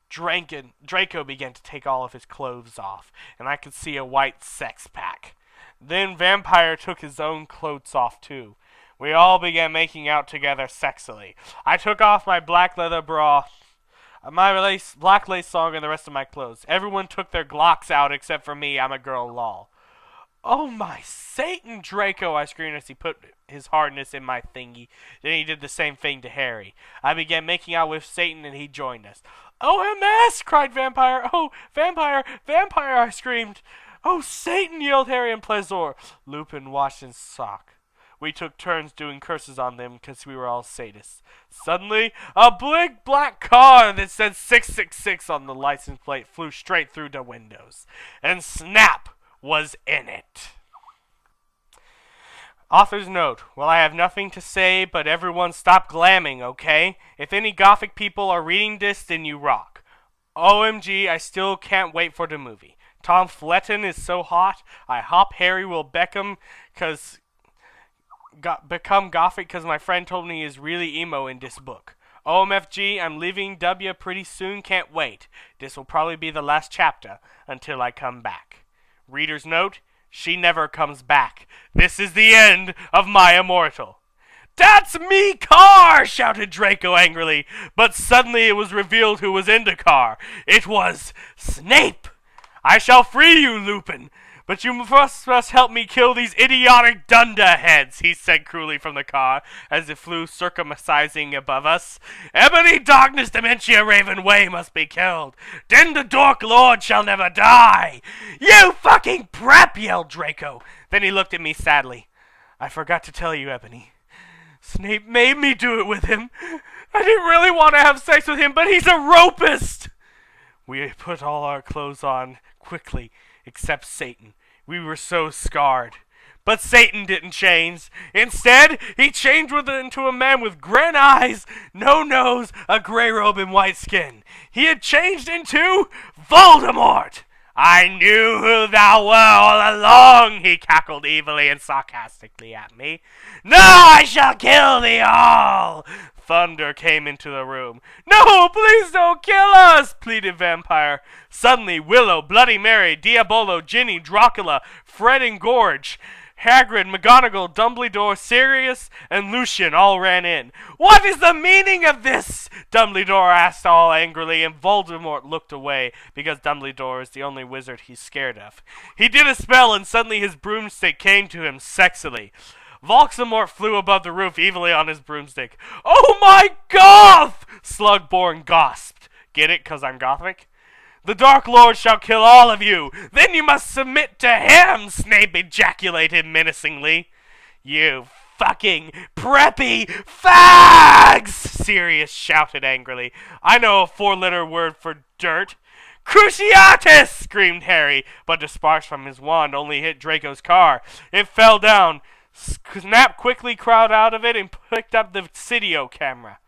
Speaker 2: Draco began to take all of his clothes off, and I could see a white sex pack. Then Vampire took his own clothes off too. We all began making out together sexily. I took off my black leather bra, my black lace song, and the rest of my clothes. Everyone took their Glocks out except for me. I'm a girl, lol. Oh my Satan, Draco, I screamed as he put his hardness in my thingy. Then he did the same thing to Harry. I began making out with Satan and he joined us. OMS, cried Vampire. Oh, Vampire, Vampire, I screamed. Oh, Satan, yelled Harry and Pleasure. Lupin watched in shock. We took turns doing curses on them because we were all sadists. Suddenly, a big black car that said 666 on the license plate flew straight through the windows. And Snap was in it. Author's note. Well, I have nothing to say, but everyone stop glamming, okay? If any gothic people are reading this, then you rock. OMG, I still can't wait for the movie. Tom Fletton is so hot. I hope Harry will become gothic because my friend told me he is really emo in this book. OMFG, I'm leaving W pretty soon, can't wait. This will probably be the last chapter until I come back. Reader's note, she never comes back. This is the end of my Immortal. That's me car, shouted Draco angrily, but suddenly it was revealed who was in the car. It was Snape. I shall free you, Lupin, but you must help me kill these idiotic dunderheads, he said cruelly from the car, as it flew circumcising above us. Ebony Darkness Dementia Raven Way must be killed. Then the Dork Lord shall never die. You fucking prep, yelled Draco. Then he looked at me sadly. I forgot to tell you, Ebony. Snape made me do it with him. I didn't really want to have sex with him, but he's a ropist. We put all our clothes on quickly, except Satan. We were so scarred. But Satan didn't change. Instead, he changed into a man with grin eyes, no nose, a gray robe, and white skin. He had changed into Voldemort. I knew who thou wert all along, he cackled evilly and sarcastically at me. Now I shall kill thee all. Thunder came into the room. No, please don't kill us, pleaded Vampire. Suddenly, Willow, Bloody Mary, Diabolo, Ginny, Dracula, Fred and Gorge, Hagrid, McGonagall, Dumbledore, Sirius, and Lucian all ran in. What is the meaning of this? Dumbledore asked all angrily, and Voldemort looked away, because Dumbledore is the only wizard he's scared of. He did a spell, and suddenly his broomstick came to him sexily. Voldemort flew above the roof evilly on his broomstick. Oh my God! Slugborn gasped. Get it, 'cause I'm gothic? The Dark Lord shall kill all of you. Then you must submit to him, Snape ejaculated menacingly. You fucking preppy fags! Sirius shouted angrily. I know a 4-letter word for dirt. Cruciatus! Screamed Harry, but the sparks from his wand only hit Draco's car. It fell down. Snap quickly crawled out of it and picked up the video camera.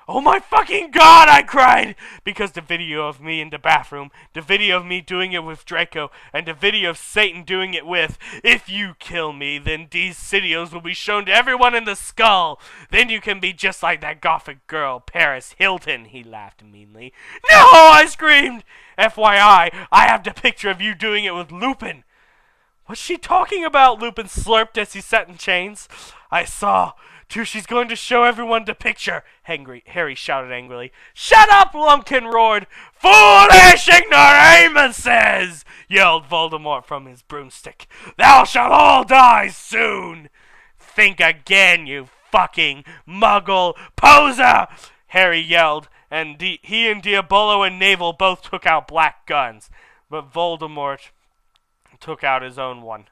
Speaker 2: Oh my fucking God, I cried, because the video of me in the bathroom, the video of me doing it with Draco, and the video of Satan doing it with, if you kill me, then these videos will be shown to everyone in the skull. Then you can be just like that gothic girl, Paris Hilton, he laughed meanly. No, I screamed. FYI, I have the picture of you doing it with Lupin. What's she talking about? Lupin slurped as he sat in chains. I saw. Too, she's going to show everyone the picture, Harry shouted angrily. Shut up, Lumpkin roared. Foolish ignoramuses, yelled Voldemort from his broomstick. Thou shalt all die soon. Think again, you fucking muggle poser, Harry yelled, and he and Diabolo and Navel both took out black guns. But Voldemort took out his own one.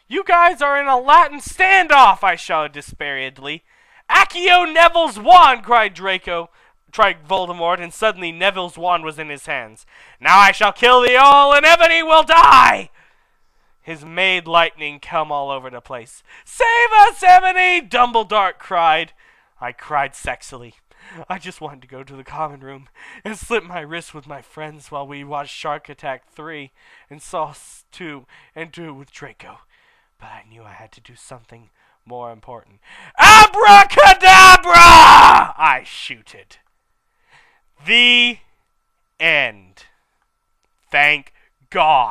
Speaker 2: You guys are in a Latin standoff, I shouted despairingly. Accio Neville's wand, cried Draco. Voldemort, and suddenly Neville's wand was in his hands. "Now I shall kill thee all, and Ebony will die!" His made lightning come all over the place. "Save us, Ebony!" Dumbledore cried. I cried sexily. I just wanted to go to the common room and slip my wrist with my friends while we watched Shark Attack 3 and Saw 2 and do it with Draco. But I knew I had to do something more important. "Abracadabra!" I shouted. The end. Thank God.